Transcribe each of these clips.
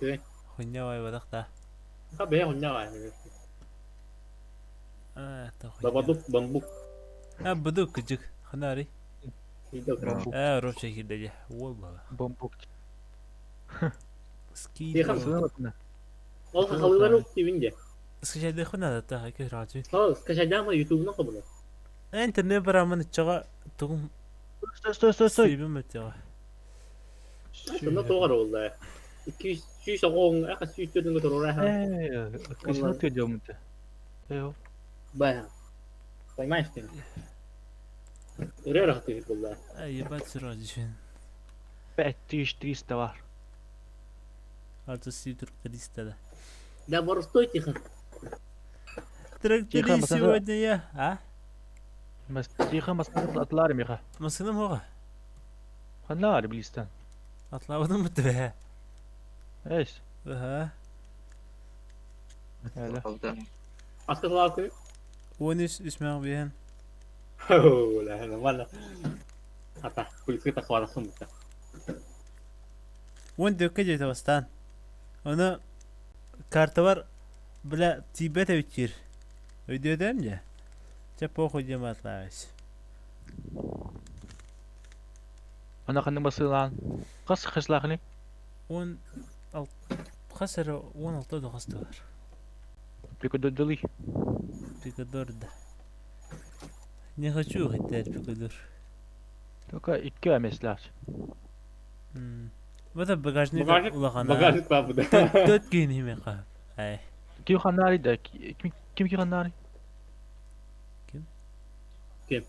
işte. Хуйня байбадах да. Tabii ya onunla var. Та хуйня. Babaduk bambuk. Будук кыжык. Ханари. İyi Bambuk. Роп чекирдеги. Волла. Бамбук. Скид. Yıkan. Сынатына. O halılar yok dibince. Скажи хуна да хакер раджи. Sağ kaçacağım ama YouTube'una kabul et. Энт не браман чага тугум Стой. сейбим мэтяга. Aslında doğru oldu ya. 200 on, akas 100 dönüm götür oraya. Кысын өтөдү мынты. Baya. Koymaz işte. Oraya rahat edip oldu. Ебать сразу. 5300 var. Artı ситрук 300 да. Да борстой тихо. Трактори Тихо, сегодня я. А? Mas тихо масна атларым яха. Маскынам хога. Ханар билистен. Atlamadın mı be? Эйс. Aha. Öyle. Askı var koy. 13 اسمع بيهن. La valla. Hatta polis kita kuara semut. وين كجي توستان؟ Onu kartı var. Bile Tibet'e bitir. Video değil mi? Çapa okuyacağım atlamış. Ana kanım basılan. Kas kıslakını. 10 خسر 16 da hasta var. Прикудодали. Пикадор да. Не хочу хотеть пикадор. Только 2 меслер. Bu da bagajını ulağana. Bagajlık var burada. 4 giyineyim ya kahve. Ay. Kim hanari da? Kim ki hanari? Kim? Kim?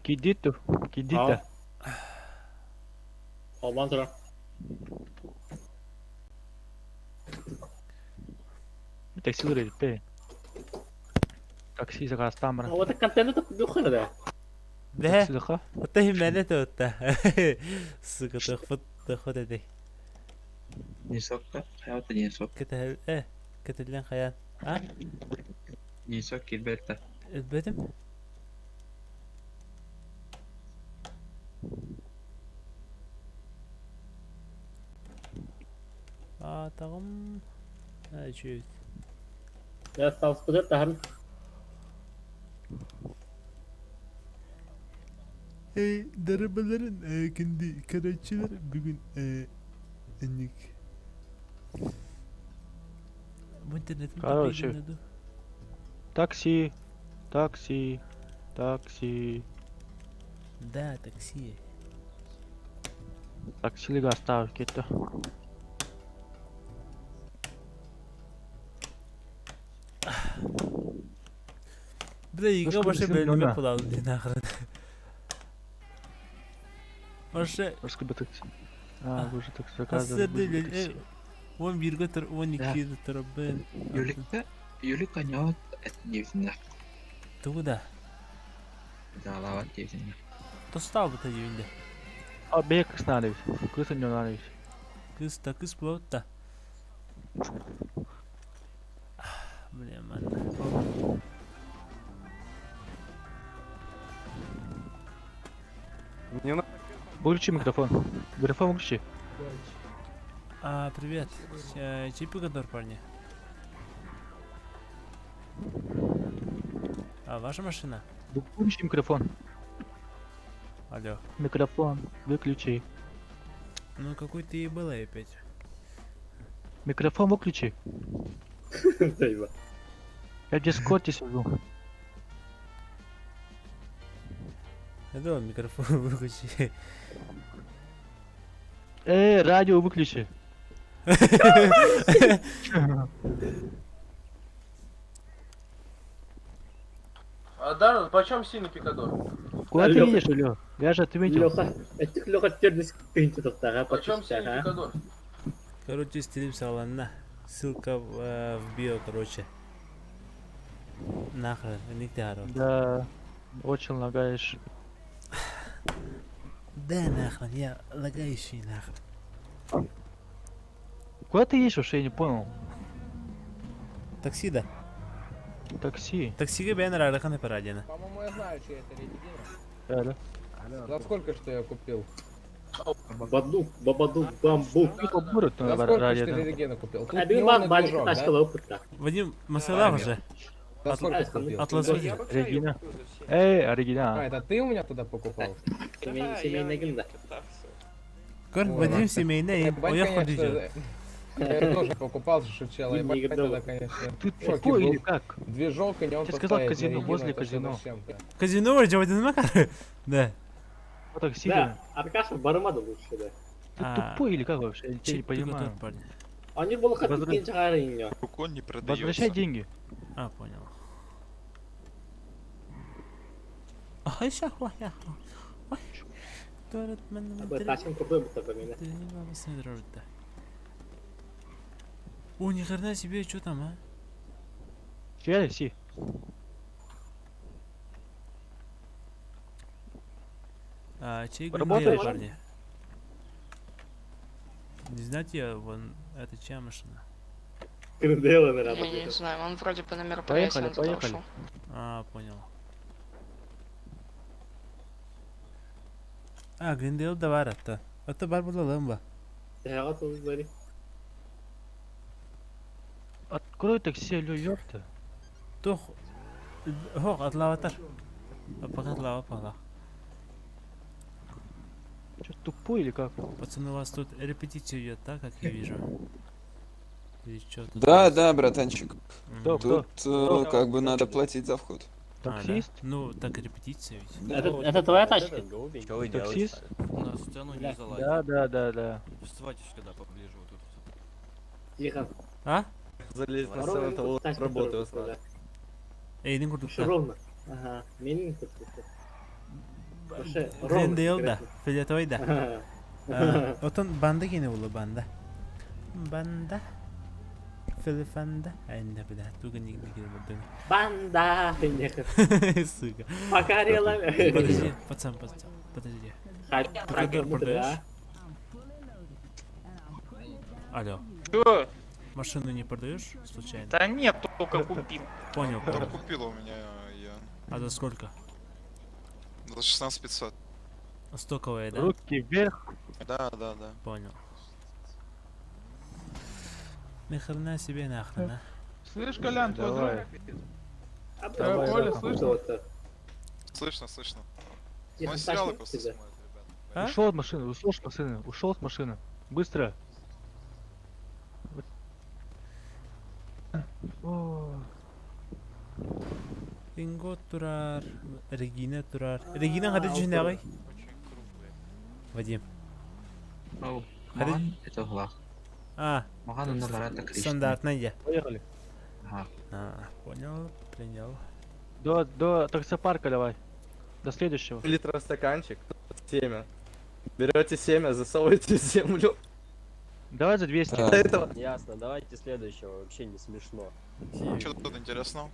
Kidito. Kidita. Ondan sonra. Taksi verir be. Taksi zakas tamra. O da kantende de yukarı da. ده Taksi zaka. وتهم مالته وتا سكت خفت خد دي Nisokta, hayata nisok. كتل ايه كتل لين خيال ها Nisok kilbette. البدم تغم شوف Ya sağlıklı da hem Darabaların kendi karatçılar bugün enlik bu internetin Короче. tabi adı. Taksi. Taksi. Taksi. Da taksi. Taksili gasta gitti. Bir de yıka Başka başa bir şey bölüm yok ha. yapılalım diye nakırdı. Başka Başka bir taksi. Ha, bu taksi zakas. hasır değil. 11 götür 12 götür ben. Юлик каньот etniyetinde. Tuğda. Dalavat diyetinde. Tostav bu tacıyında. Abi bey kız nane bir. Kız ne nane bir. Kız da kız bu da. Блин, man. Выключи микрофон. Микрофон выключи. Привет. Чей пикадор, парни? Ваша машина? Выключи микрофон. Алло. Микрофон выключи. Ну какой ты и была опять. Микрофон выключи. Eyvah. Я в дискорде сижу. Это он микрофон выключи. Радио выключи. Даррен, почем синий пикадор? Куда ты Алло. едешь, Лё? Ляжа, ты видел? Loka. Ettik loka terdes pinti tutar. Почем Почем синий пикадор? Короче, стилим салона. Ссылка в био, короче. Нахрен, не орут. Да. Очень лагаешь. Да нахрен, я лагающий нахрен. Куда ты едешь, вообще, я не понял. Такси, да? Такси. Такси ben раканы парадина. По-моему, я знаю, чей это лебедина. Да. За сколько что я купил? Бадук, бабадук, бамбук. Сколько будет За сколько ради ж ты этого? регена купил? Тут А бин неонный бальчик движок, тачка да? лопутта. Вадим, масала уже. За сколько купил? Атласвидер. Регина. Эй, А, оригинал. это ты у меня туда покупал? Семейный гында. Gör, Vadim семейный, Ебать, oyoq конечно, qildi. я тоже покупал Шевчела, Не ебать, играл. тогда, конечно. Ты в шоке тупой был. или как? Движок и неон Я сказал поставить казино, на Регину, возле это что казино. за чем-то. Казино var Vadim nima qari? Да. Вот так Да, сидим. Аркаша бармады лучше, да. Ты А, тупой или как вообще? Я тебя не Чек только понимаю. тот парень. Они был хоть Возра- кинь чагариньо. Рукон не продается. Возвращай деньги. А, понял. Ай, шах, вах, я. Ой. Төрөт мен. Тачкин купил бы тогда меня. Ты не бабасını дырırdı. О, ни хрена себе, что там, а? Фиали, си. А, чей Работаешь? Гриндейл, парни? Не знаете, вон, это чья машина? Гриндейла, наверное, Я не победил. знаю, он вроде бы на мероприятии Поехали, он туда поехали. ушел. А, понял. А, Гриндейл да var hatta. Hatta var burada lan bu. Hayat olduları. Открой такси, алё, ёпта. Тух. Хоқ, атлаватар. Пока атлава, пока. Чё, тупой или как? Пацаны, у вас тут репетиция идет, да, как я вижу? Или что тут? Да, да, братанчик. Мгм. Кто? Тут как бы надо платить за вход. А, да? Таксист? Ну, так репетиция ведь. Это твоя тачка? Что вы Таксист? У нас цену не залазит. Да. Вставайте сюда поближе вот тут. Тихо. А? Залезть Тачка работает. Эйдин курдук Все та. ровно. Ага. Менин курдук. Вообще, ровно. Гриндейл да. конкретно. Филетовый да. Ага. А, Отон банда гене болу банда. Банда. Филифанда. Айнда бля. Туга не болду. Банда. Сука. Покорила. Подожди, пацан. Подожди. Хакер мудрый, а? Алло. Что? Машину не продаешь случайно? Да нет, только купил. Понял, Там понял. купила у меня я. А за сколько? За 16 500. Стоковая, да? Руки вверх. Да. Понял. Ни хрена себе нахрен, а. Слышь, Колян, Давай. Давай, Коля, да, слышно? вот-то. Слышно. Тихо, Он сериалы тачка просто тебе. смотрит, ребята. А? Ушел от машины, ушел с машины. Быстро. О, Инго турар. Регина турар. Регина хады жүзіне ағай? Очень круглые. Вадим. Ау, Хadi. маған это глах. А, Маған ондайлар это кришна. стандартная я. поехали. Ага. А, понял, принял. До таксопарка давай. До следующего. Литра стаканчик, семя. Берете семя, засовываете в землю. Давай за 200. Да. До этого. Ясно, давайте следующего, вообще не смешно. Что тут интересного?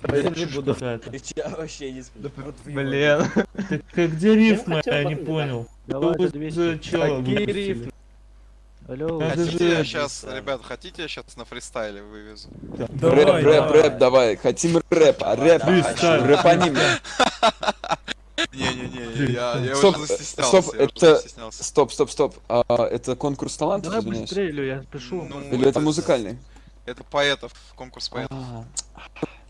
Я не буду. Реча вообще не смешно. Блин. Где рифмы? Я не понял. Давай за 200. Какие рифмы? Алло. Хотите я сейчас, ребят, хотите я сейчас на фристайле вывезу? Давай, Рэп, давай. Хотим рэп, а рэп, рэпаним. Не, я Стоп, уже застеснялся. стоп, я уже это- застеснялся. Стоп. А, это конкурс талантов, Давай извиняюсь? быстрее, Лё, я спешу. Ну, Или это музыкальный? Это поэтов, конкурс поэтов. А,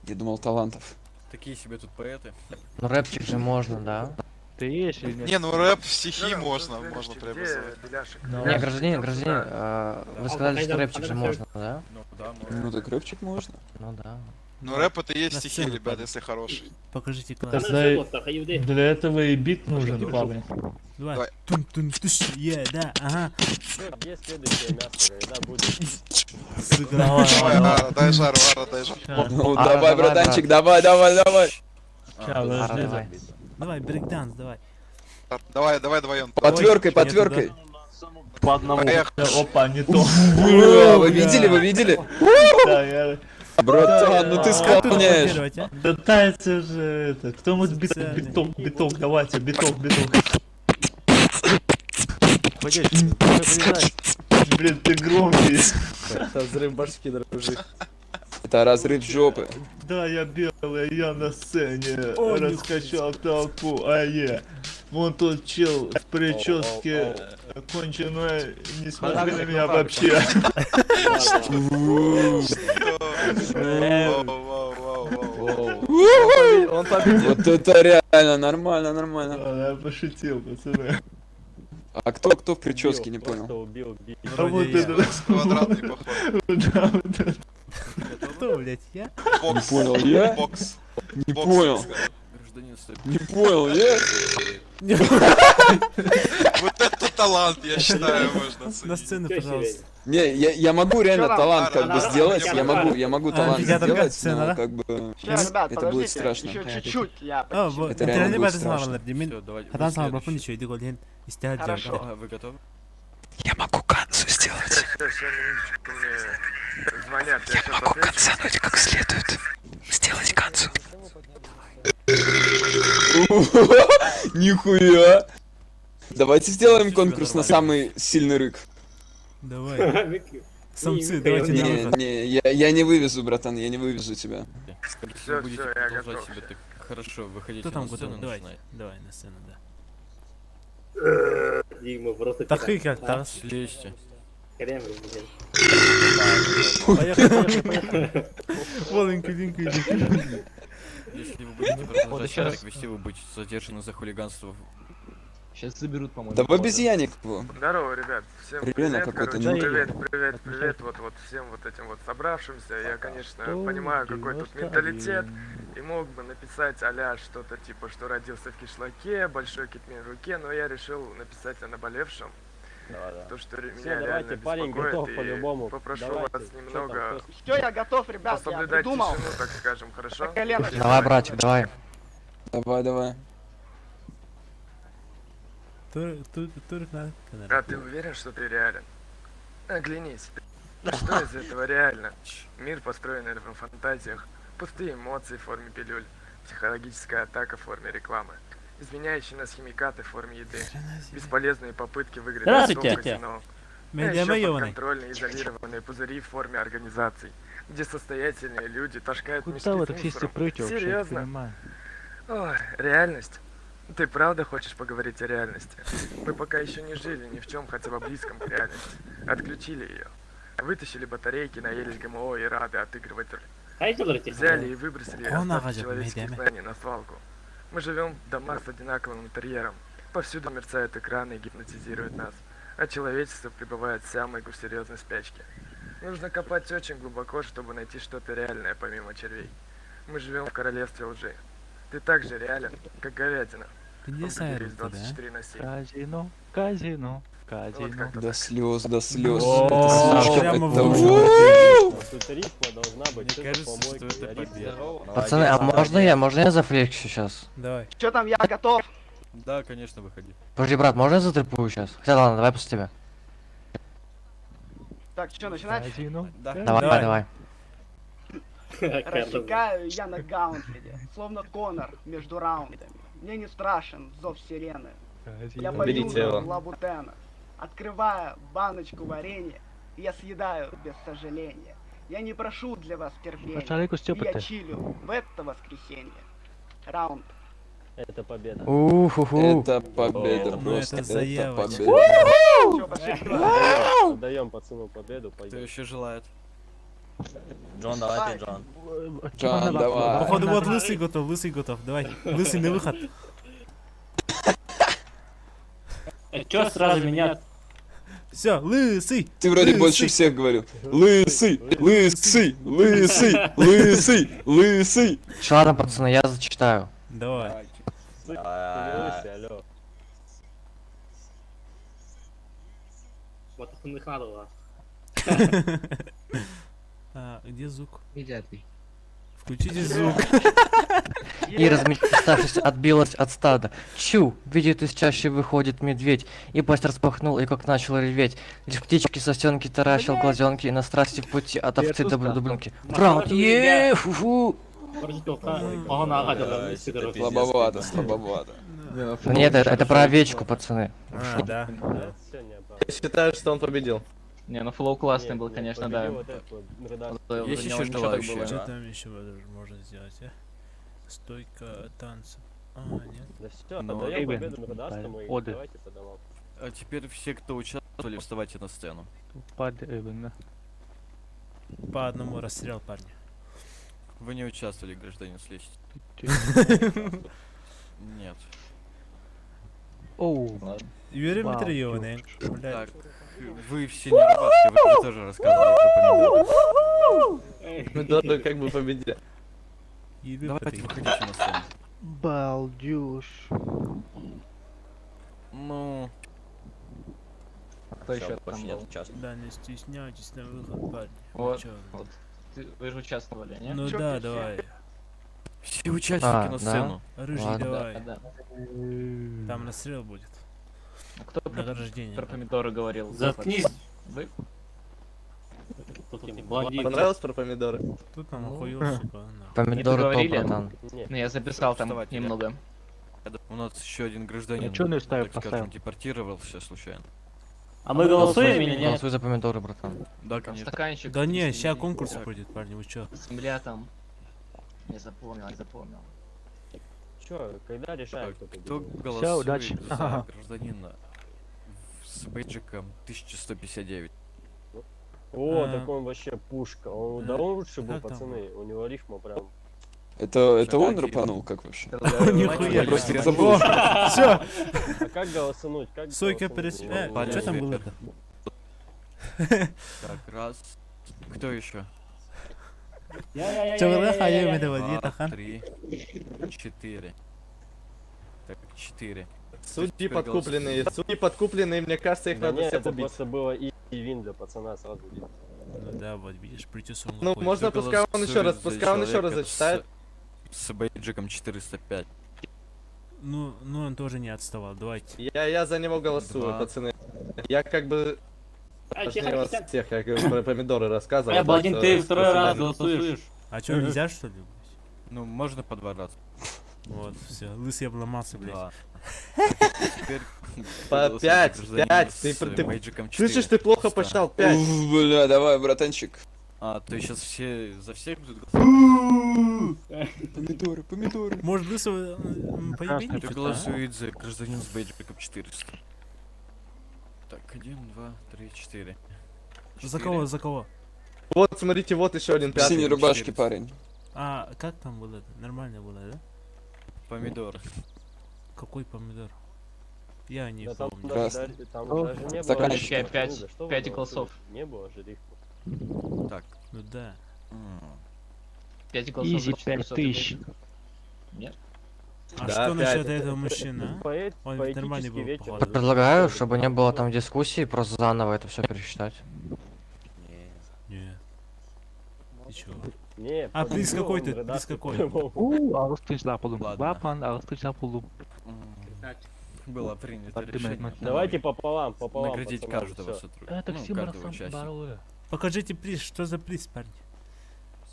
я думал талантов. Такие себе тут поэты. Ну рэпчик же можно, да? Ты есть или нет? Не, ну рэп, стихи можно преобразовать. Не, гражданин, вы сказали, что рэпчик же можно, да? Ну да, можно. Ну так рэпчик можно. Ну да. Ну рэп это и есть На стихи, сцену, ребят, парень. если хороший. Покажите Да, класс. ну, живот-то, хаюды. Для этого и бит нужен, парень. Давай. Давай. Тун-тун-туш. Да, ага. Где следующее мясо, когда будет? Сука. Давай, Ара, дай жару, дай жару. Ну А, давай, давай, братанчик, давай. Давай. Давай, брейкданс, давай. Давай вдвоем. По я тверкой. По одному. Поехали. Опа, не то. Вы видели? Да, я... Братан, ну ты Как тут исполняешь. копировать, а? Да дайте же это. Кто-нибудь Специальный. биток, давайте, биток. Погоди, вырезай. Блин, ты громкий. Это взрыв башки, дружи. Это разрыв жопы. Да, я белый, я на сцене. О, Раскачал толпу, Вон тот чел в прическе конченой не смотри на меня вообще. Он победил. Вот это реально нормально, нормально. Ладно, я пошутил, пацаны. А кто в прическе, не понял? А вот это Квадратный поход. да, вот это. Кто, блядь, я? Бокс. понял, я? Бокс. Не Бокс, понял. так сказать. Не понял, я? Вот это талант, я считаю, можно На оценить. сцену, Чё пожалуйста. Не, я могу реально там? талант как бы Она- сделать, она- я могу талант амфитеатр сделать, сцена, да? но как бы Сейчас, ребят, это будет страшно. еще чуть-чуть, я О, почти- вот, Это реально интернет будет бәді страшно. сағалар деймін. Хадан саған бапын еще иди голден. Истяд Хорошо. жарда. Вы готовы? Я могу канцу сделать. Звонят, я сейчас Могу отвечу. канцануть как следует. Сделать канцу. Нихуя! Давайте сделаем конкурс на самый сильный рык. Давай. Самцы, давайте на Не, выход. не, я не вывезу, братан, я не вывезу тебя. Всё, всё, я готов. Хорошо, выходите Кто там на сцену, готов? Давай, начинайте. давай на сцену, да. Дима просто... Тахы как тағыз. Слезьте. Кремль, блин. Воленька, линка, иди. Если вы будете продолжать себя так вести, вы будете задержаны за хулиганство. Сейчас заберут, по-моему. Да в обезьяник его. Здорово, ребят. Всем Реально привет, какой-то короче, не- привет, вот всем вот этим вот собравшимся. Я, конечно, понимаю, какой тут менталитет, и мог бы написать а-ля что-то типа, что родился в кишлаке, большой китмин в руке, но я решил написать о наболевшем. То, что меня реально беспокоит, и попрошу вас немного Все, я готов, ребят, я соблюдать придумал. тишину, так скажем, хорошо? Колено. Давай, братик, давай. Давай. Турк надо. А ты уверен, что ты реален? Оглянись. Что из этого реально? Мир, построенный на фантазиях, пустые эмоции в форме пилюль, психологическая атака в форме рекламы, изменяющие нас химикаты в форме еды, бесполезные попытки выиграть Здравствуйте. в казино, а Медиама еще ёбаный. подконтрольные изолированные пузыри в форме организаций, где состоятельные люди таскают мешки Куда вы с так все мусором. прыгете вообще? Я не Серьезно? понимаю. Ой, реальность. Ты правда хочешь поговорить о реальности? Мы пока еще не жили ни в чем хотя бы близком к реальности. Отключили ее. Вытащили батарейки, наелись ГМО и рады отыгрывать роль. Взяли и выбросили Он остатки агажет человеческих медиами. знаний на свалку. Мы живем в домах с одинаковым интерьером. Повсюду мерцают экраны и гипнотизируют нас. А человечество пребывает в самой серьезной спячке. Нужно копать очень глубоко, чтобы найти что-то реальное помимо червей. Мы живем в королевстве лжи. Ты так же реален, как говядина. Где Он сайру поделись тебя, 24 на 7. Казино, казино, Вот казино. как-то До так. слез, до слез. О, Это слишком, прямо в это уши. Мне кажется, что это победа. Пацаны, а можно я зафлексю сейчас? Давай. Что там, я готов. Да, конечно, выходи. Подожди, брат, можно я затрепую сейчас? Хотя ладно, давай после тебя. Так, что, начинать? Казино. Да. Давай. Рассекаю я на гаунтлере, словно Конор между раундами. Мне не страшен зов сирены. Я пою Берите его. лабутена. Открывая баночку варенья, я съедаю без сожаления. Я не прошу для вас терпения. Пошарик, Я чилю в это воскресенье. Раунд. Это победа. Уху. Это победа, Ну, просто это это заявочка. победа. Всё, пошли. Отдаем пацану победу. Кто еще желает? Джон, давай ты, Джон. Джон, давай. Походу вот лысый готов. Давай. Лысый на выход. Чё сразу меня? Все, лысый. Ты вроде больше всех говорил. Лысый. Чё, ладно, пацаны, я зачитаю. Давай. Алло. Вот их надо. Где звук? Идиотный. Включите звук. И, размечтавшись, отбилась от стада. Чу! Видит, из чаще выходит медведь. И пасть распахнул, и как начал реветь. Лишь птички сосенки таращил глазенки, и на страсти в пути от овцы до дублинки. Брат, фу-фу! Слабовато. Нет, это про овечку, пацаны. Да. Я считаю, что он победил. Не, ну флоу классный был, конечно, да. Есть еще желающие? Что там еще можно сделать, а? Стойка танца. А, нет. Да все, Ну, отдаем Эйбен. победу государству и Оды. давайте по домам. А теперь все, кто участвовали, вставайте на сцену. Под Эвен. По одному расстрел, парни. Вы не участвовали, гражданин следствия. Нет. Оу. Юрий Вау, Дмитриевна, Так, блядь. вы все не рубашки, вы тоже рассказывали про помидоры. Мы тоже как бы победили. Еды Давайте попей. выходите на сцену. Балдеж. Ну, Кто еще там был? Да, не стесняйтесь на выход, парни. Вот, Вы чё? вот. Вы же участвовали, нет? Ну да, давай. все участники А, на да? сцену. Рыжий, Ладно. давай. Да. Там расстрел будет. Кто про Награждение. помидоры говорил? Заткнись. Вы? Понравилось? про помидоры? Тут нам Ну. охуел, сука. на. Помидоры топ, договорили? братан. Ну я записал там Вставайте, да. немного. У нас еще один гражданин, чё не ставил, так скажем, поставил? депортировался случайно. А мы голосуем или нет? Голосуй за помидоры, братан. Да, Там конечно. стаканчик. Да не, с сейчас земли. конкурс пройдет, парни, вы чё? Земля там. Не запомнил. Чё, когда решаем, Так, кто кто победил? голосует удачи. за гражданина с бейджиком 1159? О, А. так он вообще пушка. Он да он лучше был, Как там? пацаны. У него рифма прям. Это он Шагати. рапанул, как вообще? Нихуя. Я просто О, забыл. Все, А как голосануть? Как сойка голосануть? перес... что там было-то? Так, раз. Кто еще? Чё, вы хаем это вот, Два, хан? 3, 4. Так, 4. Судьи Теперь подкупленные. Судьи подкупленные, мне кажется, их Да надо нет, всех это убить. просто было и вин для пацана сразу видно. Ну да, вот видишь, притесом. Ну, можно Кто пускай он еще раз, голосует за пускай он еще раз человека зачитает. С бейджиком 405. Ну, он тоже не отставал, давайте. Я за него голосую, Два. пацаны. Я как бы важнее вас всех, я говорю, про помидоры рассказывал. Я, Балдин, так ты что второй раз спасибо. голосуешь. А чё, нельзя, что ли? Ну, можно по 2 раза. Вот, все, лысый обломался, блядь. Да. Теперь По голосует 5, гражданин 5, с ты бейджиком 4. слышишь, ты плохо Ста. посчитал, 5. Уф, бля, давай, братанчик. А, ты сейчас все за всех будут голосовать? Помидоры, помидоры. Может, лысого поебенить? Кто голосует за гражданин с бейджиком 400? Так, 1, 2, 3, 4. За кого, за кого? Вот, смотрите, вот еще один В пятый. синей рубашке парень. А, как там было? Нормально было, да? Помидор. Какой помидор? Я не Да там помню. Красный. там О, даже не было. стаканчик. рифмы. Пять- Да что вы пять голосуете? голосов. Не было же рифмы. Так. Ну да. 5 голосов за 5000. Нет. А Да, что опять насчет это- этого мужчины, а? Он ведь нормальный Поэтический был, вечер. походу. Предлагаю, чтобы не было там дискуссий, просто заново это все пересчитать. Не. Ты чё? Не, А, победил приз какой он, ты? редактор, Приз какой? по-моему. Алыстыч запулум. Ладно. Бапан, алыстыч запулум. Было принято Поднимает решение. мать. Давайте пополам, Наградить пацаны, каждого всё. сотрудника. Ну, каждого участника. Покажите приз, что за приз, парни?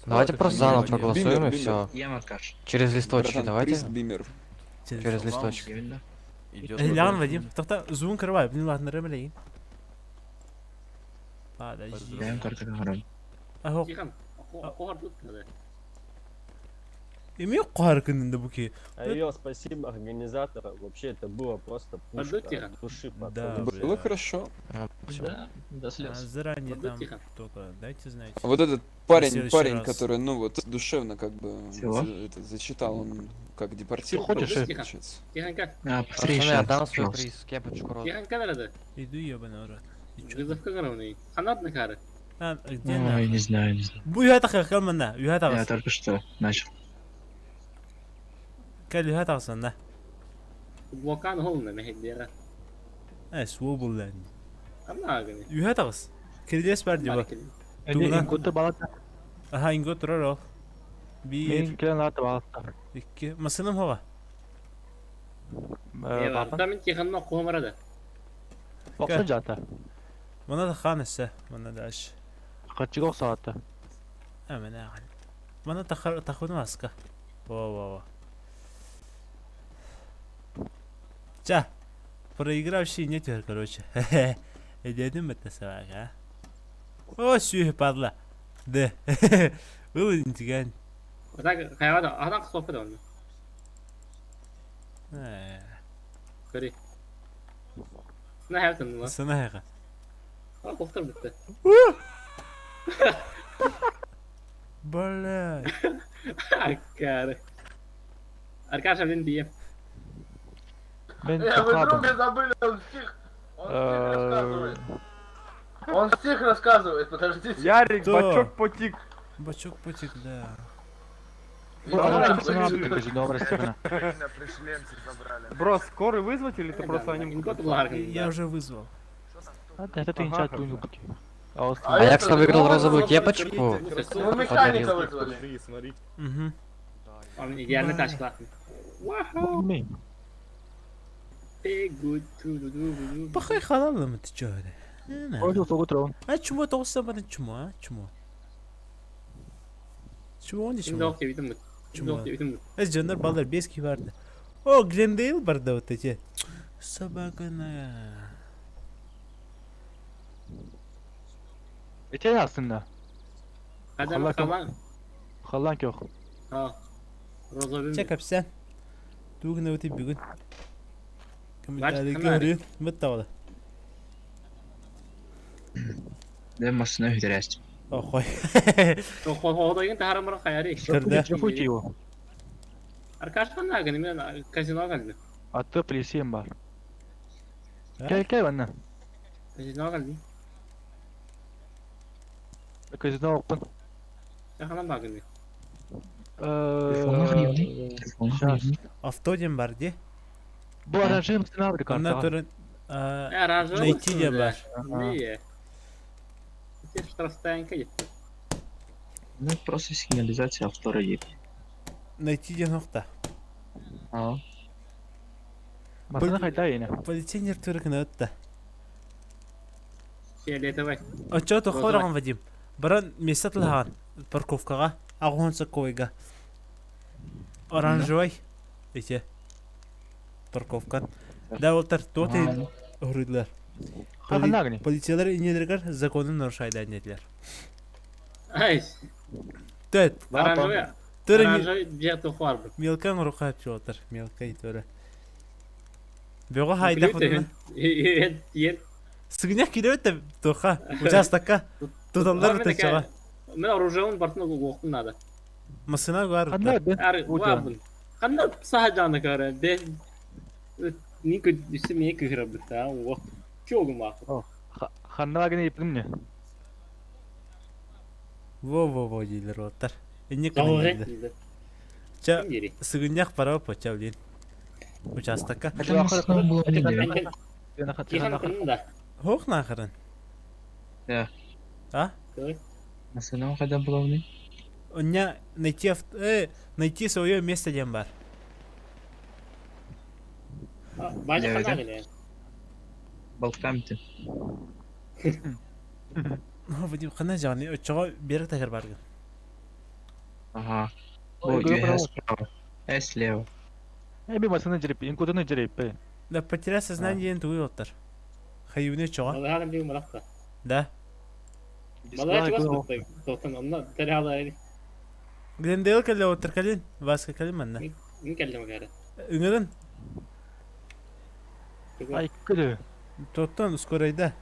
Давайте просто заново Бимер, проголосуем и бимер. все. Я Макаш. Через листочки Братан, давайте. приз Бимер. Через листочки. Идет Лян, Вадим, тогда зум кровай, блин, ладно, ремлей. Подожди. Ага, Тихон, қоғар тут надо. имей қуар күнінде буки. Айо, спасибо организаторам. Вообще это было просто пушка Подуть, Тихон. от души, Да, пацаны. Было хорошо. Да, до А слез. заранее Подуть, там Тихон. только дайте знать. А вот этот следующий парень, раз. который, ну вот, душевно как бы Чего? зачитал, он как депортировал. хочешь, получается. Тихонька, Пацаны, отдам свой приз, кепочку рот. тихонька надо. Иду ебаный в рот. И чё? Гызовка горовный. Ханат на кары. А, где Ой, нахуй? не знаю, не знаю. Буятаха калмана, югатавас. Я только что начал. Кал югатавасан, да. Блокан холна мехеддера. Свобулан. Амнагани. Югатавас. Кирдес бардиба. Тугна. Тугна. балата. Аха, ингот ророл. Bir, келен аты балата. iki. Масынım hava. Бапан. Тамин тихонно қомарада. Бақсы жата. Bana da kan ise. Bana da aş. Қачығық сағатта. Hemen ağal. Bana takunu aska. Во. Ча. Проигравший не теперь, короче. Dedim это собак, а? О, сюй, падла. Да. Был интиган. Так, хайвада, адам софта он. Kari. Ne yaptın lan? Sana haka. Ha doktor bitti. Bala. Kari. Arkadaşlar benim diyeyim. Ben Вы друга забыли, он стих. Он стих рассказывает. Он стих рассказывает, подождите. Ярик, Да. бачок потик. Бачок потек, да. Меня пришлемцы забрали. Бро, скорый вызвать или ты просто о нем Я уже вызвал. А я, кто выиграл розовую кепочку? Ну, механика вызвали. Угу. Он идеально таşlar. Бахай халалла мı тичаре? А чмо толса бana чмо, а чмо. Чмо не Şimdi чмо. ok dedim mi? Şimdi ok dedim mi? Ez canlar ballar beski vardı. O Glendale vardı o tece. Sabakana. Ete aslında. Kadın kalan. Hallank yok. Ha. Roza bin. Çek sen. Dug ne öte bugün. Kaç Kamilade tane? görüyor. Mıttavada. ده مصنوع دراسة. Oh koy. Hodayın da haramara kayarı. Kırdı. Arkadaşlar ne geldi? Ben kazino geldi. Atı polisiyim var. Gel bana. Kazino geldi. Kazino open. Yakana bakın. تلفون غريبني. تلفون غريبني. Автодем var diye. Bu aracı mısın abi Ondan kartı? sonra Aranjör Найти var. Niye? Теперь что расстояние gitti. Ну, просто сигнализация автора есть. Найти nokta. اه. Masana kayda yine. Полицейнер Türk'ün öttü. Şeyde bak. Açığa toxtaragan Vadim. Baran mesat lahan. Parkovkaga. Ағуын сакойга. Оранжевый. Эти. Парковкан. Да олтар тоты урыдлар. Нагни. Полициялар инелергер законын нарушайды аннетилер. Ай. Төт. Оранжевый. Төрі Оранжевый где-то фарбы. мелкан рухат жолтар. Мелкай төрі. Беға хайда фотоны. Yer. Сыгыняк келеуетті тоқа. Участакка. Туталдар тачаға. Мен оружием бартына оқтым надо. Масына бар. Вабын. Қанда сахажаны кәрі. Бен нико үсім не күйрі бітті. Оқ. Чоғым ақы. Ханнагini iplim ne? Во-во-во дейлер оттар. Инне Жалғы кімді. дейді. Ча Кім сыгыняк пара поча блин. Участакка. Это мостной был не деревянный. Кихан кінің да. Хоқ нахырын. Да. А? Мостной когда был не? Оня найти свое место дем бар. Бачы Не, қана да. келе. Балкамты. Вадим қана жағаны өтчіға берік тәкір барғы. Ага. О, я справа. Я слева. Bir masana jirip, inkudunu jirip. Да потеря сознание туй оттар. Хайуне чоға. Малағалым дейін малақта. Да. Малағалым чығас бұтты. Тоқтан, онна тәрі алайын. Глендейл кәлі оттар кәлін. Васка кәлін манна. Мен келдім кәрі. Үңірін. Ay kıdı. Тоттан скорайда.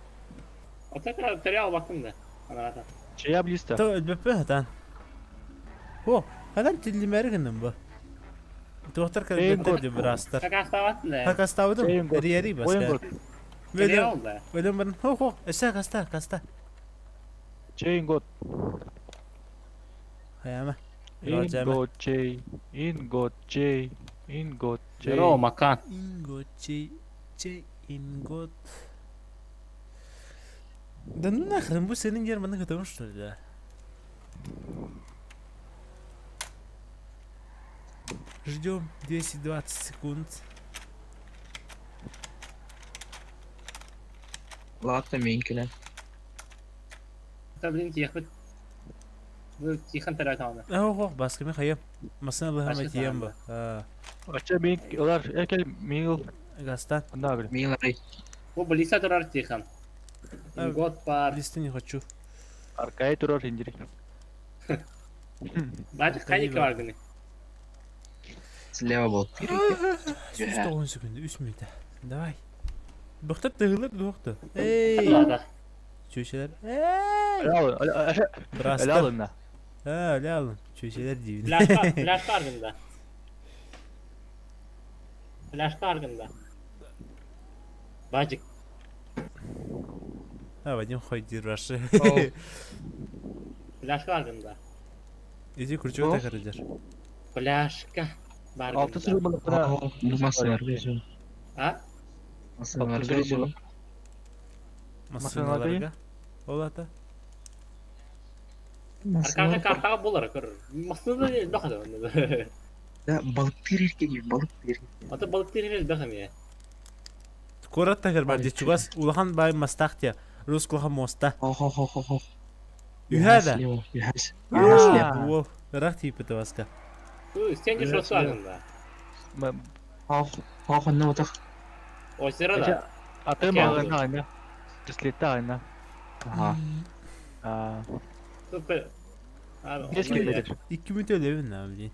Отакра тәрі ал бақтым да. Анағата. Şey ablista. Та өлбеппе хатан. О, хатан тиллимәрі гінім бұ. Тоқтар кәлі бәттер бір астар. Как аставаттын да. Хак астауыдым. Риери басқа. Тәрі ал да. Өлім бірін. Хо, әсә каста. Chain got. Hayama. Ingot J. Ingot J. Ingot J. Здорово, Макан. Инgot, инgot. Да ну нахрен, bu senin German'ı katılmıştır ya. Ждем 220 секунд. Ладно, менькеле. Блин, тихо. Bu Tihan tərə tamam. О, басқа мен қайым. Масына бұлғам Başqa әтием бұ. Aşağı bin olar erkel mil Гастан. nagri. Милый. Bu bilisa durar Tihan. Год пар. Листы не хочу. Arkaya durar indirik. Bacı qayık var günü. Слева был перейти. 110 секунд, 3 минута. Давай. Бұқтап тығылып, бұқты. Эй! Ладно. Чөшелер. Эй! Брастыр. Алалына. Алалым. Чөшелер деймін. Flash kargında. Flash kargında. Bacık. Вадим ходит рашы. Flash kargında. Иди күрчек тақырыдыр. Flashka. Altı sürü balıklara. Bu masalarda yazıyor. Ha? Masalarda yazıyor. Масыналарға. Ол ата. Arkadaşlar kartaga bular kır. Masada ne dakika onda. Да, balık verirken gibi balık verirken. Ata balık teriniz dakika mı ya? Корат тағыр бар дечугас. Улахан бай мастақтия. Русқылға моста. Хо. Юхада. Юхас. Ол. Рақ типі таваска. Sen de şosu kargında. Хо, ну вот так. O sırada. Atı mağına aynı. Cislette aynı. Ага. Süper. Geç gidelim. 2 minut ölevin ne bileyim.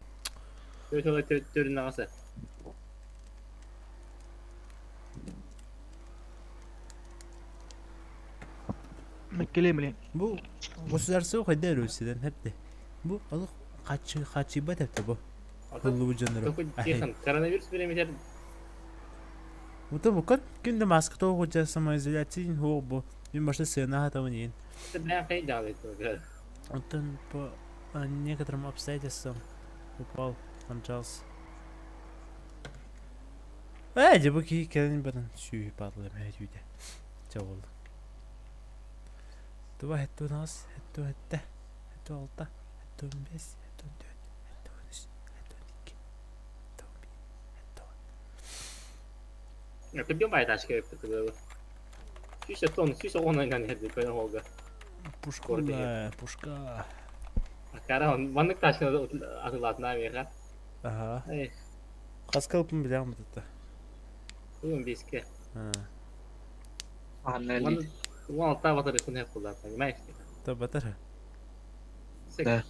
Öyle törün ağası. Mekkelemeli. Bu Oslarsa kadar Rusya'dan hep de. Bu alık kaçıbat hep bu. Kullu bu canları. Yakın. Koronavirüs biremeler. Bu da bu kadar. Günde maske toğu hoca samoizоляции ho bu. Bir başta sena hatavın. Ben kayıt aldım. Он по некоторым обстоятельствам упал, кончался. Hadi bu ki kendini bana şu patlamaya tüyde. Çavoldu. Dua ettu nas, ettu ette, ettu alta, ettu beş, ettu dört, ettu üç, ettu iki, ettu bir, ettu. Ya kıdıyor bayda aşkı yaptı kıdıyor. Süse ona inanırdı böyle oldu. Пушка. Akara vanlık taşkına atılatın abi ya. Aha. Ey. Kaskalıpım bile almadı da. Bugün biski. Ha. Анали. Bu altta vatarı konu hep kullandı. Ben işte. Tabi batar ha. Да.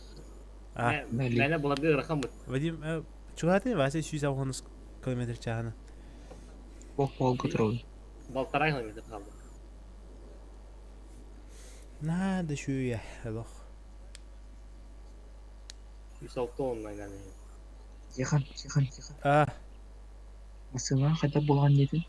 Ah. Ben bulabilir rakam bu. Vadim, çuhatı varsa 190 kilometre çağını. Пол который. Baltaray kilometre kaldı. Надо şu ya. Allah. 106 onunla yani. Тихон. Ah. Масына қайда болған еді?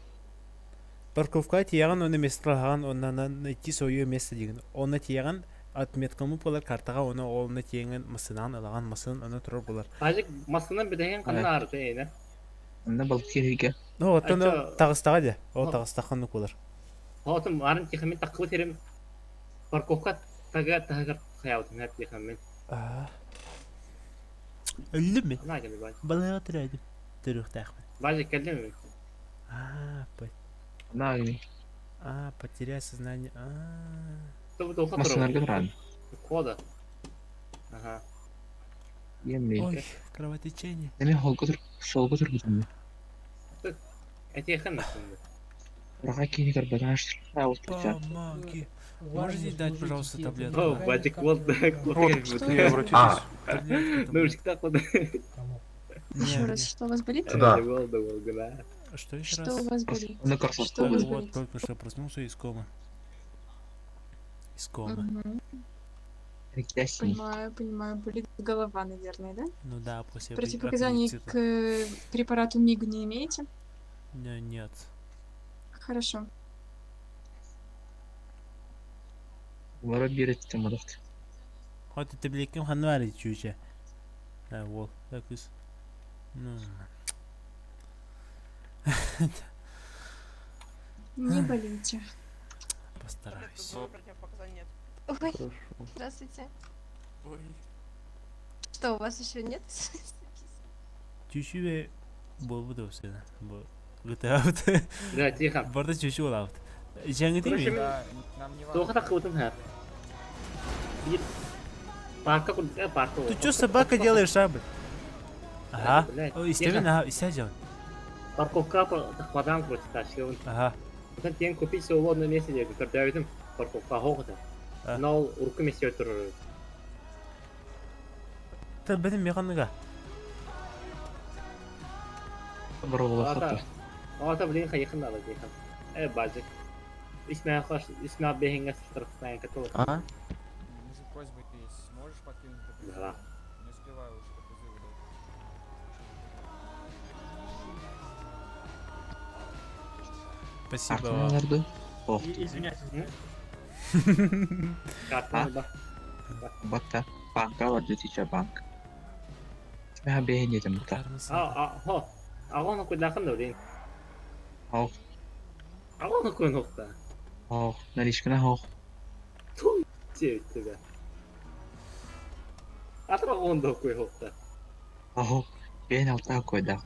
Парковка тияған оны местралған оннан найти свое место деген. Оны тияған отметкамы болар картаға оны олны тиеген масынан алған масын оны тұрар болар. Бажык масынан бітеген қанна арты ейні. Анда балык кереге. Ну, оттан тағыстаға де. Ол тағыстаққаны болар. Отым арын тихамен таққы терем. Парковка тағыр қаяудым әп тихамен. Өлі ме? Ана келді бажык. Балаға тұрайдым. Түріқтақпын. Бажык келді ме? Нагни. Потеряй сознание. Масынарға тұрады. Кода. Ага. Ой, кровотечение. Деме солға тұрғызымды. Әте еқан мәсінді. Бұраға кені карбадан аштырып. Помоги. Можете дать, пожалуйста, таблетку? О, бачик, вот. Ножик так вот. Еще раз, что у вас болит? Да. Что еще раз? Что у вас болит? Что у вас болит? Вот, только что проснулся из комы. Понимаю. Болит голова, наверное, да? Ну да, после противопоказаний к препарату МИГ не имеете? Нет. Хорошо. Вара берет там адакты. Хати таблеткам ханвари чуча. Да, вот, так из. Ну. Не болите. Постараюсь. Ой, здравствуйте. Ой. Что, у вас еще нет? Чучу был бы все. Готов. Да, тихо. Борда чучу лаут. Jangan Короче, только так вот он парка парка. Ты что собака делаешь, абы? Ага. Истязен. Парковка хватан против тащил. Ага. Вот тем купить свободное место, где когда видим парковка хохота. Но урками все это. Ты беден механика. Ата блин хайхан надо дейхан. Базик. Исмя бехинга страхтайн катол. Может, просьба есть. Можешь покинуть это? Да. Не успеваю уже до позыва дать. Спасибо Карту вам. nerede? Извиняйте. Карта. Batta. Banka var Leticia Bank. Ismiha Behin dedim burada. Ho. Агон кой дахан дөрин. Hoog. Агон кой нохта. Hoog. Наличкана hoog. Ту. Тебе. Атра агон до кой хохта. Hoog. Behin alta koyda.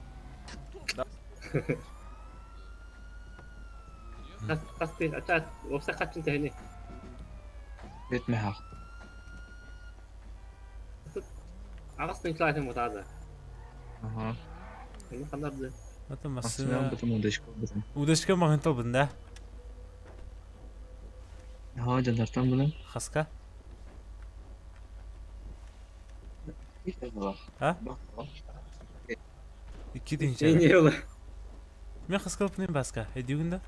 Касты, ата вовсе хачин тени. Bitme hoog. Агастын клаасен мутада. Ага. Ну хандар. Это Максимум масса. потом удочку будем. Удочка махантал бында. Ага, жандардан будем. Хаска. А? Iki deyince. Не yola. Men хаска пнем баска. Эдигүндө.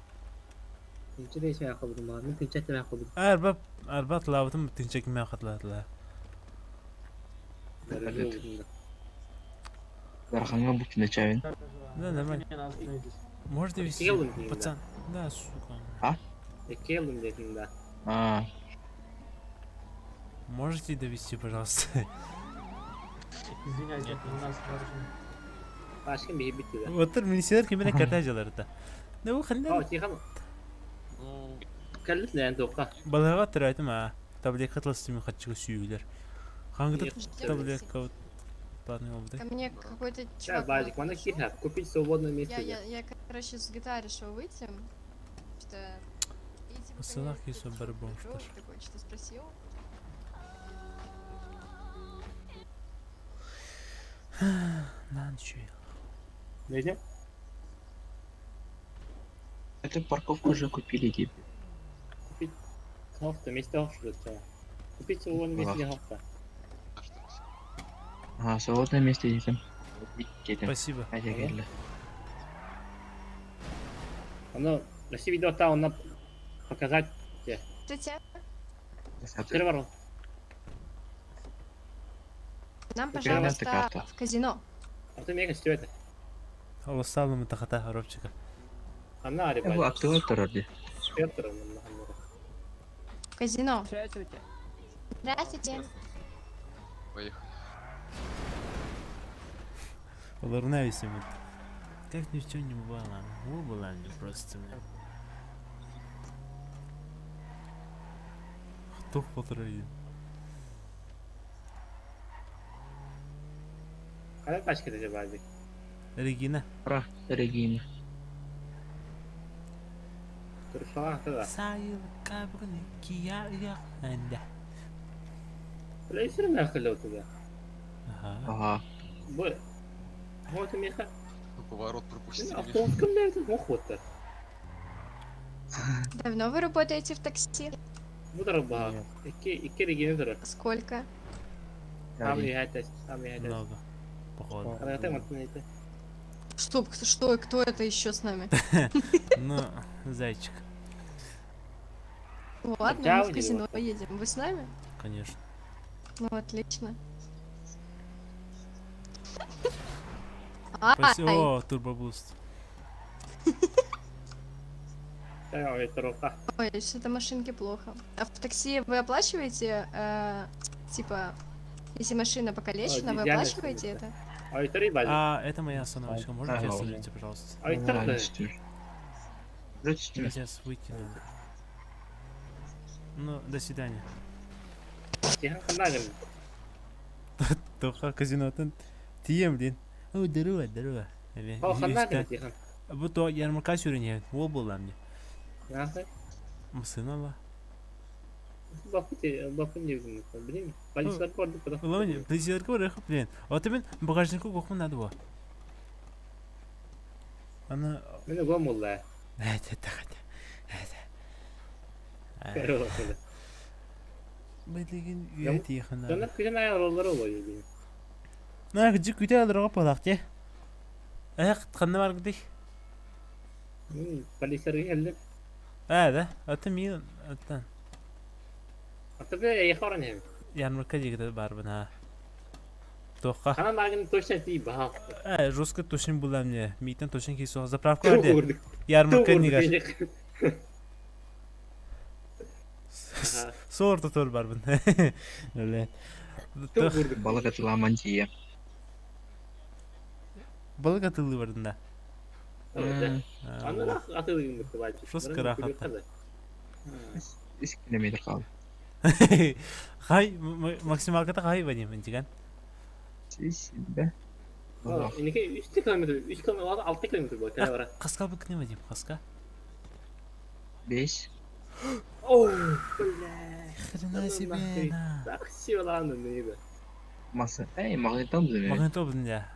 Ничего не яхабдым бар. Мен тинчетте яхабдым. Арбат лавтым тинчек мен хатлатлаа. Дарханга бутин чавин. Да, нормально. Может довести. Келдым, Пацан. Да, сука. А? Келдым дедим, да. А. Можете довести, пожалуйста? Извиняйте, у нас Ашкин бихи битти да. Отыр министрлер кемене картажаларда. Да бу хандан. Тихан. Каллет лен тока. Балага тирайтым а. Таблетка катластымын хатчыгы сүйүлөр. Хангыда таблетка платный обды. Ко мне какой-то Да, чувак... базик, можно кирхат, купить свободное место. Я, короче, с GTA решил выйти, что... И, типа, Салах ко мне есть барбон, что ж. такой что-то спросил. Нанчуй. Найдем? Эту парковку уже купили типа. Купить хофта, вместе хофта. Купить свободное место для хофта. Ага, свободное место едем. Спасибо. Hadi gel. Оно, на все видео там, он показать тебе. Здравствуйте. Сервер. Нам, Какая пожалуйста, карта? в казино. А ты мега что это? Алласалым тахата коробчика. Она, Bu ребята. aktivatör hadi. Спектр, В казино. Здравствуйте. Здравствуйте. Поехали. Оларына весемет. Как ни в чем не бывало. О, была не просто. Кто потроил? Когда тачка ты базик? Регина. Ра, Регина. Туршала, да. Сайыл кабрны кия анда. Бля, все равно халил туда. Ага. Бля. Вот и меха. Поворот пропустили. Автобус комнаты, мохота. Давно вы работаете в такси? Буду рыба. Ики регенератора. Сколько? Там ехать, там ехать. Много. Походу. А ты мотнете. Стоп, что, кто это еще с нами? Ну, зайчик. Ладно, мы в казино едем. Вы с нами? Конечно. Ну, отлично. О, турбобуст. Ой, что-то машинки плохо. А в такси вы оплачиваете, типа, если машина покалечена, вы оплачиваете это? А, это моя остановочка. Можете остановиться, пожалуйста? Сейчас выйти надо. Ну, до свидания. Тоха казинотын тием блин. О, здорово. Bu to yarmarka sürünüyor. O bulan ne? Nasıl? Mısın Allah? Bakın ne bileyim. Bileyim. Polisler gördük kadar. Ulan ne? Polisler gördük блин. Ota ben bagajnikı kokun adı bu. Ana. Beni gömüller. Evet, evet. Bildiğin üyeti yakınlar. Dönek güzel ayarları oluyor. Ne gıcık güzel alır kapalak diye. Қанна бар гдих? Полисерге geldim. Да. Аты мен аттан. Аты бе яхаран hem. Ярмарка дегенде барбын, ха. Тоққа. Қана маргин точно тип баха. Жестко точно була мне. Митен точно кейсо. Заправка var de. Ярмарка негаш. Сорта тор барбын. Öyle. Balık atılan ciye. Balık atıldı varında. Anlar atıldı belki. Şos karahat. İskilemedi kaldı. Hay maksimal kata hay benim intikan. Şimdi. İneki 3 kilometre, 3 kilometre, 6 kilometre bu kadar var. Kaska bak ne benim kaska? 5. Oh. Nasip bena. Taksi olan neydi? Masa. Magnetom mu? Magnetom ya.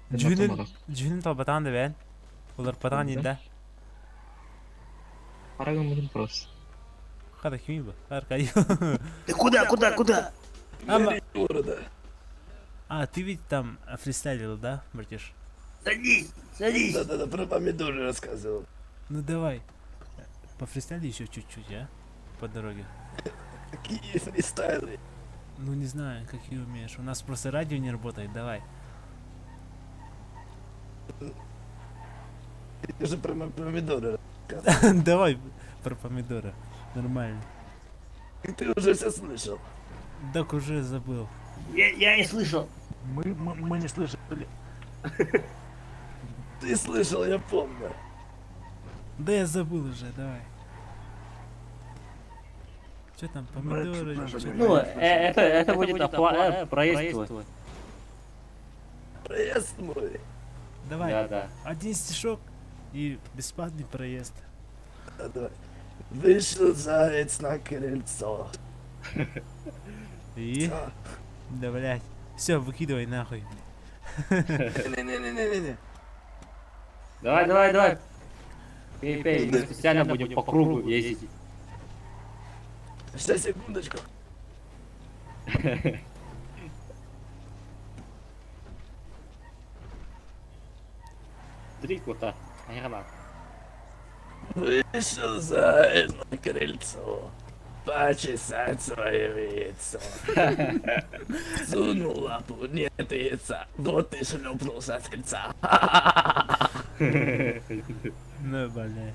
Жүнін табатан да бән. Олар патан енді. Парагон будем просто. Хада кеми ба? Аркадий. Ты куда? Ты ведь там фристайлил, да, братиш? Садись. Да, про помидоры рассказывал. Ну давай. Пофристайли еще чуть-чуть, а? По дороге. Какие фристайлы? Ну не знаю, какие умеешь. У нас просто радио не работает, давай. Ты же про помидоры. Давай про помидоры. Нормально. Ты уже все слышал. Так уже забыл. Я не слышал. Мы не слышали. Ты слышал, я помню. Да я забыл уже, давай. Что там, помидоры? Ну, это будет проезд твой. Проезд мой. Давай. Да. Один стишок и бесплатный проезд. Давай. Вышел заяц на крыльцо. И? Да, блядь. Все, выкидывай нахуй. Не-не-не-не-не. Давай. Пей, мы специально будем по кругу ездить. Сейчас, секундочку. 3 кота. Аяғана. Вышел заяц на крыльцо, почесать свое яйцо. Сунул лапу, нет яйца, вот и шлепнулся с крыльца. Ну, блядь.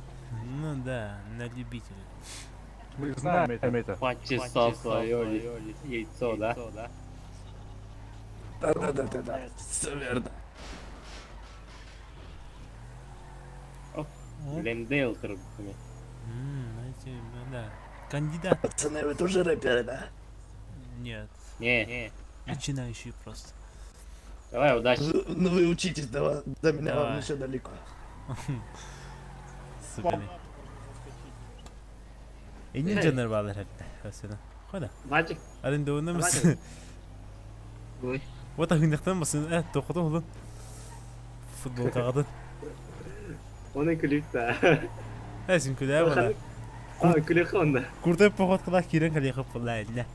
Ну да, на любителя. Мы знаем это. Почесал свое яйцо, да? Да, все верно. Лендейл, короче. Да. Кандидат. Пацаны, вы тоже рэперы, да? Нет. Не. Начинающий просто. Давай, удачи. Ну вы учитесь, до меня вам еще далеко. Сука. İnin canları bağlar hep de. Mesela. Hadi. Magic. Arın da onda mısın? Vata hındaktan mısın? Dokudu oğlum. Futbol kağıdın. Onun klip de. Esin külüye bana. Klip onda. Kurda poğut kadar kiren kalıyor kapılar eline.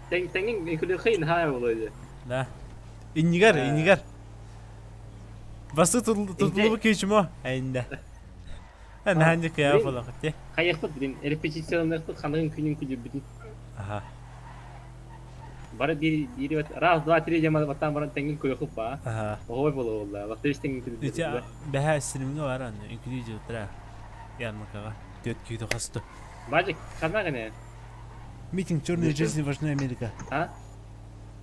Tengin klip kıyın haya oluyor. Da. İnigar. Bası tutulu bu keçim o. Elinde. Ne hangi kıyafet falan gitti? Kayıklı dedin. Repetisyonlar yaptık. Kanın günün klibini. Aha. Bara diri раз, два, три жамал батан баран теңин көйөкүп ба. Aha. Ой боло болду. Бак теш теңин клип. İşte beha sinimine var anne. İngilizce otura. Yarmarkaga. Dört köyde kastı. Magic, kana gane. Митинг Черной Джерси, Важная Америка. А?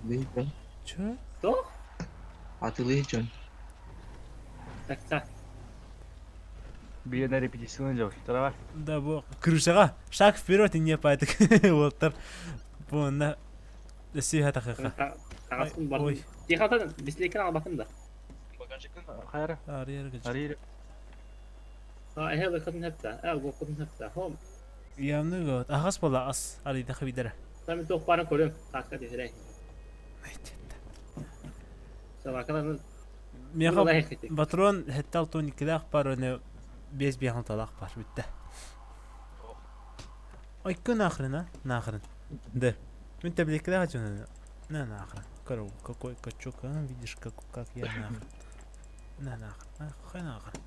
Лейджон. Чё? Что? А ты Лейджон. Так. Бие на репетиционный делал. Давай. Да, бог. Крышага. Шаг вперед и не пайтык. Вот так. Бонна. Да си хата хаха. Тагасын бар. Техатан бислейкен албатын да. Хайра. Ария. Эхе катын хепта. Го катын хепта. Хом. Явны гот. Ахас бола ас. Арида хабидара. Там тох барын көрөм. Таска дешерей. Сабакаларын Меха патрон хеттал тони килах бар не без бияхан талах бар битте. Ой көн ахрына, нахрын. Да. Мен табликалар жөнө. На нахрен. Коров, какой качок, а? Видишь, как я нахрен. На нахрен. Хай нахрен.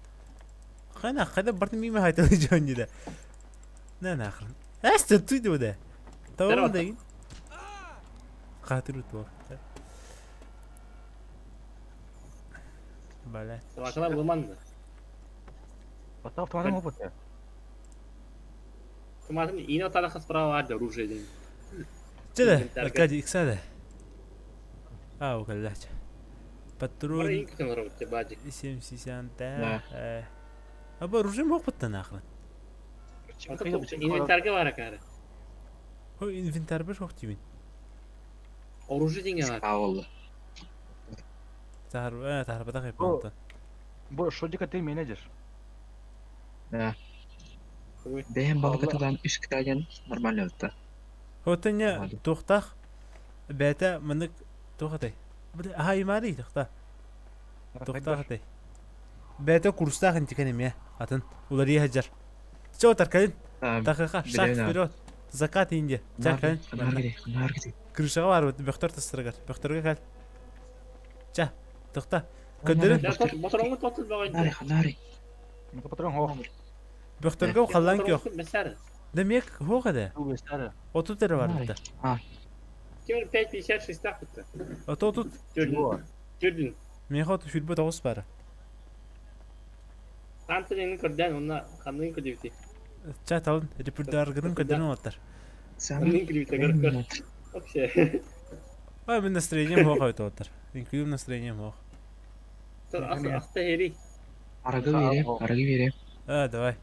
Хай нахрен, да бартын мимо хайтал жонди да. На нахрен. Эсте туйду да. Tamam değil. Katil utlu. Böyle. Сабақалар болмады. Потом вторым опыте. Томатым ине талаха справа оружие деген. Чеде, Аркадий, иксаде. Ау, каллач. Бара Патрон инкитен работе баджик. 70 Аба оружие мог быть нахрен. Инвентарга бар акары. О, инвентарь бір жоқ деймін. Оружие деген бар. Ауылы. Тахарбада қайпауынды. Бұл шодика ты менеджер. Да. Бейін балғатадан үш кітаген нормально өтті. Хотыня тоқтақ, бәті мұнық тоқатай. Хаймари тоқта. Тоқтақатай. Бәті курстағын текенем я, атын. Улар ехаджар. Чо таркалин? Тақиқа, шақ вперед. Закат инде. Чакан. Крышаға бар өт, бөқтер тастырығар. Бөқтерге кәл. Ча, тоқта. Көндірін. Моторыңы тотып бағайын. Нари. Патрон хоқ. Бөқтерге қалан кеқ. Мәсәрі. Демек, хоқ әді. Отут әрі бар өтті. Кемір 5.56 тақ бұтты. Отут. Жүрдің. Мен қоты шүлбі тоғыз бары. Қантының көрден, онына қандың көдебіті. Ча талын, репордаргының көдерін оттар. Қандың көдебіті көріп. Вообще. Ой, мен настроением хоқ өті оттар. Инклюм настроением хоқ. Аста хери. Арғы берем. Давай.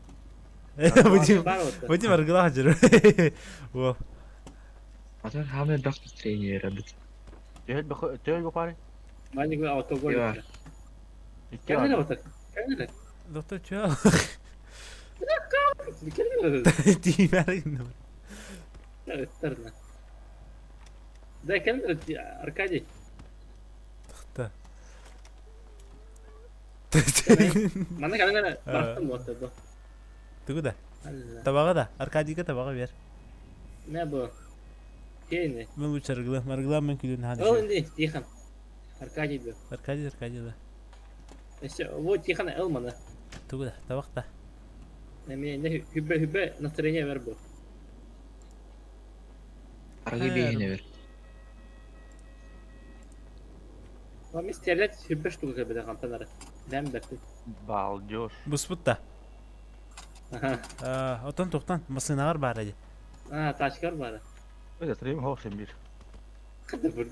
Будем арғылақ жүру. Ол. Атар хамы доктор тренері бұд. Төл бұқары? Мәнік аутогол. Кәмелі отыр. Кәмелі. Доктор чуал. Кәмелі. Тимәрін. Өттірді. Да, кәмелі, Аркадий. Тұқта. Мана кәмелі бақтым отыр бұл. Түгі да. Табаға да. Аркадийға табаға бер. Не бұл? Кейіне? Мен лучше арғылам мен күлін хады. Ол инде, Тихан. Аркадий бұл. Аркадий да. Вот Тихан Элмана. Түгі да, табақта. Мен хүббе настроение бер бұл. Арғы бейіне бер. Мен стерлет хүббе штуға беді қамтанары. Дәм бәкті. Балдеж. Бұспытта. Тоқтан, масынағар бар әді. Ташкар бар. Öyle sırayım hoşum bir. Қады бұл.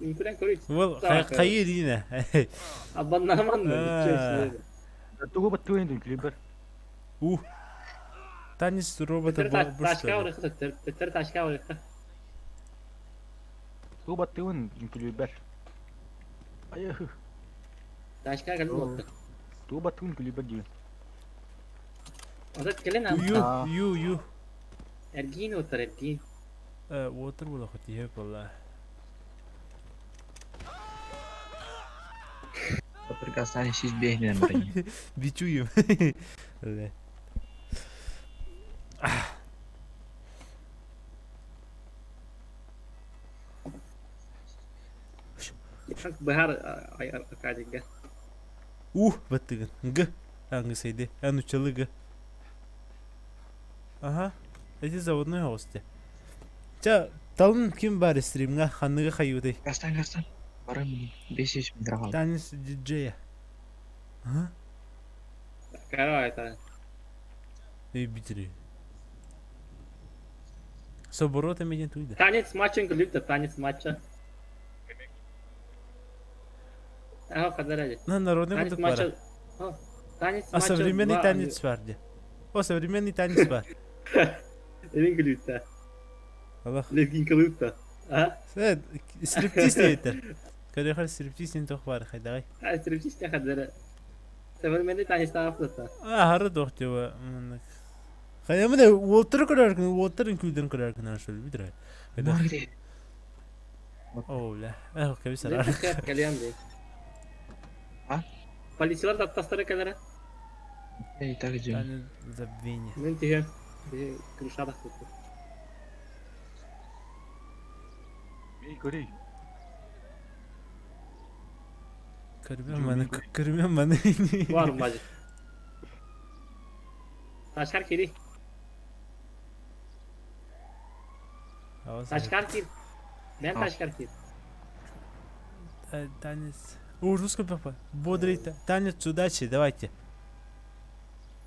Мүмкін көрейді. Ол қайы дейіне. Абаннаман бұл. Туғы бәтті өйінді клипер. Танис робота Ташка орықы. Тәттір ташка орықы. Туғы бәтті өйінді клипер. Айы. Ташка кәлі болды. Туғы бәтті өйінді клипер дейін. Озат келен ам. Ю. Эргин отыр, эргин. Отыр бұл ақыты еп олла. Прикастане шиз бейінен бұрын. Бичуем. Бахар Аркадийге. Бәттігін. Ғы. Аңғы сейді. Әнучалы ғы. Ага. Эти заводной гости. Ча, талын ким бар стримға ханныға қайудай? Гастан. Барым 500 мин қалды. Танис диджея. Карай это. Битри. Соборота меден туйда. Танец матчын күліпті, танец матча. Қадар На народный будут пара. А современный танец бар де. Современный танец бар. Elin gülüyütte. Allah. Levgin gülüyütte. Evet, striptiz deyetler. Kadar striptiz ne toh var hayday. Striptiz ne kadar. Severmedi tanesi aflatta. Harı doh diyor. Hayır da water kadar kan water'ın küldün kadar kan şöyle bir de. Margide. La. Kabi sarar. Geliyorum de. Polisiler de tasları kadar. Так же. Yani zabini. Ben tihim. Kruşa bastı. Kırmıyorum bana. Var mı bacık? Taşkar kiri. Taşkar kiri. Ben taşkар кир. Танец. О, русский папа. Бодрый танец удачи, давайте.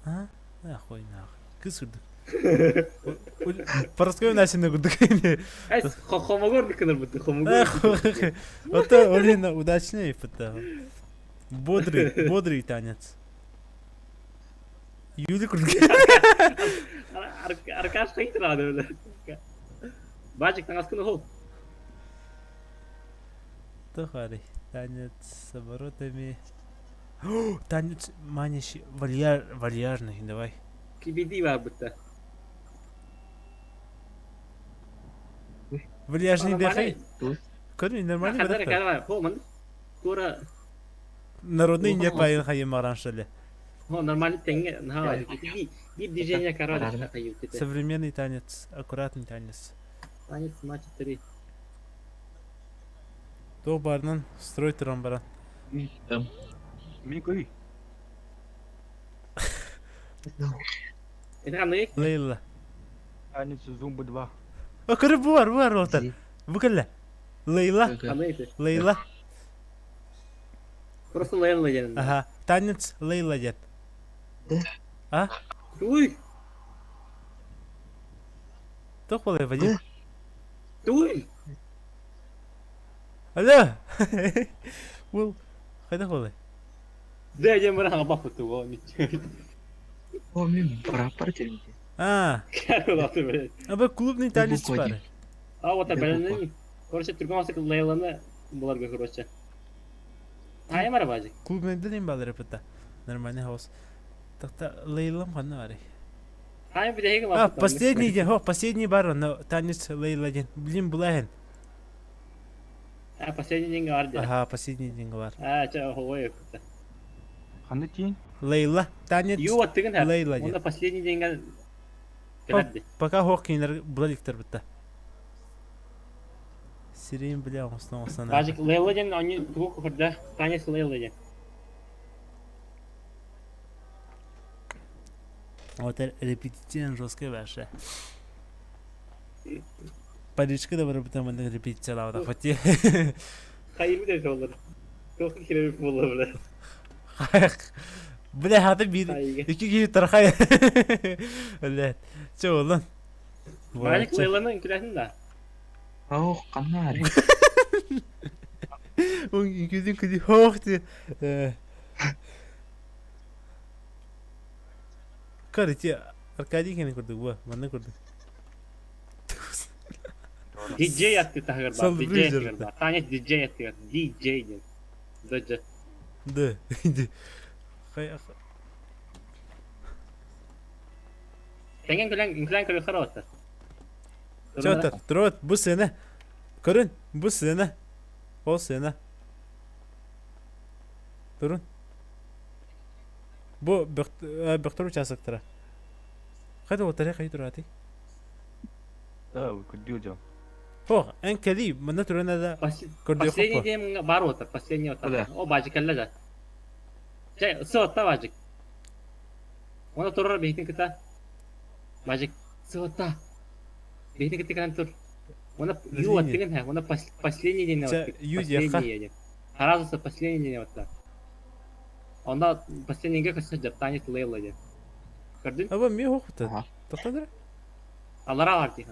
А? Нахуй нахуй. Кыз курдук. По-русски начали курдук. Эс, хомогор дикнер бутты, хомогор. Это Олина удачный пыта. Бодрый танец. Юли курдук. Аркаш кайт рады öyle. Бачик таңаскыны хол. Тухари. Танец с оборотами. Танец манящий, вальяжный, давай. Кибиди var бутта. Вальяжный дыхай. Короче, нормально Кадар быдак. калма, хоман. Тура. Народный не паян хайым араншали. О, нормально тенге. На, гиб движение короче, хаю. Современный танец, аккуратный танец. Танец матч 3. То барнан строй трамбаран. Микуй. Это хамны? Лейла. Танец Зумба 2. О, короче, бар отар. Букалла. Лейла. Лейла. Просто Лейла ден. Ага. Танец Лейла ден. А? Уй. То холай вади. Уй. Алло. Ул. Хайда холай. Да, я мрага бафуту, о, ничего. О, мен брапар жерінде. А. Аба клубный танец бар. А вот это, короче, түркмансық Лейланы бұларға, короче. Ай, мара бажик. Клубный дынын балыры пыта. Нормальный хаос. Так-то Лейлам қанна бары. Ай, бидегі А, последний день, последний бар, но танец Лейла ден. Блин, бұлайын. А, последний день бар ден. Ага, последний день бар. А, ча, ховой өкті. Қанды тейін? Лейла, танец Ю, оттығын әр. Лейла ден. Онда последний деньген келәдді. Пока хоқ кейінер бұлаліктер бітті. Сирейін біле оңысына. Бажик, Лейла ден, они туғық құрда, танец Лейла ден. Вот репетиция жесткая ваша. Паричка да бара бітті мында репетиция лауда фати. Хайымы да жолыр. Тоқы керемек болы біле. Бля, хаты бир. Iki kişi tarxay. Öyle. Çoğulun. Бажик, Лейланы күләсін да. Ау, қанар. Он ikizin kızı hoğdu. Короче, Аркадий кені kurdu bu. Bana kurdu. DJ yaptı tahır bak. DJ yaptı bak. Tanec DJ yaptı. DJ diyor. Döcü. Да. Tengen gülen kırıyor kara otur. Çatır, trot bu sene. Körün bu sene. O sene. Durun. Bu bektor uçasıktır. Hadi o tarafa kaydır hadi. Да, вы кудюдя. О, en kedi, bana turuna da kurdu Последний день бар отыр, последний отыр. О, бажик әлі да. Жай, сы отта бажик. Оны тұрыр бейтін кіта. Бажик, сы отта. Бейтін кіті кіті тұр. Оны ю оттығын ха, оны последний день отыр. Последний день. Таразысы последний день отыр. Онда последний день кісі жыр, танец Лейла ден. Көрдің? Аба, мен оқыты. Тоқтадыр? Аллара бар дейін.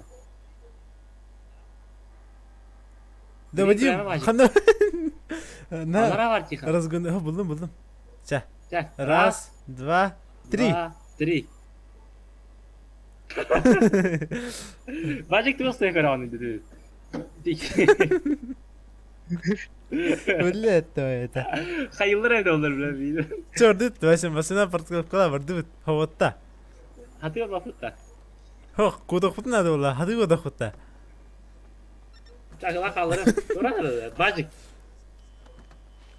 Да, Вадим, хана. Аллара бар дейін. Разгон, buldum. Ча. Ча. Раз, два, три. Три. Бажик тұрсың көрі оны деді. Öyle etti o ete. Hayırlar evde olur bile. Çordu, tuvaşın basına partıkılıp kala vardı bit. Havatta. Hadi yol bakıtta. Hok, kodok futun adı ola. Hadi kodok futta. Çakıla kalırım. Doğru bacık.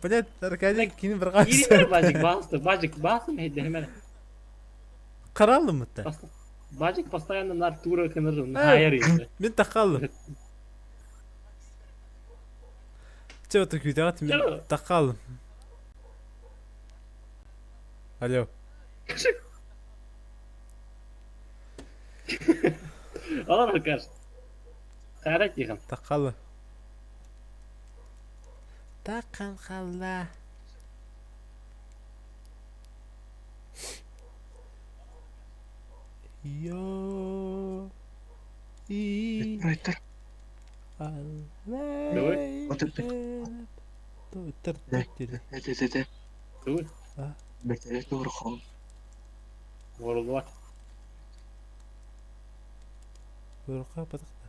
Понят, Аркадий, kini bir kaç. Yine bacık bastı. Bacık bastı mı hedi hemen. Karallı mı da? Bacık постоянно nar tura kınırım. Hayır işte. Ben takallı. Чего ты кидать меня? Такал. Алло. Алан Аркаш. Хайрат дигән. Такал. Такан халла. Yo. И. Райтер. Давай. Отыр. Тыр. Де. Dur. Бертелек doğru kal. World War. Бұрқа батықта.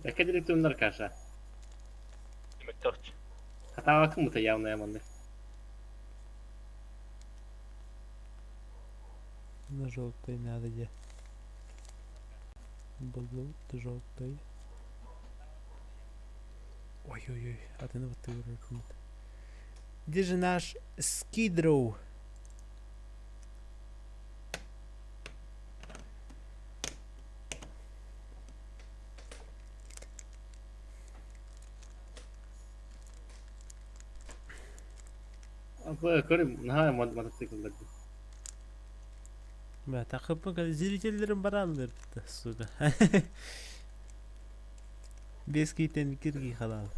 Яка директор Аркаша? Мектахч. Хата кому-то явно яманды. На желтой надо где. Блуд желтой. Ой-ой-ой, а ты вот ты вырубил. Где же наш Скидроу? Көрім, наға мотоцикл бәді. Бә, тақып мұқал зрителерім баралыр, сука. Бес кейтен кіргі қалал.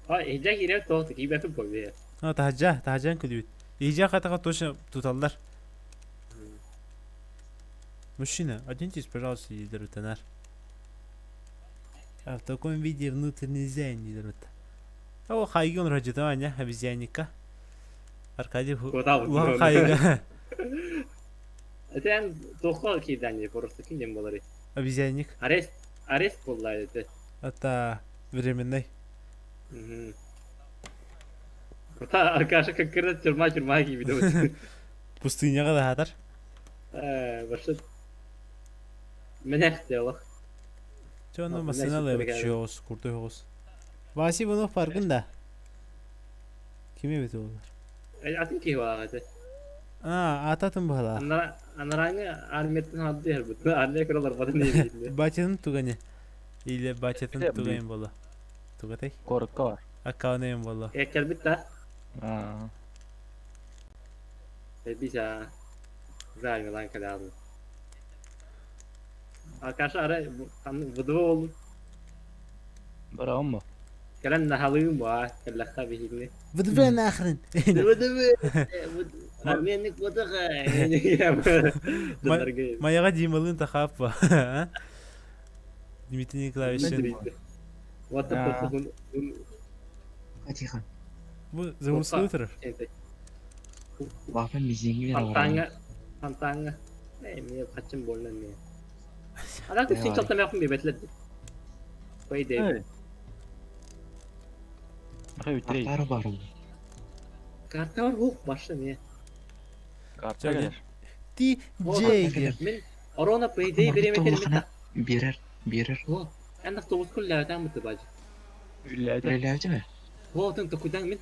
Ejak yine toğdu ki bakın koyuyor. Tahaccan külübüt. İyice kataka точно туталдар. Мужчина, оденьтесь, пожалуйста, директор. А в таком виде внутрь нельзя, директор. О, хайгон раджитования, обезьянника. Аркадий Уан хайга. Это я тоқал кейдәне просто кинем болары. Обезьянник. Арест боллайды это. Это временный. Это Аркаша как кірді тюрма gibi de. Пустыняға да хатар. Башыт. Мене хтелық. Çoğunu masinalı bakıyoruz, kurtuyoruz. Vasi bunun farkında. Kime beti onlar? Atın ki var hadi. Atatın bu hala. Anarangı armetten haddi her bütün. Armeye kırılır bana ne bileyim. Bahçetin tugani. İle bahçetin tugayım bola. Tugatay? Korkar. Akağınayım bola. Ekkel bitti. Bisa. Güzel mi lan kadar aldım. Arkadaşlar ara vıdıvı oldu. Bravo mu? Kelen nahalıyım bu ha. Kellaka bihimli. Vıdıvı nahrin. Vıdıvı. Armenlik vıdığı. Mayağa dimalın takap var. Dimitri Klavishin. Вот это Тихо. Bu zavurskulu oturur. Bakın bizim gibi Pantanga. Ne kaçın bollan ne? Adam kız çok tam yapın bir betledi. Koy değil. Kartlar var. Kartlar var huk başla ne? Kartlar gelir. DJ. Men Arona payday veremedim. Birer. O. Andak tavus kullardan mı tabacı? Öyleydi mi? O tanto kudan min.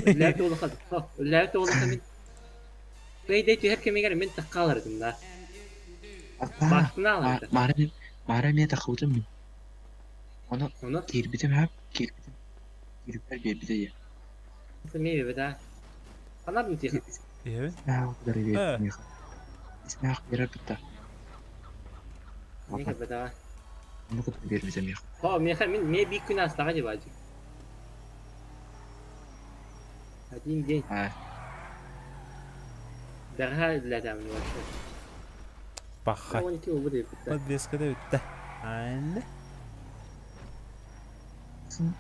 Öllerde ola kaldı. Ha, öllerde ola min. Payday tu hep kemiğe min takkalırdım da. Baktığını alırdı. Mağaramaya takıldım mı? Onu kirbitim hep. Kirbiler bir de ya. Nasıl meyve be daha? Anladın mı diye? Evet. Ha, o kadar iyi. İsmi hak birer bitti. Meyve be daha. Onu kadar bir bizim ya. Ha, meyve bir gün hasta hadi bacı. Hadi indi. Ha. Daha ladam var. Bakhay. O iki olur bitti. Hadi eskide bitti. Anne.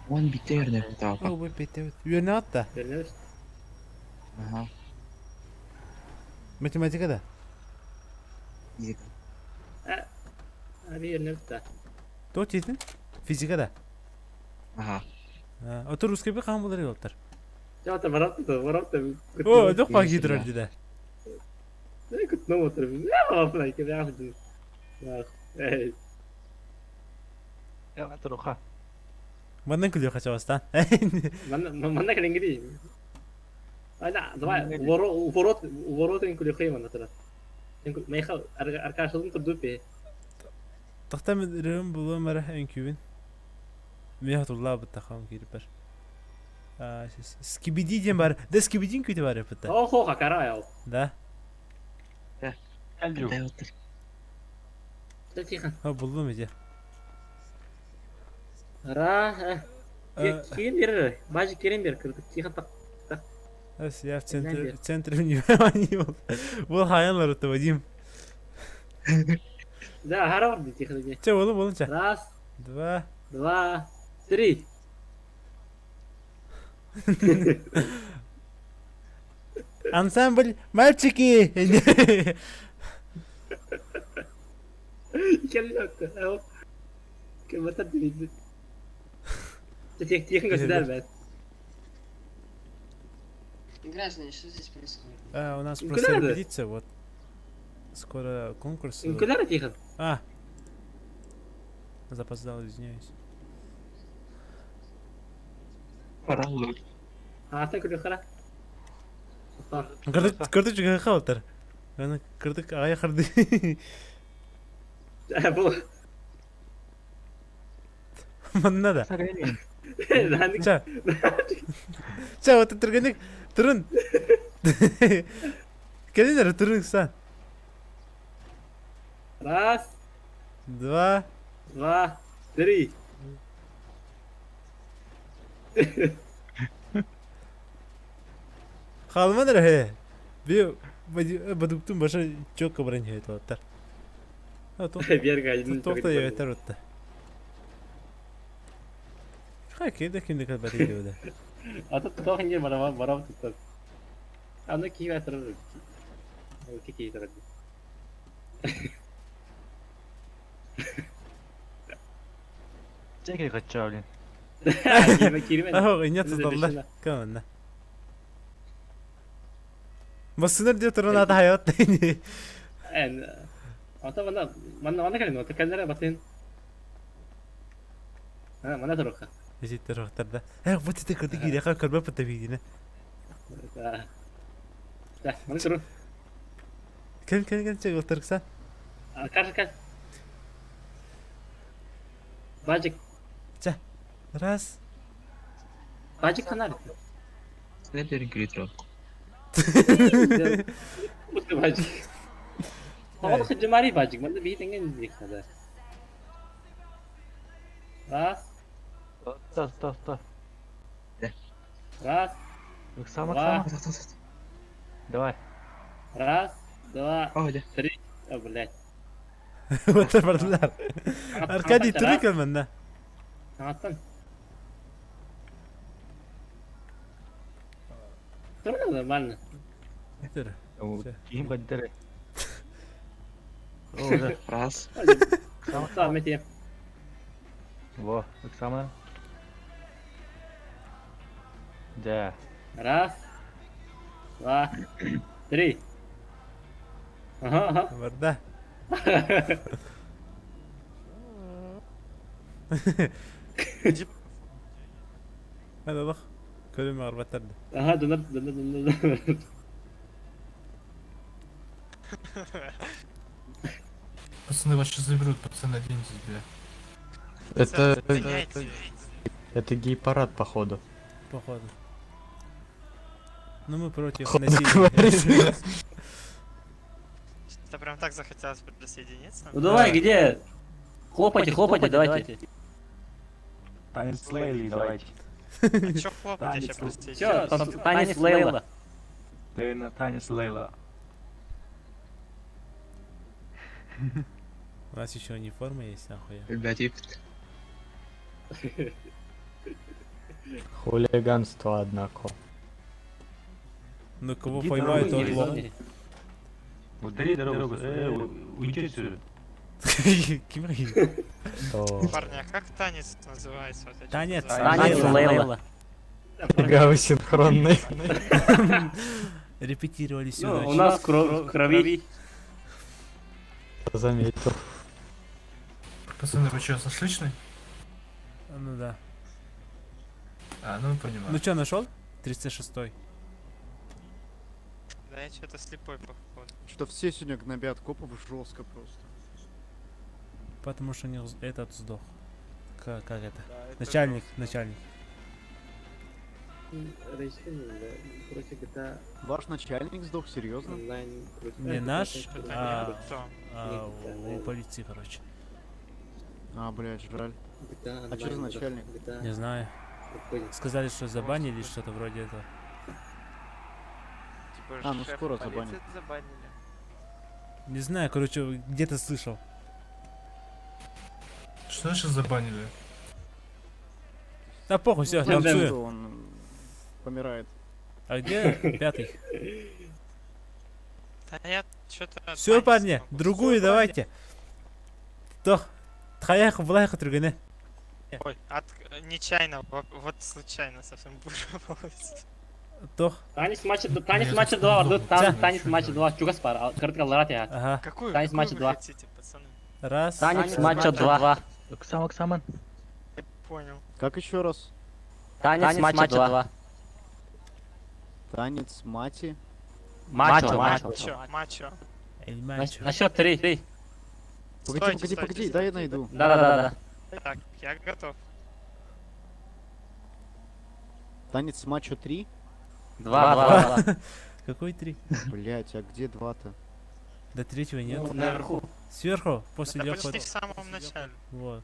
Он bitti yerine bitti abi. O bu bitti. Yürüne at da. Görünüyor. Aha. Matematika da. Fizik. Abi yerine bitti. Dört yedin. Fizika da. Aha. Otur rus gibi kan bulur yollar. Ya da varat da. O, dok bak gidiyor önceden. Ne kutlu motor. Ne yapayım ki ya hadi. Ya. Ya تروحها. Benden kılıyor kaç avastan. Mana kalian gini. Ada, coba worot yang kuliah kayak mana tuh? Мейхал, arkadaşlarım kurdu be. Тахта мен рем булы мара энкювин. Мехатулла бутахам кирпер. Скибиди дем бар. Да скибидин күйте бар япыта. Охо, хакара ya. Да. Андрю. Тихо. Булдым иде. Ра. Kirin bir. Bacı kirin bir kırdık. Tихо так. Ас я в центре внимания. Бұл хаянлар өтті Вадим. Да, хара var tихо dedi. Че болу болынша. Раз, Два. два, три. Ансамбль мальчики. Hikayeli yoktu. Evet. Kırmata değildi. Тихо göster ben. Граждане, что здесь происходит? У нас Ну, просто куда это? репетиция, вот. Скоро конкурс. Куда тихо? Запоздал, извиняюсь. Karanlık. Sen kırıyor kara. Kırdık çünkü kaltır. Yani kırdık aya kırdı. Bu. Mana da. Dandik. Çağ otur tergenik. Turun. Kendin turun sen. Раз, Два. два, три. Kalmadır he. Bir baduktum başa çok kabran he tohtar. Bir yer gaydın. Tohta yeter otta. Ha kede kimde kadar iyi öyle. Ata tutok hindi bara tutok. Ano ki va tro. O ki tro. Çekil kaçacağı blin. اه إنيات تطلع كمان بس نرجع ترون هذا حياة تاني. Ata mana kali no tekanlara batin. Mana troka. يجي تروح ترى. بس تذكر يا أخي كلمة بتبينه. Mana tro. كان شيء قلت لك سان. Kar. Bajik. Раз. Bajik kanar. Ne derin kilitro? Mutlu bajik. Hava khidmari bajik. मतलब भी तेंगे देखा था. Раз. Стой. Раз. Оксана. Давай. Раз, два, Hadi. три. О, блядь. Вот это бардак. Аркадий трюкал меня. Аттан. Трюкал нормально. Это. Ким каддere. Раз. Tamam Mete. Во, Оксана. Да. Раз, два, три. Ага. Бардак. هذا ضخ كل ما غربت تبدا Aha döner. Пацаны вас сейчас заберут, пацаны, оденьтесь, бля. Это гей-парад, походу. Походу. Ну мы против насилия. Что прям так захотелось присоединиться? Ну давай, где? Хлопайте, давайте. Танец Лейли, давайте. А чё хлопать еще, простите? Чё, танец Лейла. Ты на танец Лейла. У нас еще униформа есть, нахуй. Бядипт. Хулиганство, однако. Ну кого поймают, тот лох. Удали дорогу, уйди отсюда. Парни, а как танец называется? Вот эти Танец Лейла. Гавы синхронный. Репетировали всю Ну, ночь. у нас крови. Заметил. Пацаны, вы что, сошличный? Ну да. Ну понимаю. Ну что, нашел? 36-й. Да, Да я что-то слепой, походу. Что все сегодня гнобят копов жестко просто. Потому что у них этот сдох. Как это? Начальник. Ваш начальник сдох, серьезно? Не наш, у полиции, короче. А, блядь, жаль. А что за начальник? Не знаю. Сказали, что забанили, что-то вроде этого. Типа, ну скоро забанят. Не знаю, короче, где-то слышал. Что значит забанили? Да похуй, все, Ну, танцую. он помирает. А где пятый? Да я что-то... Все, парни, другую давайте. То, тхаяха влайха трюгане. Ой, нечаянно, вот случайно совсем быстро получится. То. Танец матча 2 орду, танец матча 2 чугас пар, картка ларат я. Ага. Танец матча 2. Раз. Танец матча 2. Оксаман. Понял. Как еще раз? Танец матча 2. Танец мати. Мачо. На счет 3. Погоди, дай я найду. Да. Так, я готов. Танец мачо 3? 2. Какой 3? Блять, а где 2-то? До третьего нет. Ну, наверху. Сверху, после Это легкого. почти в самом начале. Вот.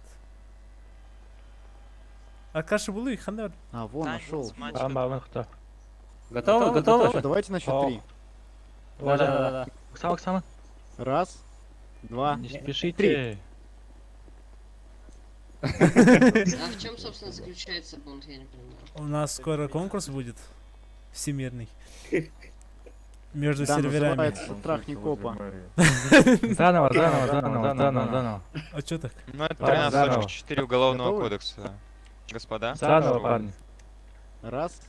А каша был и хандар. А, вон, нашел. Готово? Давайте на счет 3. Да. Оксаман. Раз, два, Не спешите. 3. А в чем, собственно, заключается бунт, я не понимаю. У нас скоро конкурс будет. Всемирный. Между Да, серверами. называется трахни копа. Заново. А чё так? Ну, это 13.4 Уголовного кодекса. Господа. Заново, парни. Раз.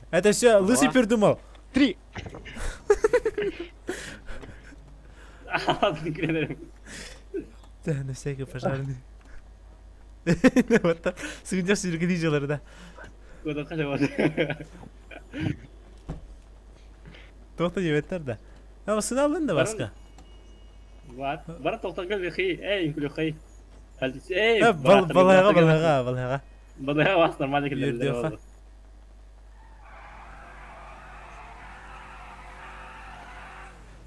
Это все лысый передумал. 3. Да, на всякий пожарный. Вот так. Сыгнешь сюргенижелер, да. Тоқта жебеттер да. Ama sınavların da başka. Var. Bana toqtaqal bixi. Ey kulxi. Ey. Balaya. Balaya was normal kellerler oldu.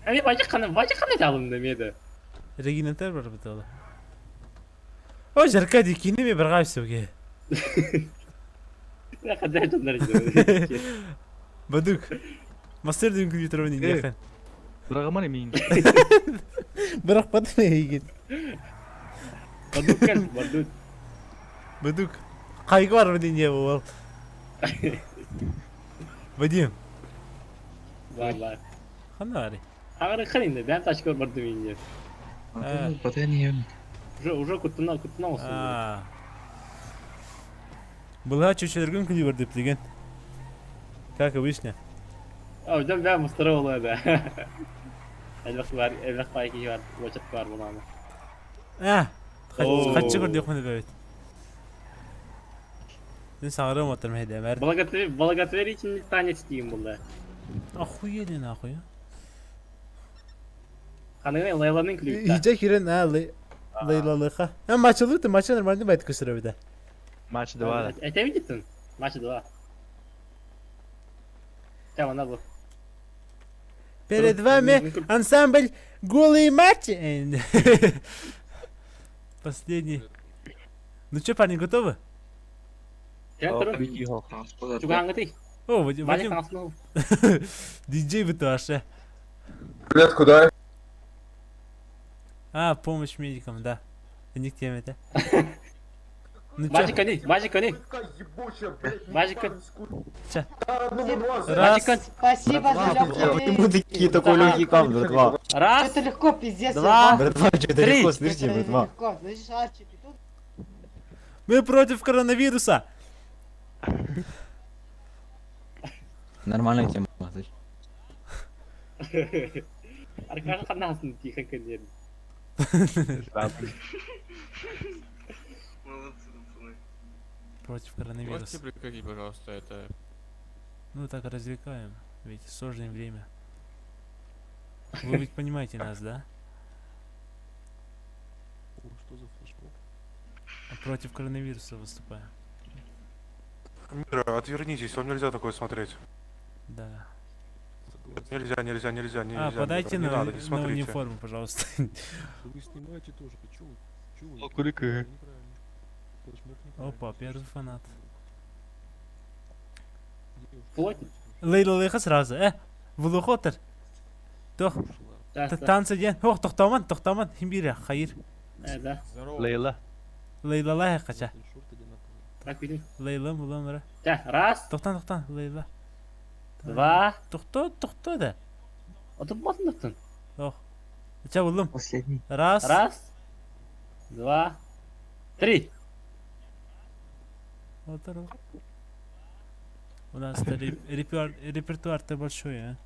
Hani bacak kanı alındı mıydı? Регинатор бар бит ала. О, жарка дикини ми биргай сөге. Я хадай тондар жиде. Бадук. Мастер дин компьютеровни яхан. Брагаман емейін. Бірақ батмай еген. Бадук кел, бадук. Бадук. Қайғы бар ма денге ол? Вадим. Var. Ханары. Ағыры қырынды, бән ташкор барды менде. Уже кутунау А. Была чучелерген күнде бар деп деген. Как обычно. Ödem ben mıstıra oluyor da. Evrak var ki var, uçak var buna ama. А. Хатчы көрді өкмені бәует. Дін сағырым отырм хеде, мәр. Благотворительный танец дейін бұлда. Охуели нахуй. Қаныңай Лайланың клюкта. Иже хирен, Лейлалыха. Матчы лықты, матчы нормальный байт көсірі біде. Матч 2. Это видите? Матч 2. Там она была. Перед вами ансамбль голый матч. Последний. Ну что, парни, готовы? Чуган ты? О, Вадим. Диджей вы тоже. Привет, куда? А, помощь медикам, да. Не к теме, да? Бажик они. Бажик. Раз. Спасибо за легкую. Почему такие такой легкий кам, братва? Раз. Это легко, пиздец. Два. Братва, что-то легко, слышите, братва? Легко. Значит, Арчик, и тут Мы против коронавируса. Нормальная тема. Аркаша ханасın тихо конечно. Против коронавируса. Можете прекратить, пожалуйста, это... Ну так развлекаем, ведь сложное время. Вы ведь понимаете нас, да? Что за флешмоб? Против коронавируса выступаем. Мира, отвернитесь, вам нельзя такое смотреть. Да. Нельзя. Подайте не на, надо, не на смотрите. униформу, пожалуйста. Вы снимаете тоже, чё вы? Окурика. Опа, первый фанат. Хватит. Лейлалыға сразу, Вулухотер. Тох. Танцы ден. Ох, тоқтаман. Химбира, хайыр. Да. Лейла. Лейлалай қача. Так, видим. Лейла, мұламыра. Раз. Тоқтан, Лейла. Два. Тоқта да. Отып. Ох. Ча, улым. Последний. Раз. Два. Три. Отыр. У нас-то репертуар-то большой, а?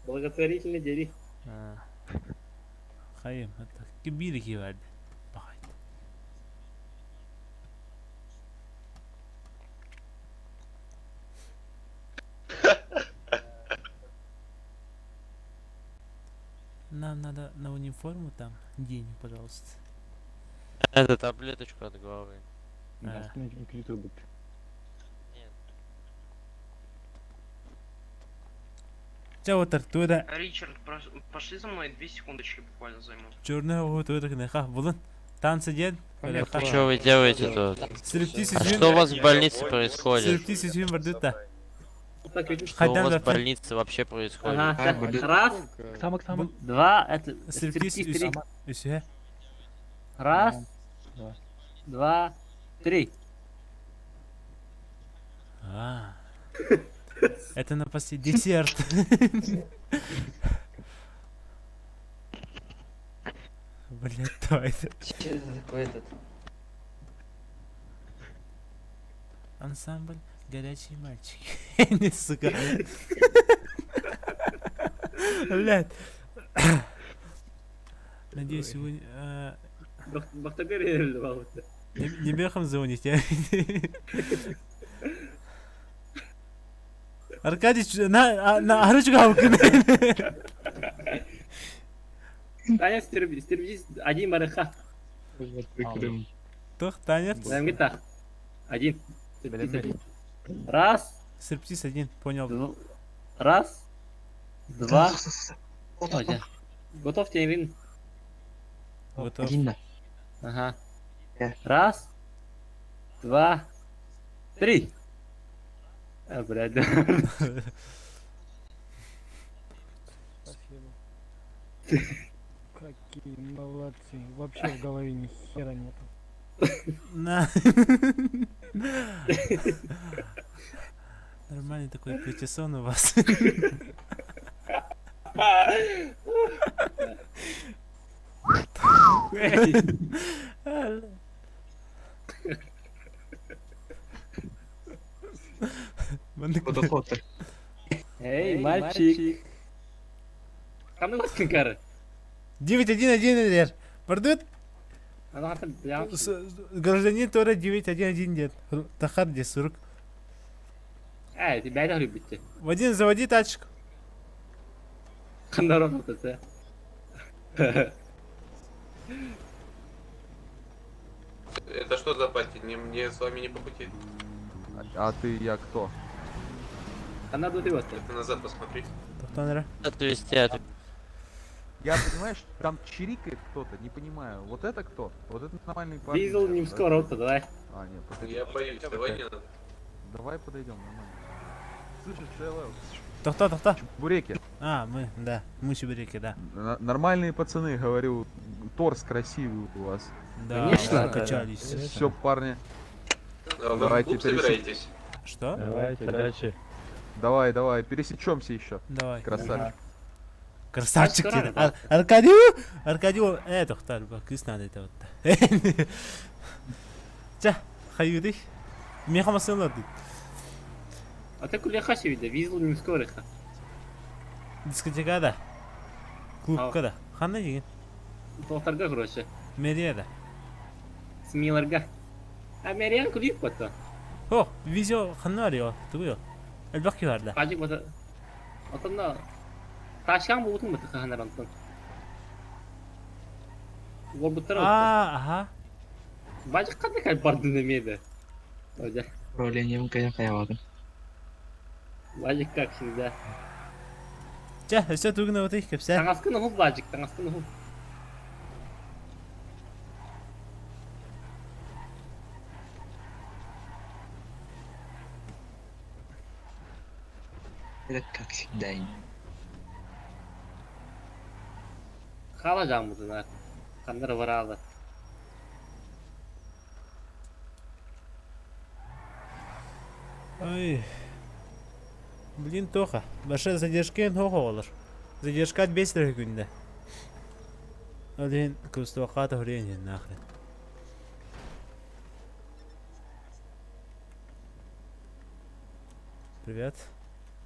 Благотворительный дери. Хайым, это кибири кивард. Бахайт. Нам надо на униформу там денег, пожалуйста. Это таблеточку от головы. Да, укрытый быть. Вот Артура. Ричард, пошли за мной 2 секундочки буквально займу. Черная вот это кнеха. Булын. Танцы дед. Что вы делаете тут? А что у вас в больнице происходит? Что у вас в больнице вообще происходит? Раз. Два. Это стриптиз. Раз. Два. Три. Это на последний десерт. Блять, кто это? Что это такое этот? Ансамбль горячие мальчики. Не сука. Блять. Надеюсь, вы... Не бехом звоните. Аркадий, на ручку гавкин. Таня, стербись, один барыха. Тох, Таня. Один. Раз. Стерптиз один, понял. Раз. Два. Готов, Тейвин? Готов. Ага. Раз. Два. Три. Блядь, да. Какие молодцы. Вообще в голове ни хера нету. На. Нормальный такой причесон у вас. Эй, мальчик. Там у вас кары. 911 Пардут? Гражданин Тора 911 Тахар здесь 40. Тебя это любите. Вадим, заводи тачку. Здорово, это. Это что за пати? Мне с вами не по пути. А ты я кто? Она будет его. Это назад посмотри. Отвести. Я, понимаешь, там чирикает кто-то, не понимаю. Вот это кто? Вот это нормальный парень. Визел не скоро, давай. А, нет, подожди. Я боюсь, давай не надо. Давай подойдем, нормально. Слышишь, ЦЛЛ? Тохта. Буреки. Мы, да. Мы чебуреки, да. Нормальные пацаны, говорю. Торс красивый у вас. Да, конечно. Качались. Все, парни. Давайте собираетесь. Что? Давайте дальше. Давай, пересечемся еще. Давай. Красавчик. Красавчик. Аркадий, Тохтар, кыз надо это вот. Ча, хаюдый. Мехамасылар дейді. А ты куда хасиви да? Визел не скоро. Дискотекада. Клубкада. Қандай деген? Тоқтарға короче. Мерияда. Смиларға. А Мериян клип потом. О, видео қандай бар ё? Түгі ё. Әлбақи бар да. Қажик бота. Отонда ташкан болутун бу таханар антон. Ол буттар. Ага. Бажык кандай кай бардын эмеди. Оja. Управлением каябадым. Бажык как всегда. Жа, өсө түгүнө өтөйк кепсе. Таңаскын хул бажык, таңаскын хул. Это как всегда. Кала жамбызына. Кандыр баралы. Ой. Блин, Тоха, большая задержка болор. Задержка от 5 секунд. Один кустуахата времени нахрен. Привет.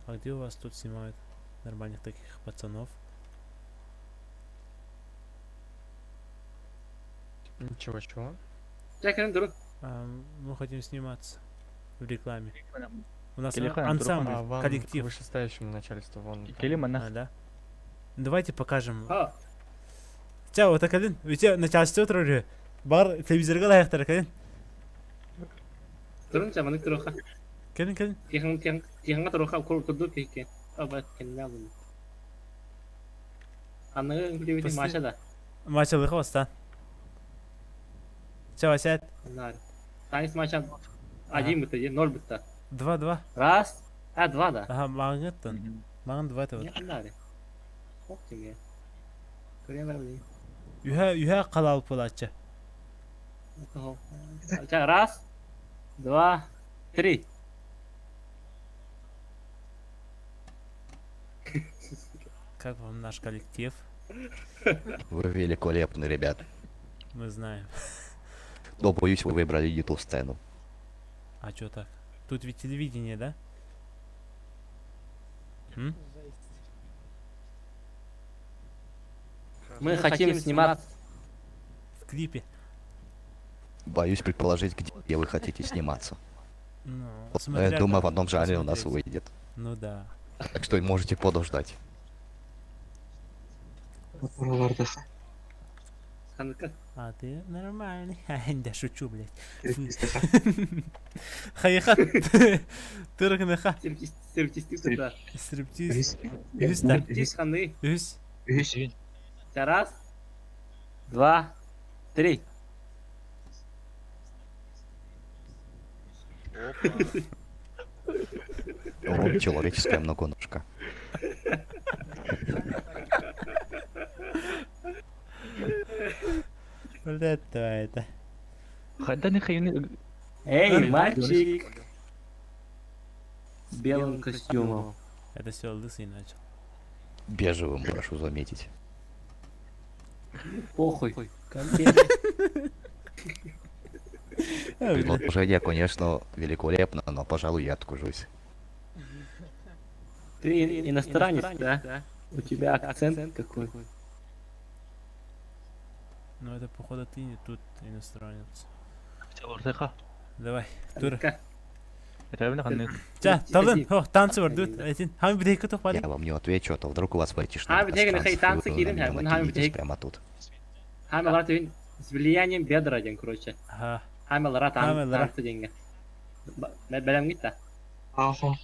А где у вас тут снимают нормальных таких пацанов? Чего? Мы хотим сниматься в рекламе. У нас Келихан, ансамбль, коллектив. Вышестоящему начальству вон. Да. Давайте покажем. Ча, вот так один. Ведь начальство утро бар телевизорга лайыктар экен. Турун чаманы туруха. Келин. Тиханга туруха курду пеке. Аба кеннабын. Аны глебите машада. Машалык остан. Ча, сядь. Танис маша. 1 бітті, 0 бітті. 2. Раз. 2 да. Ага, маған еттін. Маған 2 да. Не қандар? Қоқ теме. Көремер білейін. Үйе қалал пулатча. Раз. 2. 3. Как вам наш коллектив? Вы великолепны, ребят. Мы знаем. Но боюсь, вы выбрали не ту сцену. А чё так? Тут ведь телевидение, да? Мы хотим сниматься. В клипе. Боюсь предположить, где вы хотите сниматься. Ну, я думаю, в одном жанре у нас выйдет. Ну да. Так что можете подождать. А ты нормальный. Да шучу, блядь. Хайха. Тыргныха. Стриптиз. Стриптиз ханы. Раз. 2. 3. О, человеческая многоножка. Вот это. Эй, мальчик! С белым костюмом. Это все лысый начал. Бежевым, прошу заметить. Похуй. Предложение, конечно, великолепно, но, пожалуй, я откажусь. Ты иностранец, да? У тебя акцент какой? Ну это походу ты не тут иностранец. Давай, тур. Талын, танцы бар, дуд. Хами бидейка топали. Я вам не отвечу, а то вдруг у вас пойти прямо тут. Хами лара с влиянием бедра, короче. Хами лара танцы деньги. Белем гитта? Ага.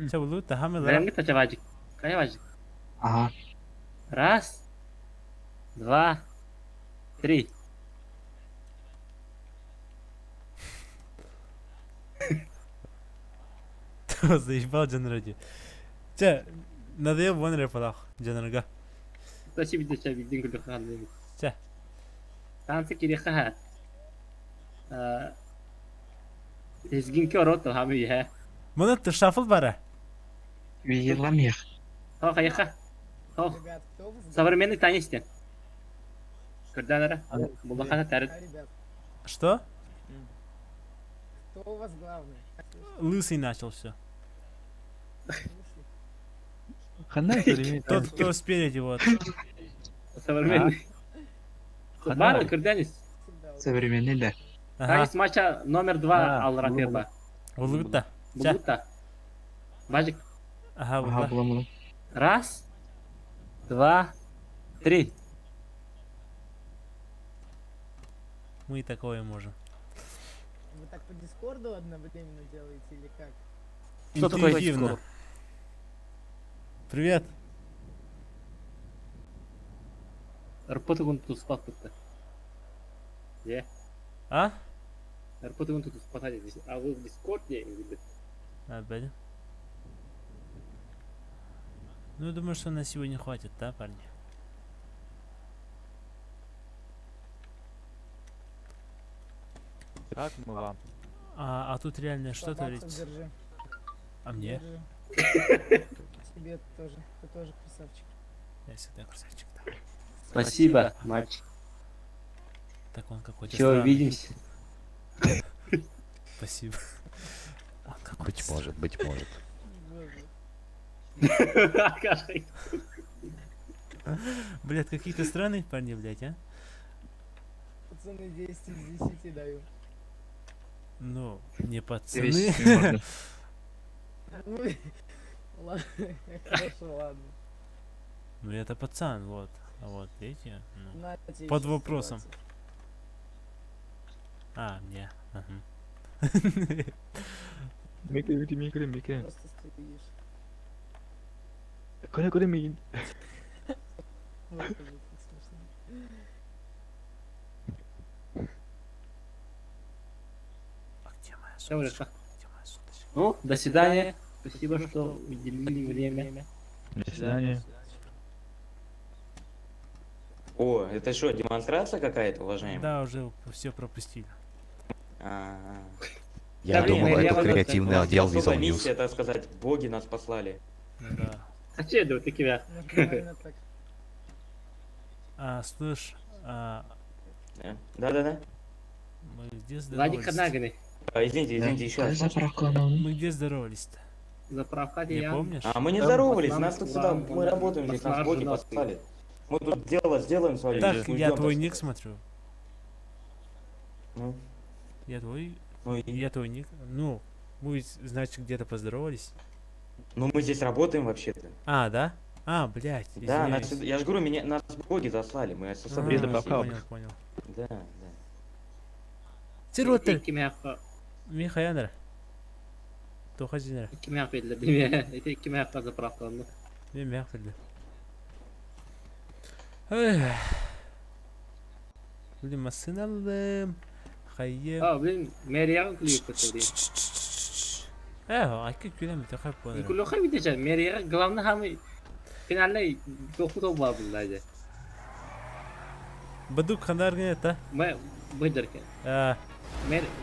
Чабулу, та хами лара. Белем гитта, чаваджик. Кая важик? Ага. Раз. 2. 3. Заебал Джанради. Че, надоел вон рэпалах, Джанрага. Спасибо, что видим, как ханны. Че? Танцы кириха. Изгинки орото хами я. Мона ты шафл бара? Виеламех. Хаяха. Современный танец. Кырданара. Булахана тарит. Что? Кто у вас главный? Лысый начал все. Тот, кто спереди, вот. Современный. Бар, кырданец. Современный, да. Танец матча номер 2 Алрапеба. Улыбта. Улыбта. Бажик. Ага, Ага, була. Раз, два, три. Мы и такое можем. Вы так по дискорду одновременно делаете или как? Что такое Интуитивно. Discord? Привет. Работа вон тут спать-то. Где? А? Работа вон тут спать. А вы в Дискорде или? Опять? Ну, думаю, что на сегодня хватит, да, парни? Как мы вам? А тут реально что творится? Держи. А мне? Держи. Тебе тоже. Ты тоже красавчик. Я всегда красавчик, да. Спасибо, мальчик. Так он какой-то Чё, странный. увидимся? Спасибо. Он какой-то Быть может, быть может. Блядь, какие-то странные парни, блядь, а? Пацаны, 10 из 10 даю. Ну, не пацаны. Весь можно. Ну, ладно, хорошо, ладно. Ну, это пацан, вот. А вот эти, ну, На тебе под ещё вопросом. 120. А, мне. Ага. Микро. Просто стоишь. Коля, мин. Вот это будет смешно. А где моя Всё, сумочка? Леша. Где моя сумочка? Ну, до свидания. Спасибо, что уделили время. До свидания. О, это что, демонстрация какая-то, уважаемый? Да, уже все пропустили. Я Да, блин, думал, я это вот креативный У отдел нас особая Visual News. миссия, так сказать, боги нас послали. Да. А че это ты тебя? Нормально так. Слышь, Да-да-да. мы где Владик здоровались? Ханаганы. Извините, еще раз. Мы где здоровались-то? Заправка Не Диан. помнишь? А мы не Да, здоровались, пацан, нас тут да, сюда, да, мы да, работаем здесь, нас пацан, боги жена, послали. Мы тут дело сделаем свое. Так, я твой ник смотрю. Ну, Я твой... ну, Я твой ник... Ну, мы ведь, значит, где-то поздоровались. ну мы здесь работаем вообще-то. А, да? А, блядь, Да, извиняюсь. нас, я же говорю, нас боги заслали, мы с особой А, миссией. понял. Да. Тиротер! Кимяха. Михаил. Тоха Зинер. Кимяха для меня. Это кимяха заправка. Мен мягкілді. Блин, машина алдым. Хайып. А, блин, Мерияға күлейік көтөрейін. Айка күлем, тақап болар. Күлі қай бітеші, Мерияға главный хамы финалдай тоқу тоқ бар бұлдайды. Бадук қандар гіне та? Бұйдыркен.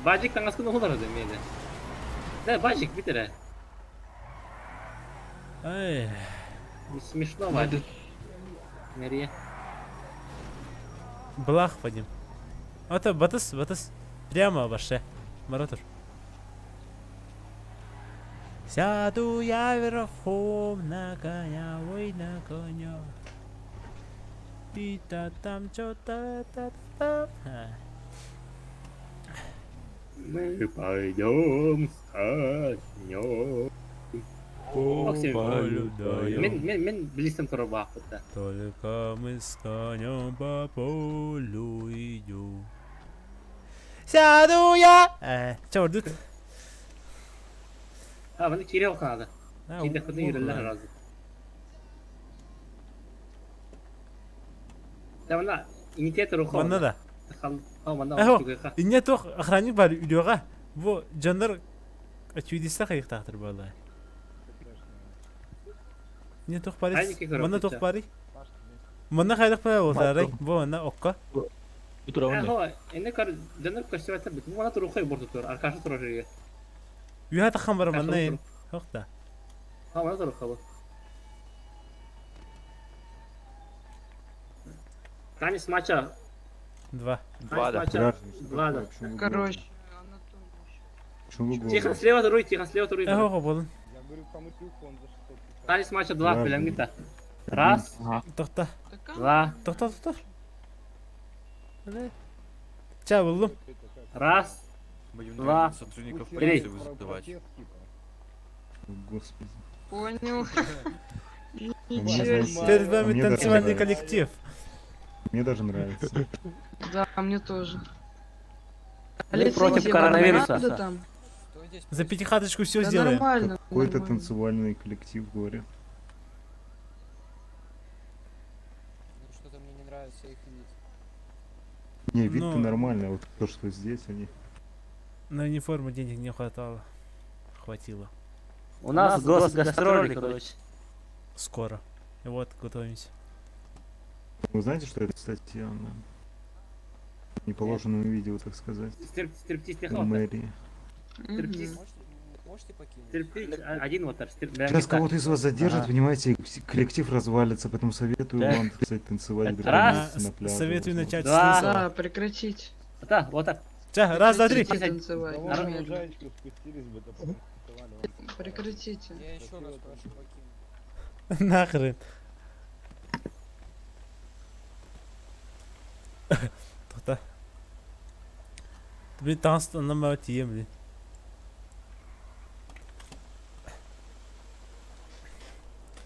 Бажик таңас күн олар өді мені. Да, Бажик бітірі. Смешно, Бажик. Мерия. Блах, Вадим. Это батыс. Прямо ваше. Маратур. Сяду я верхом на коня, ой, на коня. Пита там что-то та-та. Мы пойдем с конем. Мен білесім тұры бақытта. Только мы с конем по полю идем. Сяду я! Че вырдут? Bunu kire okunadı. Kire okudu yürürler razı. Да, вона инициатор ухо. Ванна да. Ванна. Инне тох охранник бар үйдеға. Бу жандар очевидиста қайық тақтыр балай. Не тох пари. Ванна тох пари. Ванна қайдық пара болсарай. Бу ванна оққа. Энне кар жандар көстөбәтә бит. Ванна турухай борды тур. Аркашы туру жерге. Үйә таққан бар ванна ен. Оқта. Ванна туруха бу. Танец матча. 2. Два. Короче. Тихо, слева туруй. Ого, болын. Я говорю, кому телефон за что? Танец матча 2 белем гита. Раз. Тоқта. Два. Тоқта. Ча болдым. Раз. Два, сотрудников три. полиции вызывать. Господи. Понял. Перед вами танцевальный коллектив. Мне даже нравится. Да, мне тоже. Мы против коронавируса. Там? За пятихаточку все Да сделаем. нормально. Какой-то танцевальный коллектив, говорят. Что-то мне не нравится их вид. Не, вид-то Ну. нормальный, а вот то, что здесь они. На униформу денег не хватало. Хватило. У нас гастроли, короче. Скоро. И вот, готовимся. Вы знаете, что это статья на неположенном видео, так сказать? Стриптиз не В хватает. мэрии. Стриптиз. Можете покинуть? Стриптиз. Один вот так. Сейчас кого-то из вас задержат, понимаете, и коллектив развалится, поэтому советую Да. вам, так сказать, танцевать Раз. на пляже. Советую возможно. начать с Два. лысого. Да, прекратить. Да, вот так. Ща, раз, два, три. Прекратите танцевать. немедленно. спустились бы, да потанцевали. Прекратите. Я еще раз прошу покинуть. Нахрен. Тоқта. Блин, танцты анламай тием, блин.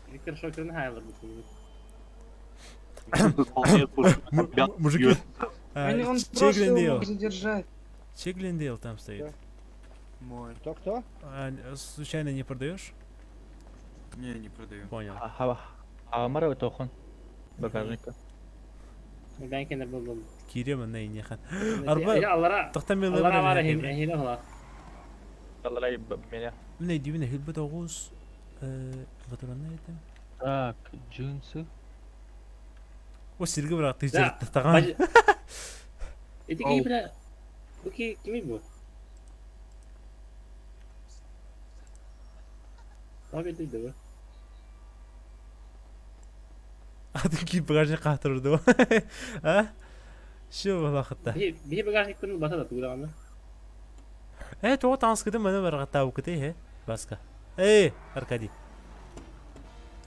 Виктор Шокерный Хайлер. Мужики. Он Чек просто его Глендейл. мог задержать. Чек Глендейл там стоит. Мой. Кто? Случайно не продаешь? Не, не продаю. Понял. Мара тохон. Багажника. Бәнкенер булдым. Кирема нейнехан. Аллара. Тоқта мен Аллара бар лабарин. хин хола. Аллай меня. Мен дивина хилбет оғыз. Батуранна етем. Так, джинсы. О, сирге бірақ Да. тыйчар таған. Эти кибра. Буки кими бу? Abi dedi bu. Атын киіп багажник қатырды ба? А? Шо вақытта. Bir bagajnik kunu bata da tuğda Тоғы таныс кеді мәні бар ғатта өкіте, басқа. Аркадий.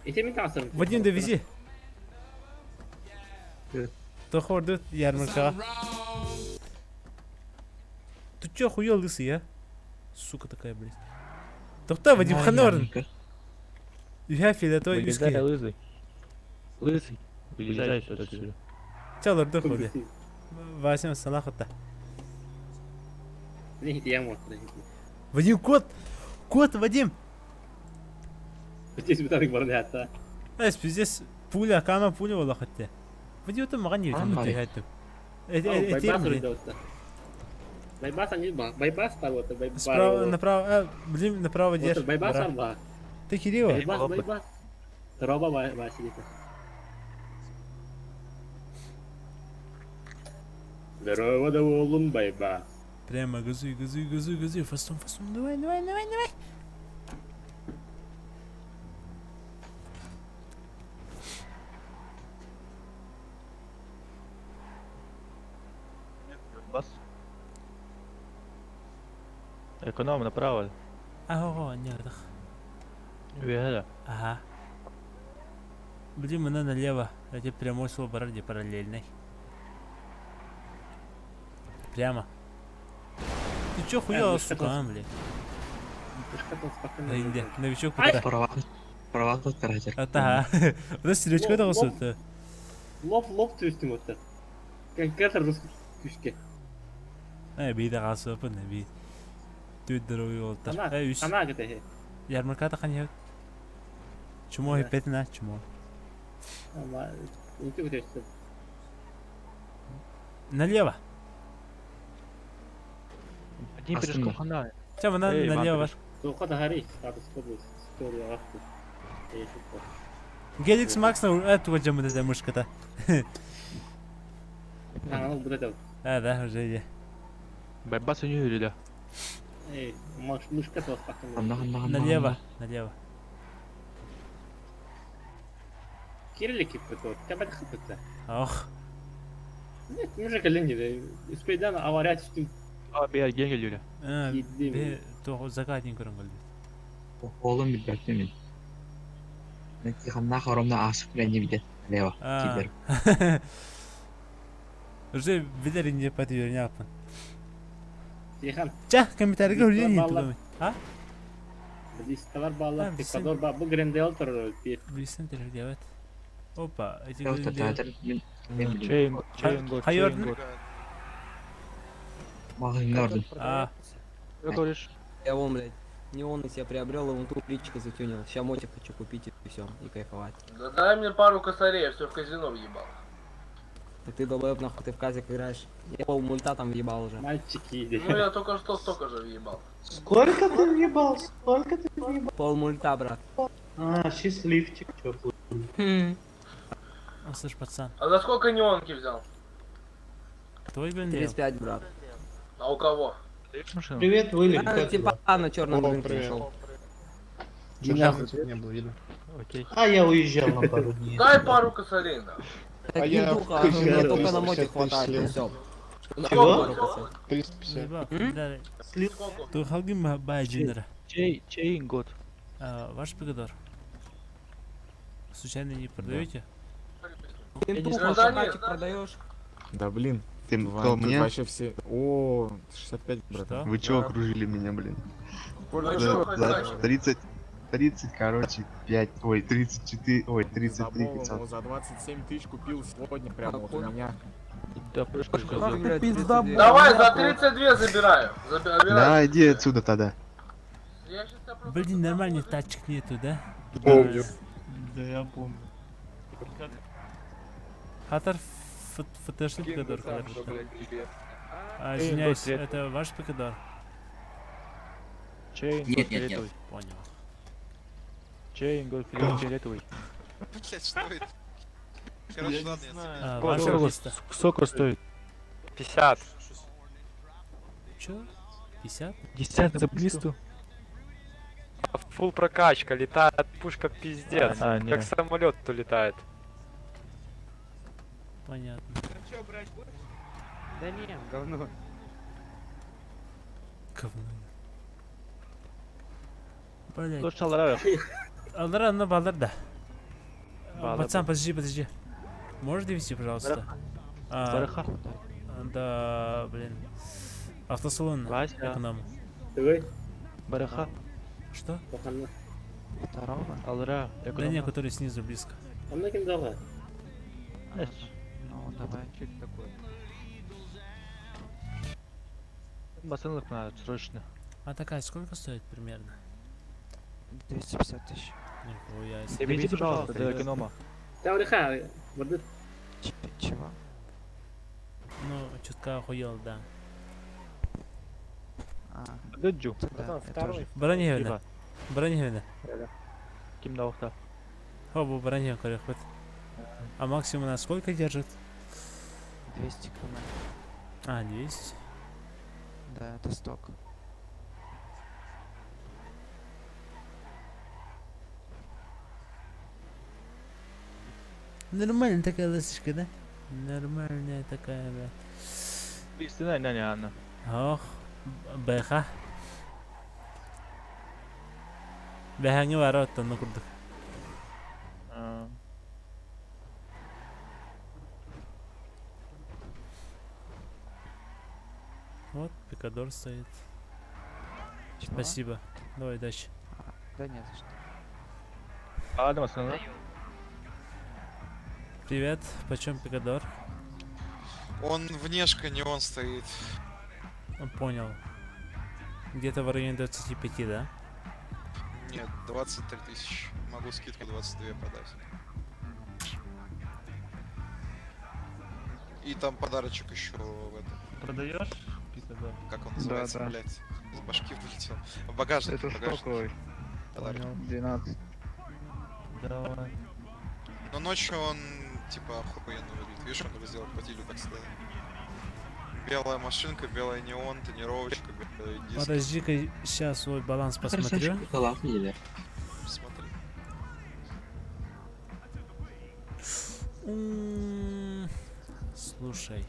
Etemin tasarım. Вадим, довези. Тоғы орды ярмаркаға. Ты чё, охуел лысый, а? Сука такая, блядь. Тоқта, Вадим, қандай орын? Юхафи, да той үске. Лысый. Лысый. Вылезай отсюда. Чал орды ходи. Васим салахатта. Ne ihtiyam var. Вадим, кот! Кот, Вадим! Здесь битарик бар да hatta. Здесь пуля, кама пуля вала хатта. Вадим, ты маған не өтім өте хаттым. Байбас орында отта. Байбас они ба. Байбас бар вот. Справа, направо, блин, направо держи. Байбас бар ба. Ты Кирилла? Байбас. Троба ба сидит. Здорово, да волун байбас. Прямо газуй, газуй, газуй, газуй. Фастун, фастун. Давай, давай, давай, давай. Бас. Эконом направо. Ого, нердах. Вера. Ага. Блин, мы налево. Эти прямой свобода, где параллельный. Прямо. Ты чё хуёво, сука, а, блядь? Инде, новичок путра. Права тут каратер. Ата. У нас стрелочка да госута. Лоб түйістім отты. Конкретно русский күшке. Бейді ғасы өпін, бейді. Түйдір ой олды. Ана кіте. Ярмаркада қанияк. Чумо хепетіна, чумо. Ama ulti ötesi. Налево. Один пешком хана. Ча, мына налево. Соқа да хари. Статус кобус. История вақты. Геликс Максна эту джаму да мышката. Ана bu da. Да, уже є. Байбас у нее или да? Мышка то спахнул. Налево, налево. Кириллик какой-то. Как это хапится? Ох. Нет, мужик ленивый. Испейдан авария түстім. Бер генгел юля. Бе то загадин көрін қалды. Oğlum bir bekle mi? Ben kanına karımda asık bence bir de. Leva. Giderim. Уже видели не подъёр, не апан. Тихан. Çah, комментарийге Biz үлген bağlar- ентігім. Ha? Листовар bağlar. Ha, bizim- Ekvador bu Grendel turur. Bir. Bilsin telefon evet. Опа, эти Yok люди- tatar. Hayır. Мағын gördüm. А, Говоришь? Я вон, блядь, неон себе приобрел, и вон ту плитчика затюнил. Сейчас мотик хочу купить и все, и кайфовать. Да дай мне пару косарей, все в казино въебал. Да ты, долбоёб, нахуй, ты в казик играешь. Я пол мульта там въебал уже. Мальчики. Ну я только что столько же въебал. Сколько ты въебал? Сколько ты въебал? Пол мульта, брат. А, счастливчик, чё, слышь, пацан. А за сколько неонки взял? Твой Grendel. 35, брат. А у кого? Привет, Вылли. А, типа, на черном рынке привет. нашел. Не было видно. А я уезжал на пару дней. Дай пару косарей, на. Так не духа, мне только на моте хватает, и все. Чего? 350. То халги бай джиндера. Чей год? Ваш Пегадор. Случайно не продаете? Пентуха, шахатик продаешь? Да блин. Ты Вань, кто, тут мне? вообще все... О, 65, братан. Вы чё окружили меня, блин? Ну, За 30, короче, 5, ой, 34, ой, 33 500. За 27 тысяч купил сегодня прямо вот у меня. Да, Давай, за 32 забираю. Да, иди отсюда тогда. Блин, нормальный тачек нету, да? Помню. Да, я помню. Хатар фотошоп Пегадор. Извиняюсь, это ваш Пегадор? Нет. Понял. Чей год фиолетовый? Блять, что это? Короче, ладно, я Ваша листа. Сколько стоит? 50. Чё? 50? 10 за блисту? Фул прокачка, летает пушка пиздец. А, как не. самолет то летает. Понятно. Да не, говно. Говно. Блять. Лучше Алрара. Алрара, ну балдар, да. Балдар. Пацан, подожди. Можешь довести, пожалуйста? Бараха. Да, блин. Автосалон. Вася. Эконом. Давай. Бараха. Что? Здорово. Алра. Да не, который снизу близко. А мне кем давай? Ну, давай. Что это такое? Бассейн надо, срочно. А такая сколько стоит примерно? 250 тысяч. Нихуя Ты види, пожалуйста, до эконома. Да, уреха. Вот это. Чего? Ну, чутка охуел, да. Дөджу. Броневина. Броневина. Ким даухта? О, bu броня, коряхват. А максимум на сколько держит? 200 км. А, 200. Да, это сток. Нормальная такая лысочка, да? Нормальная такая, бля. Истина, не, Анна. Ох, бэха. Бэханги вара оттанны курдук. Вот, Пикадор стоит. Чего? Спасибо. Давай дальше. Да не за что. Ладно, пацаны. Привет, почем Пикадор? Он внешка, не он стоит. Понял. Где-то в районе 25, да? Нет, 23 тысячи. Могу скидку 22 подать. И там подарочек еще в этом. Продаешь? Как он называется, Да. блядь? Из башки вылетел. В багажник. Это багажник. сколько? Подарок. Понял, 12. Давай. Но ночью он типа охуенно выглядит. Видишь, он разделал по тилю, так сказать. Белая машинка, белый неон, тонировочка, белый диск. Подожди-ка, сейчас свой баланс посмотрю. Смотри. Слушай.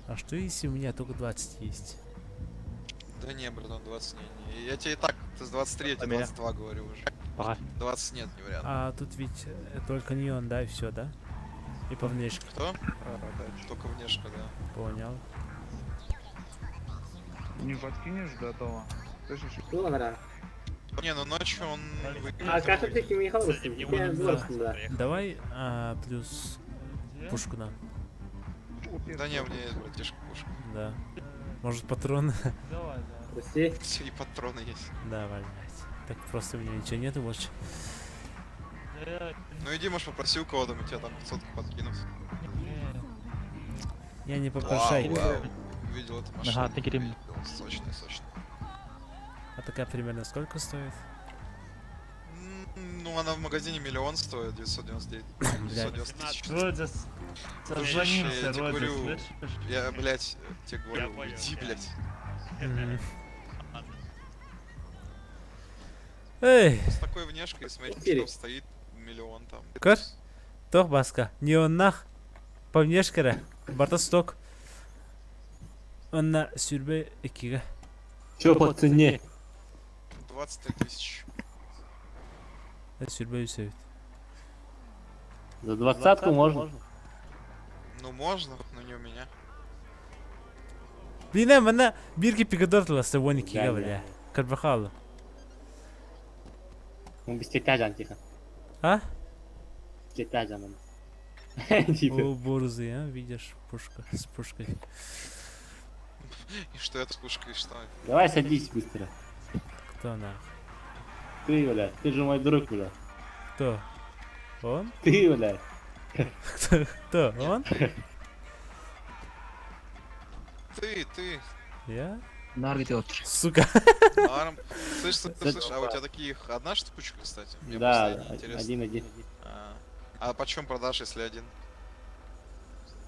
А что если у меня только 20 есть? Да не, братан, 20 не. Я тебе и так, ты с 23, я тебе 22 говорю уже. 20 нет, не вариант. А тут ведь только неон, да, и все, да? И по внешке. Кто? Только внешка, да. Понял. Не подкинешь готово? Слышишь? Не, ну ночью он... А как ты таким ехал? Да. Давай плюс пушку нам. Да не, мне братишка пушка. Да. Может патроны? Прости. И патроны есть. Давай, блядь. Так просто у меня ничего нету больше. Ну иди, может, попроси у кого-то, мы тебя там 500 подкинут. Я не попрошайка. Вау. Видел эту машину. Ага, ты грим. Сочная, сочная. А такая примерно сколько стоит? Ну, она в магазине миллион стоит, 999. 990 тысяч. Родис, Дружище, созвонимся, я тебе Родис, говорю, слышишь? я, блядь, тебе говорю, уйди, блядь. Эй! С такой внешкой, смотри, что стоит миллион там. Көр? Тох баска. Не он нах. По внешкаре. Барта сток. Он на сюрбе экига. Чё по цене? 23 тысячи. Это сюрбе юсевит. За 20-ку можно? Ну можно, но не у меня. Блин, мана бирки пикадортла вон экига, Да, бля. Карбахала. Он без тетя тихо. А? Тетя он. О, борзый, а? Видишь, пушка с пушкой. И что это с пушкой, что? Давай садись быстро. Кто нах? Ты, бля, ты же мой друг, бля. Кто? Он? Ты, бля. Кто? Он? Ты. Я? Наргидет. Сука. Арм. Слышь, а у тебя таких одна штучка, кстати? Мне Да, просто интересно. один. А почем продашь, если один?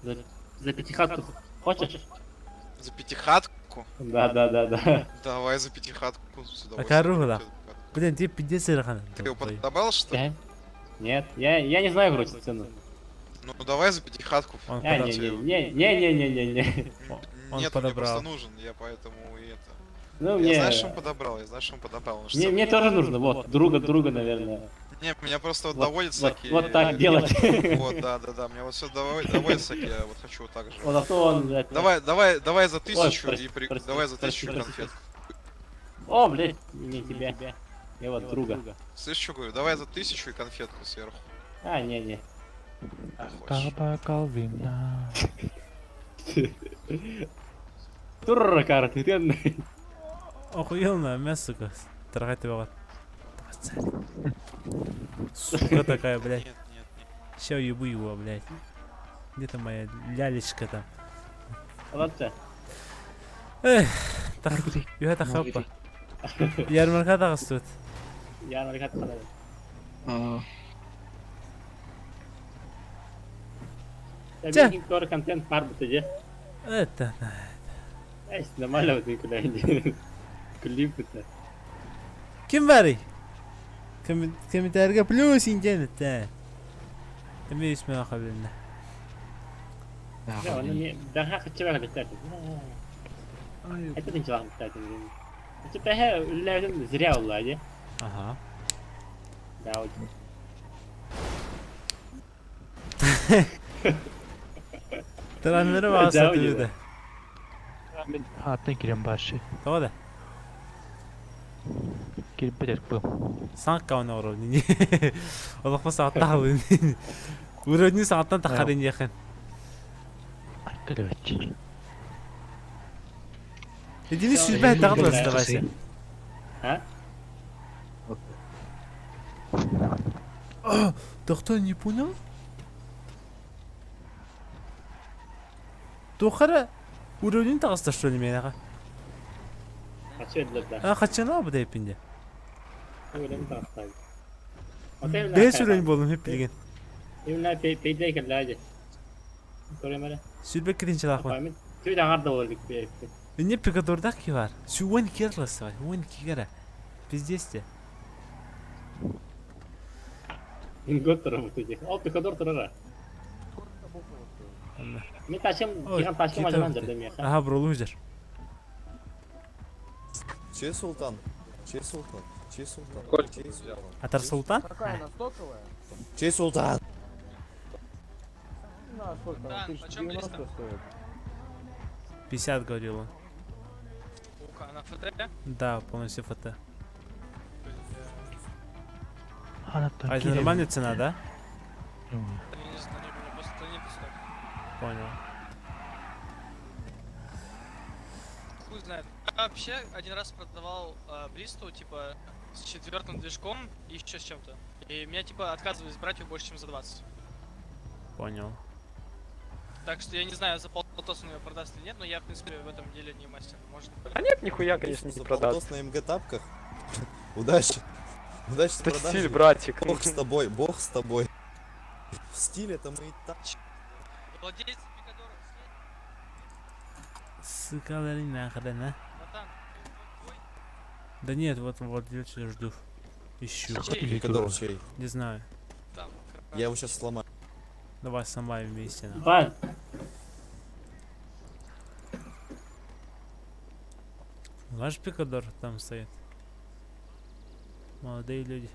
За пятихатку хочешь? За пятихатку? Да. Давай за пятихатку сюда. А коругла. Блин, тебе 50 рахана. Ты его подобрал, что ли? Нет, я не знаю, короче, цену. Ну давай за пятихатку. Не. Нет, мне просто нужен, я поэтому и это. Ну, я знаешь, что он подобрал, Мне тоже нужно, вот, друга, наверное. Не, меня просто вот доводят всякие... Вот так делать. Вот, да, меня вот все доводят всякие, я вот хочу вот так же. Вот, а то он, блядь... Давай за 1000 и давай за 1000 конфет. О, блядь, не тебя. Я вот друга. Слышь, что говорю, давай за 1000 и конфетку сверху. А, не. Турра карты, ты. Охуенно, мясо, сука. Трахать его. Сука такая, блядь. Нет. Сейчас ебу его, блядь. Где-то моя лялечка там. Ладно. Эх, так, я это хапа. Ярмарка так стоит. Ярмарка так. Тебе тоже контент бар бітеді. Это. Нормально вот никуда не. Клип-то. Kim var? Комментарийga плюс интернетте. Кем исме қабылна? Да, он не daha kaçırak biter. Это не чувак бiter. Это пехе üllerin зря oldu. Ага. Да, вот. Tranları varsa dedi. Ben hatta girem başı. Doğru. Girip biter bu. Sanki onu uğradı. Allah bu saatte halı. Uğradı saatten takarın yakın. Arkadaş. Dediğiniz süper dağıtmasın da başa. Ha? Доктор не понял? Доктора уровень тағыста что ли менаға? Kaçıyor dediler. А қачана bu da hepinde? Uğradım tağısta. Beş uровень болдым hep bilgen. Ümler peydeyken lacı. Söylemeli. Sülbek kirinci laqma. Tüy dağarda olduk bir. Ne pekadorda ki var? Şu 12 yarlası var. 12 kere. Пиздец. Götürüm bu tüy. O pekador durur. Мен ташым, киған ташым ажынан жүрдім я. Ага, бролужер. Чей султан? Атар султан? Какая настоковая? Чей султан? На сколько? 1090 стоит. 50 говорил он. ФТ? Да, полностью ФТ. Она А это нормальная цена, да? Я не знаю, не помню, просто не пустой. Понял. Хуй знает. Я вообще один раз продавал Бристу, типа, с 4-м движком и еще с чем-то. И меня, типа, отказывались брать его больше, чем за 20. Понял. Так что я не знаю, за полтос он ее продаст или нет, но я, в принципе, в этом деле не мастер. Может... А нет, нихуя, конечно, не продаст. На МГ тапках. Удачи. Удачи с Это продажей. стиль, братик. Бог с тобой, Бог с тобой. В стиле это мы и так. Владелец Пикадора, Сыкалari нахрена. Да нет, вот владельца жду. Ищу. Пикадор чей? Не знаю. Я его сейчас сломаю. Давай сломаем вместе. Вань. Ваш Пикадор там стоит. Молодые люди.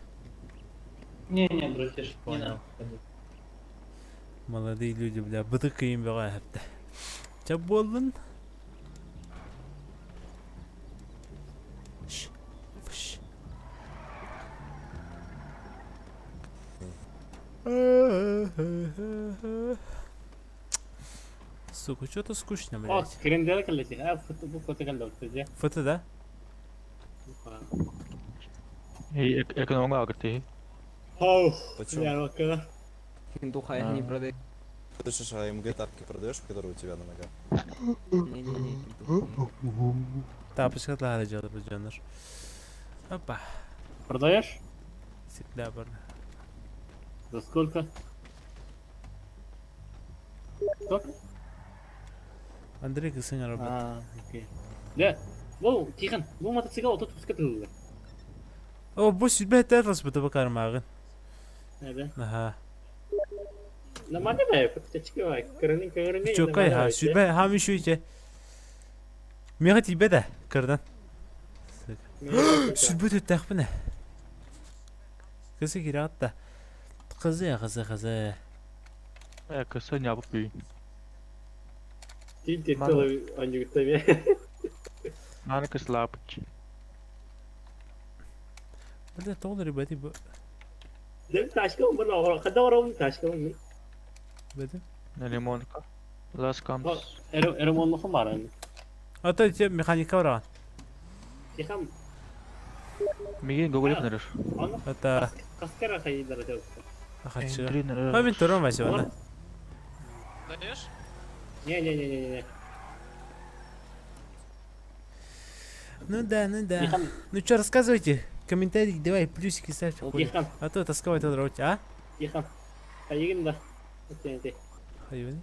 Не, братиш, не Понял. надо. Молодые люди, бля, бытык им бегает. Чё болдун? Сука, что-то скучно, О, блядь. скриндер калети. А, bu foto geldi ortaya. Фото, да? Эконома агрти. Оу, Почему? я рока. Пиндуха я не продаю. Ты слышишь, а МГ тапки продаешь, которые у тебя на ногах? Не-не-не. Тапочка надо делать, определенно. Опа. Продаешь? Всегда продаю. За сколько? Сколько? Андрей Кысыня работает. А, окей. Да. Воу, Тихон, bu мотоцикл отут скатылды. О, бу судьба тәтлес бу табакар магын. Да. Ага. Нормально бе, птички бай. Кырының. Чокай ха, судьба хам еще иче. Мега тибе да, кырдан. Судьба төт тахпына. Кысы кират да. Кызы. Кысы не абы. Тинте тылы анюктаме. Мана кыслапыч. Бля, толы ребята, бу. Да, ташка, бана, кадаварам ташка. Бля. На лимонка. Ласкамс. Эромон хумаран. А то тебе механика вран. Тихон. Миген гоголев нарыш. Это... Каскара хайдара делать. Хочу. А мен турам возьму, Даешь? Не. Ну да. Ну что, рассказывайте. Комментарии давай, плюсики ставьте. А то тосковать от роти, а? Тихон. Хайгин да. Хайгин?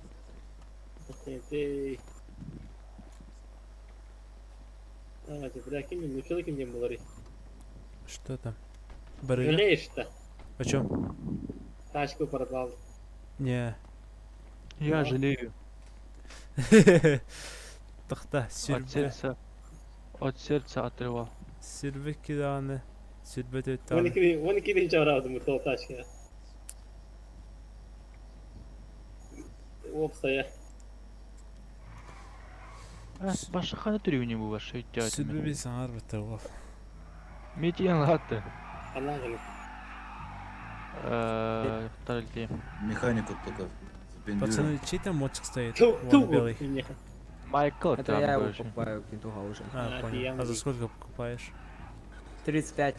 Что там? Барыня? Жалеешь-то? О чем? Тачку продал. Не. Я жалею. Тахта, сюрбе. От сердца отрывал. Сюрбе киданы. Сюрбе төттан. Он кидin çağırdı bu taşka. Опса я. Баша хана түрі не бұл баша өтті айтым. Сюрбе бейсен арбы тауып. Метиен латты. Анан гыны. Второй Механику только. Пацаны, чей там модчик стоит? Вон белый. Майкл, это я его покупаю, Пинтуха уже. А, понял. А за сколько покупаешь? 35.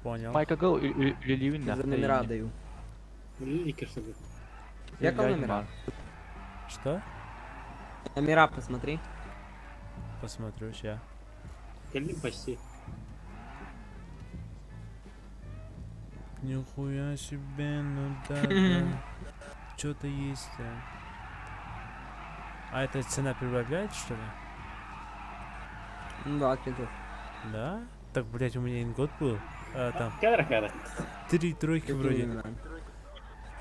Понял. Майка Гол или Ливин за номера даю. Я кал номера? Что? Номера посмотри. Посмотрю, ща. Почти. Нихуя себе, ну да. Что-то есть. А эта цена прибавляет, что ли? Ну да, Пинтух. Да? Так, блять, у меня ингот был. А, там. Кара. 3 тройки вроде.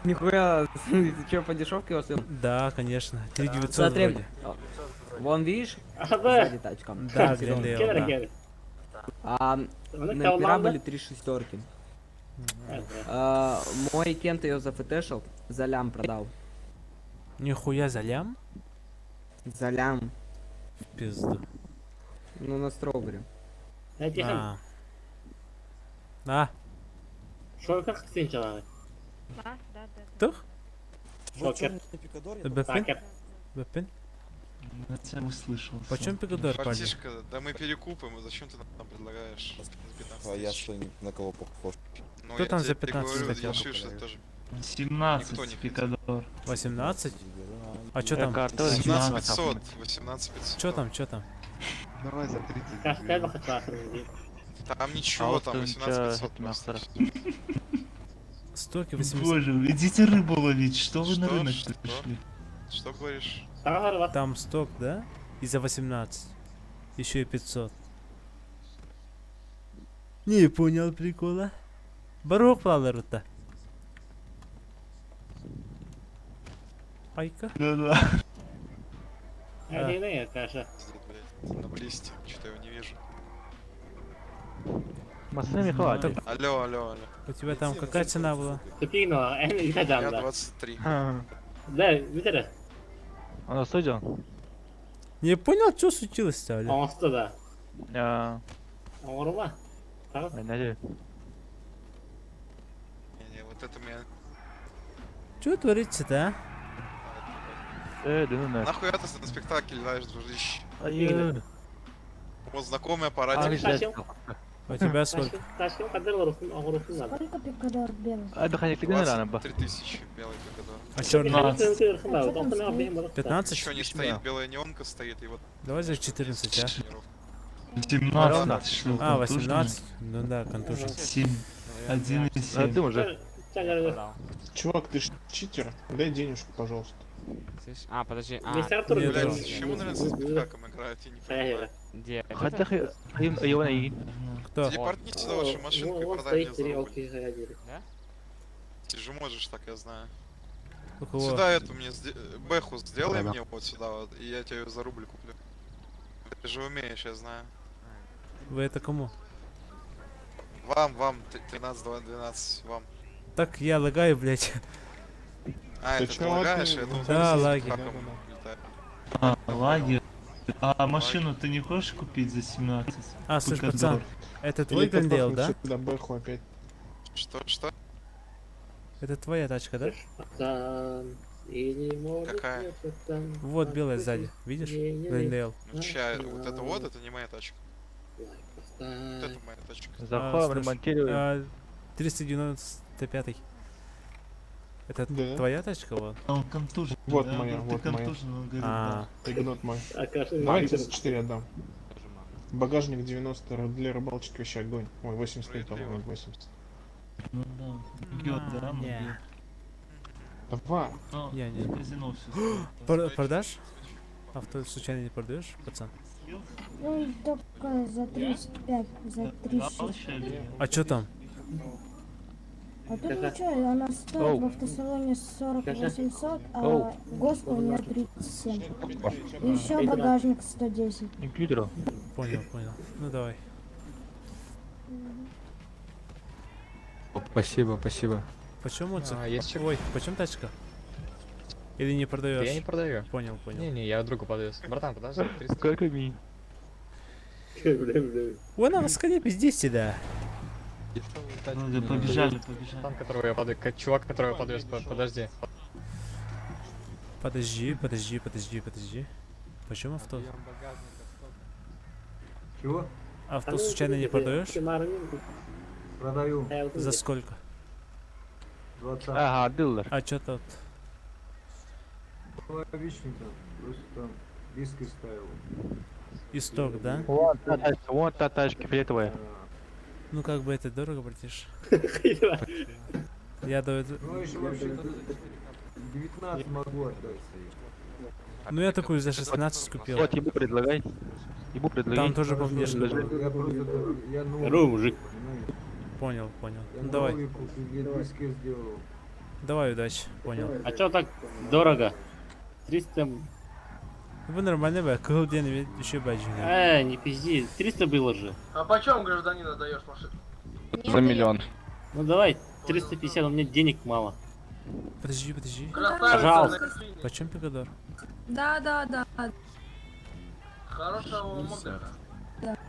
Нихуя, ты что, по дешевке вас? Да, конечно. 3900 вроде. Вон видишь? Ага. Тачка. Да, Глендейл, да. А номера были 3 шестерки. Мой Кент ее зафтешил, за лям продал. Нихуя за лям? За лям. В пизду. Ну на строго говорю. А. А. Шокер қыстен жалағы. Тух? Шокер. Бэппин? Бэппин? Я услышал. Почем пикадор, парень? Братишка, да мы перекупим, и зачем ты нам предлагаешь? А я что, на кого похож? Ну, Кто я там тебе за 15 говорю, хотел? я шиш, это тоже. 17 пикадор. 18? А чё там? 18 500, 18 500. Чё там, чё там? Давай за 30. Там ничего, там 18 500 просто. Стоки 80. Боже, идите рыбу ловить, что вы на рынок пришли? Что говоришь? Там сток, да? И за 18. Еще и 500. Не понял прикола. Барок плаларыта. Айка? Да-да. Один, Каша. На блисте, что-то его не вижу. Маслями хватит. Алло, алло, алло. У тебя там какая цена была? Я 23. Да, видишь? Она студия? Не понял, что случилось-то, Оля? Он что, да? Аурума? Не, вот это меня... Что творится-то, а? Нахуй это на спектакль даешь, дружище? Вот знакомый А, аппаратик. У тебя сколько? Сколько пикадор белый? 3000 белый пикадор. А черный? 15? Еще не стоит, белая неонка стоит, и вот... Давай за 14, а? 17. А, 18? Ну да, контужен. 7. 1 и 7. А ты уже. Чувак, ты ж читер. Дай денежку, пожалуйста. А, подожди. Блядь, чему нравится спектакль играть? Я не понимаю. Кто? Телепортни сюда вашу машинку и продай мне за рубль. Ты же можешь так, я знаю. Сюда эту мне, бэху сделай мне вот сюда вот, и я тебе ее за рубль куплю. Ты же умеешь, я знаю. Вы это кому? Вам, 13-12, вам. Так я лагаю, блять. А, это ты лагаешь? Я думал, да, ты лаги. летает. А, лаги. А машину ты не хочешь купить за 17? А, слышь, пацан, это твой Глендейл, да? Да, бэху опять. Что? Это твоя тачка, да? Какая? Вот белая сзади, видишь? Глендейл. Ну чья, вот это вот, это не моя тачка. Вот это моя тачка. Заходим, ремонтируем. 395. Это Да. твоя тачка, вот? Он контужен. Вот да, моя, ты вот моя. контужен, он говорит, А. Игнот мой. Давай 34 отдам. Багажник 90 для рыбалочки вообще огонь. Ой, 80 по-моему, 80. Ну да, бьет, да, Не. бьет. Давай. Я не. Казино все. Продашь? Авто случайно не продаешь, пацан? Ну, только за 35, за 36. А чё там? А тут ничего, она стоит в автосалоне 40 800, а ГОСТ у меня 37. И еще багажник 110. Компьютера. Понял. Ну давай. Спасибо. Почем моцик? Есть Ой, почем тачка? Или не продаешь? Я не продаю. Понял. Не, я другу подвез. Братан, подожди. Как ми? Вон она, скорее без 10, да. Ну, да, побежали. Там, которого я подвез, чувак, которого я подвез, подожди. Подожди. Почем авто? Чего? Авто случайно не продаешь? Продаю. За сколько? 20. Ага, дилер. А чё тут? Обычненько. Просто там диски ставил. Исток, да? Вот та тачка, фиолетовая. Ну как бы это дорого, братиш. Я даю... Ну еще вообще 19 могу отдать. Ну я такую за 16 купил. Вот, ебу предлагай. Там тоже по внешнему. Я просто... Я Здорово, мужик. Понял. Я Ну давай. новый купил, я диски сделал. Давай, удачи. Понял. А чё так дорого? 300... Вы нормально, бля, кого день еще баджи. Не пизди, 300 было же. А почем, гражданин, отдаешь машину? За миллион. Ну давай, 350, у меня денег мало. Подожди. Пожалуйста. Почем пикадор? Да. Хорошего вам отдыха.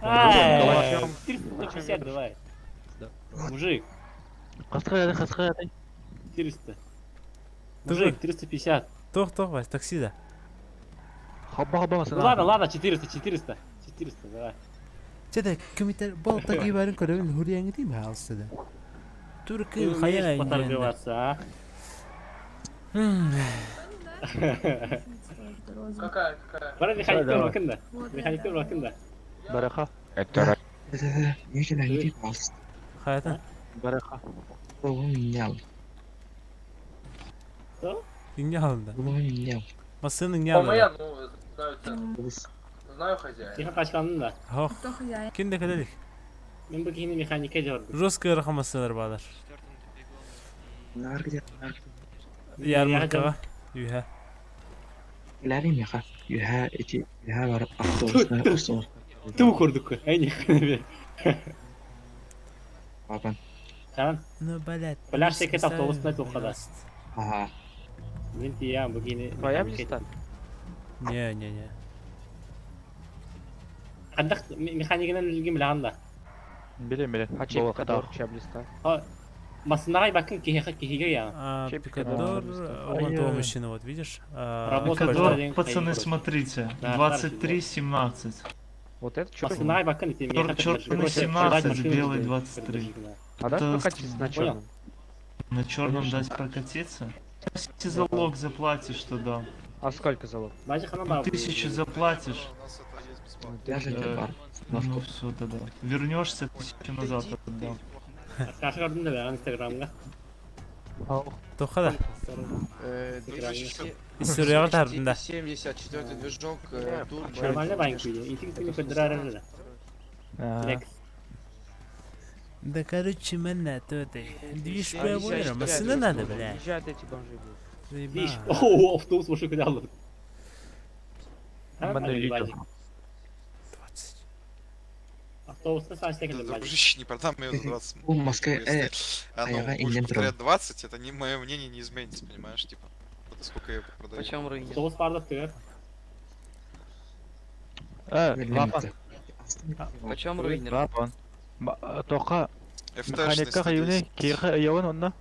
Ай, 450 давай. Мужик. 400. Мужик, 350. Тоқ, Вась, таксида. Ну ладно, 400, давай. Чеда, комментарий, бол такие барин көрөбүн хурияңы дейм халсыда. Туркы хаян. Поторговаться, а? Какая? Бара механиктер вакында. Бараха. Это нечего найти палец. Хаята. Бараха. Кого менял? Что? Иңне алында. Кого менял? Масын иңне алында. Знаю хозяина. Тихо качкандын да. Хох. Кенде каделик. Мен бу кийини механикке жардым. Жесткая рахамасылар бадар. Нар где? Ярмаркага. Юха. Лари меха. Юха эти бар автобусна. Ту көрдүк. Айни. Папан. Tamam. Ну, блядь. Пляж секет автобусна тоқада. Ага. Мен тиям бу кийини. Твоя места? Не. Кандак механикинен илгим лаганда. Билем. Ачек кадор чаблиста. Масынагай бакын кихиге я. Пикадор, вон того мужчина, вот видишь? Пикадор, пацаны, смотрите. 23-17. Вот это что? Масынагай бакын ити. Черный 17, белый 23. А дать прокатиться на черном? На черном дать прокатиться? Если залог заплатишь, то да. А сколько залог? 1000 заплатишь. Ну все тогда. Вернешься, 1000 назад отдам. Скажи, да, в инстаграмга. Тоқада. 74 движок, турбо. Нормально баньку иди. И ты не подрарали. Да, короче, мене тут движ прямо, масына надо, бля. Езжают эти бомжи, блядь. Видишь? О, автобус машину кидал. Автобус на самом деле. Дружище, не продам ее за 20. В Москве, Оно будет повторять 20, это не мое мнение не изменится, понимаешь, типа. Это сколько я продаю. Почем рынок? Автобус пардов ты. Почем рынок? Лапан. Тоқа. ФТшный Хаюне, Кирха Яван онна.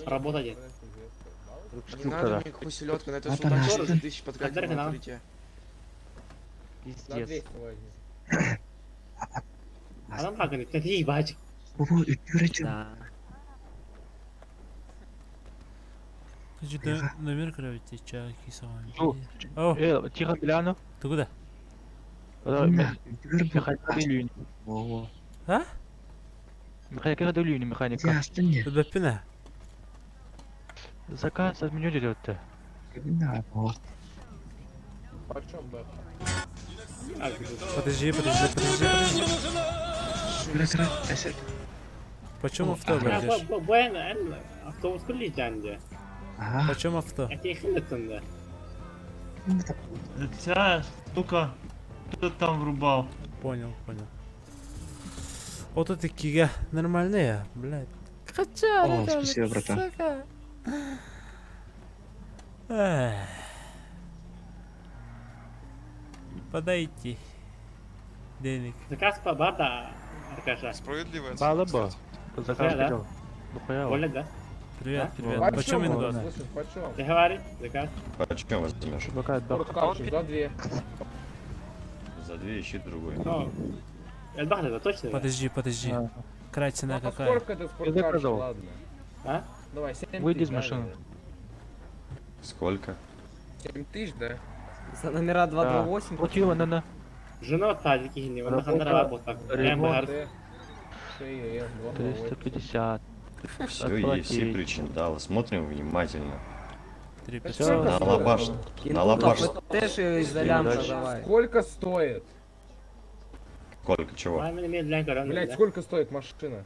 Работать. Не надо мне какую селедку, на это султан 40 тысяч потратил на открытие. Пиздец. Adam hakkını tetiği bacı. Baba üttüreceğim. Что-то номер кровати, чаки с вами. О, тихо, Миляну. Ты куда? А? Механика долюни, механика. Тут бапина. Заказ от меню идет-то. Подожди. Почем авто берешь? Автобус прилетянде. Почем авто? Это их летунда. Тебя только кто там врубал. Понял. Вот это кига нормальные, блядь. Хотя, о, спасибо, братан. Подайте денег. Заказ по бата, Аркаша. Справедливая. Балаба. Заказ да? Более, да? Привет. Почем ингос? Ты говори, заказ. Почем возьмешь? За 2. За 2 ищи другой. Эльбах, это точно? Подожди. Какая цена какая? А? Давай, 7 Выйди из машины. Сколько? 7 тысяч, да? За номера 228. Платила, на. Жена тазики не он работа. 350. Все есть, все причиндалы. Смотрим внимательно. 3500. На лабаш. Сколько стоит? Сколько чего? Блять, сколько стоит машина?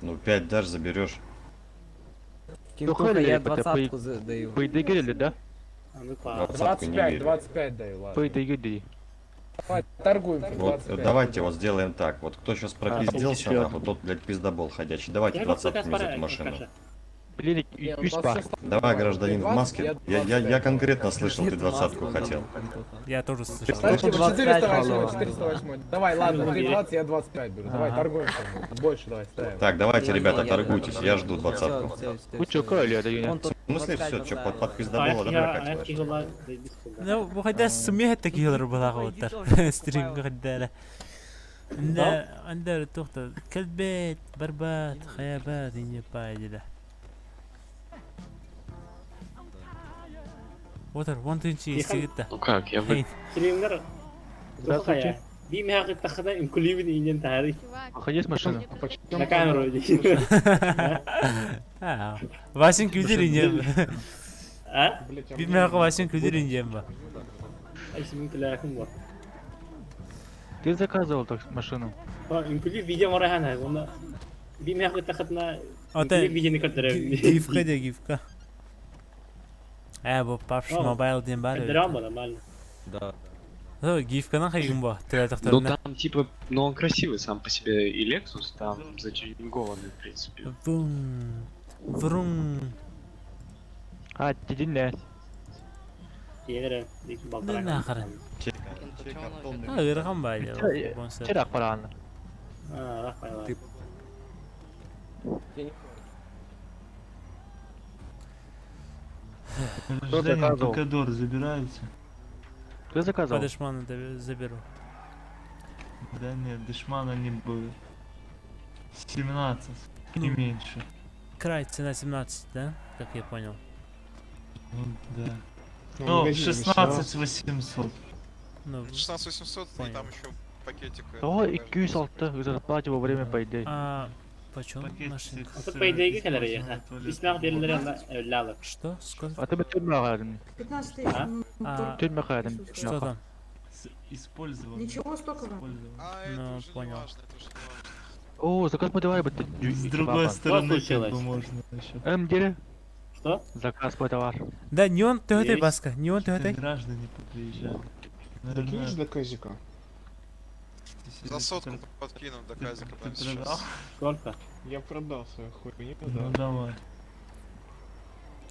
Ну 5 даже заберешь. Кинтуха, я 20-ку даю. Поидегели, да? 25 даю, ладно. Поидегели. Торгуем. Вот, давайте вот сделаем так. Вот кто сейчас пропизделся, нахуй, тот, блядь, пиздобол ходячий. Давайте 20 мне за эту машину. Давай, гражданин в маске. Я конкретно слышал, ты 20-ку хотел. Я тоже слышал. 408. Давай, ладно, ты 20, я 25 беру. Давай, торгуем. Больше давай ставим. Так, давайте, ребята, торгуйтесь, я жду 20-ку. В смысле все, что под пиздобола прокачиваешь? Ну, выходя с сумеет такие рыбалахоттар. Стрим قدالة. عندنا تخت كلبات بربات خيابات إني بايدة. وتر وانتنشي سيجتا. Ну как, я бы... Стример. Здравствуйте. Бимя как тахада им кулибин и не тахари. Есть машина? На камеру иди. Вашин кюдер инжем. А? Бимя как вашин кюдер инжем ба. Айсимин кулякум ба. Ты заказывал так машину? Инкулиб видео марахана. Он бимя как тахадна. Это видео не катаре. гифка да гифка. Бо папш мобайл дем бар. Драма нормально. Да. Ну, гифка на хайгумба. Ну там типа, ну он красивый сам по себе и Lexus там затюнингованный в принципе. Врум. А, тидинне. Егере, Не нахрен. Рахам байда. Чирак парална. Рахам. Кто заказывал? Пикадор забирается. Кто заказывал? По дешману заберу. Да нет, дешмана не будет. 17, не меньше. Край цена 17, да? Как я понял. Да. Ну, 16 800. Ну, 16 800 и там еще пакетик. О, и Q6 зарплате во время поедей. А почем машинка? А тут поедейки калории. Исмах берилер лала. Что? Сколько? А ты бы тюрьма 15 тысяч. Тюрьма Что там? Использовал. Ничего столько. Ну, понял. О, заказ подавай бы ты. С другой стороны, как бы можно еще. Дире? Что? Заказ по товар. Да, не он ты этой баска, не он ты этой. Граждане приезжали. Докинешь до казика? За сотку подкинул до казика. Сколько? Я продал свою хуйню. Ну давай.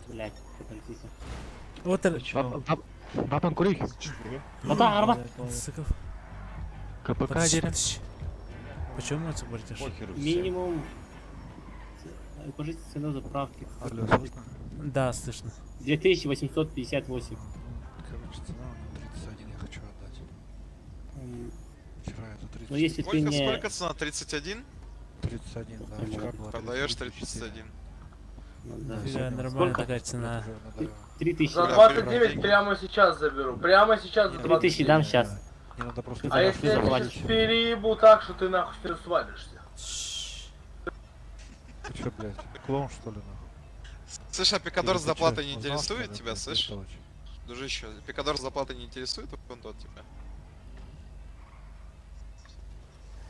Блять, подождите. Вот Папан кури. Вот арба. КПК дире. Почему это говоришь? Минимум. Укажите цену заправки. Да, слышно. 2858. Короче, цена на 31 я хочу отдать. Вчера я за 30. Ну если ты не... Сколько цена? 31? 31, да. Вчера была продаешь 31. Да, нормально такая цена. 3000. За 29 прямо сейчас заберу. Прямо сейчас за 29. 3000 дам сейчас. А если я сейчас переебу так, что ты нахуй все свалишься? Ты чё, блядь, клоун что ли, нахуй? Слышь, а Пикадор с доплатой не интересует тебя, слышь? Дружище, Пикадор с доплатой не интересует, он тот тебя?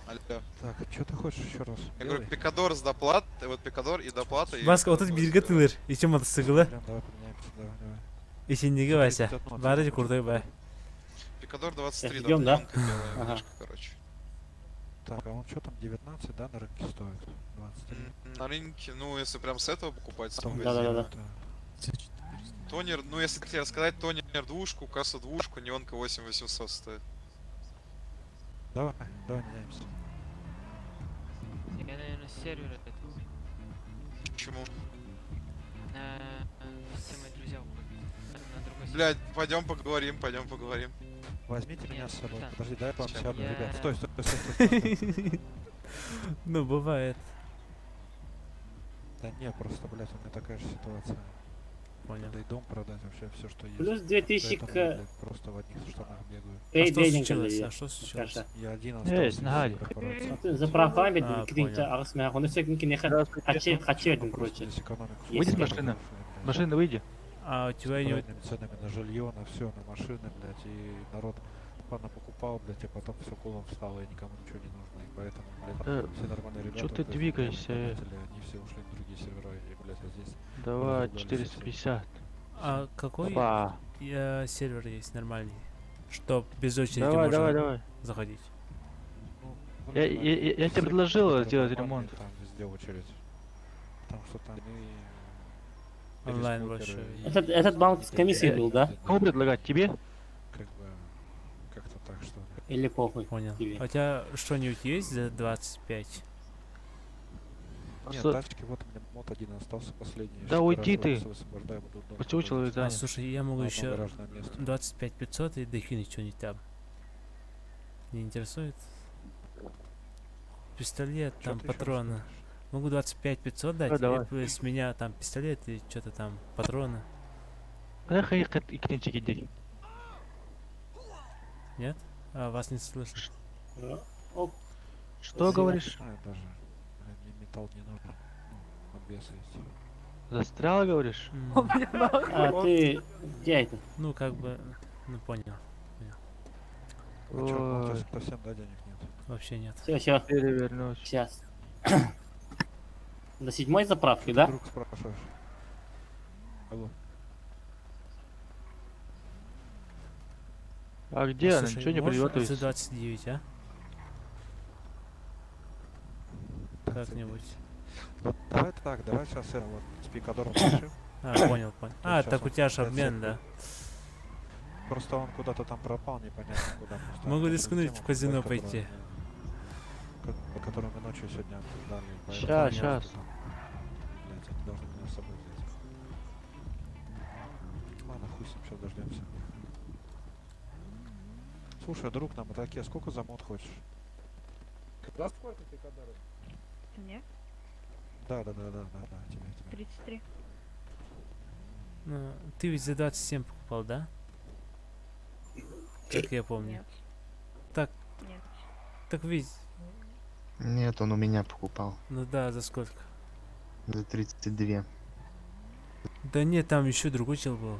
Алло. Так, что ты хочешь еще раз? Я говорю, Пикадор с доплатой, вот Пикадор и доплата. Баска, вот тут бирге тылыр. Ичем мотоциклы. Давай поменяемся, давай. Ичиндеги Вася. Бары курдай бай. Пикадор 23, идем, да? Белая вышка, короче. Так, а он что там, 19, да, на рынке стоит? 23. На рынке, ну, если прям с этого покупать, с Да. Тонер, ну, если тебе рассказать, тонер двушку, кассу двушку, неонка 8800 стоит. Давай меняемся. Я, наверное, с сервера это. Почему? Все мои друзья уходят. На другой Блядь, пойдем поговорим. Возьмите меня с собой. Подожди, дай я вам Сейчас. сяду, ребят. Стой. Ну, бывает. Да не, просто, блядь, у меня такая же ситуация. Понял. Да и дом продать, вообще все, что есть. Плюс 2000 Поэтому к... я, блядь, просто в одних штанах бегаю. Что случилось? Я один остался. За права какие-то арсмя, он все не хочу, короче. Выйди с машины. Машина, выйди. А у тебя не... ценами на жилье, на все, на машины, блядь, и народ покупал, блядь, и потом все кулом встало, и никому ничего не нужно, и поэтому, блядь, все нормальные ребята, Чё ты блядь, двигаешься? они все ушли на другие сервера, и, блядь, а здесь... Давай, 450. А какой сервер есть нормальный? Что без очереди давай. заходить? Я тебе предложил сделать ремонт. Там везде очередь. Потому что там и Онлайн больше. Этот банк с комиссией был, да? Кому предлагать? Тебе? Как бы, как-то так, что ли. Или похуй? Понял. Тебе. А у тебя что-нибудь есть за 25? Нет, тачки, вот у меня мод один остался последний. Да уйди ты. Почему человек А, слушай, я могу на еще гаражное место. 25 500 и докинуть что-нибудь там. Не интересует? Пистолет, Чё там ты ещё патроны. расскажешь? Могу 25 500 дать, давай. и с меня там пистолет и что-то там, патроны. Нет? А, вас не слышно. Оп. Что говоришь? Даже мне металл не нужен. Ну, обвесы есть. Застрял, говоришь? А ты где это? Ну, как бы, ну, понял. А чё, у тебя совсем, да, денег нет? Вообще нет. Все. Перевернусь. Сейчас. До 7-й заправки, да? Вдруг спрашиваешь. Алло. А где она? Слушай, Ничего не можешь придет? за 29, а? Как-нибудь. Вот давай так, давай сейчас это вот с пикадором решим. А, понял. А, так у тебя же обмен, да? Просто он куда-то там пропал, непонятно куда. Могу рискнуть в казино пойти. Который мы ночью сегодня обсуждали. Щас. Блять, они должны меня с собой взять. Ладно, хуй с ним, сейчас дождемся. Слушай, друг, нам атаке, сколько за мод хочешь? За сколько пикадоров? Мне? Да, тебе. 33. Ну, ты ведь за 27 покупал, да? Как я помню. Нет. Так. Нет. Так ведь. Нет, он у меня покупал. Ну да, за сколько? За 32. Да нет, там еще другой чел был.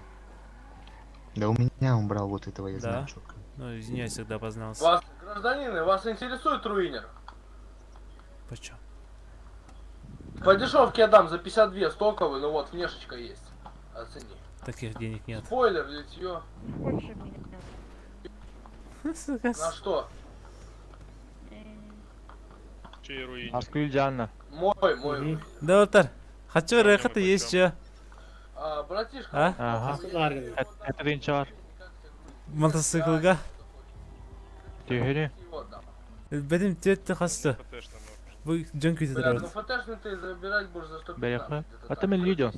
Да у меня он брал вот этого, я Да? знаю, чувака. Ну, извиняюсь, когда познался. Вас, гражданины, вас интересует руинер? Почем? По дешевке я дам за 52 стоковый, но вот внешечка есть. Оцени. Таких денег нет. Спойлер, литье. Больше меня. На что? Чей руинер? Аскульдяна. Мой. Доктор, хочу рехата есть че? Братишка. А? Ага. Это венчар. Мотоциклга? Тегере. Benim tüyette hasta. Bu can kötü Бля, ну tarafı. фтшный ты забирать будешь за 115. Береха. А там видео.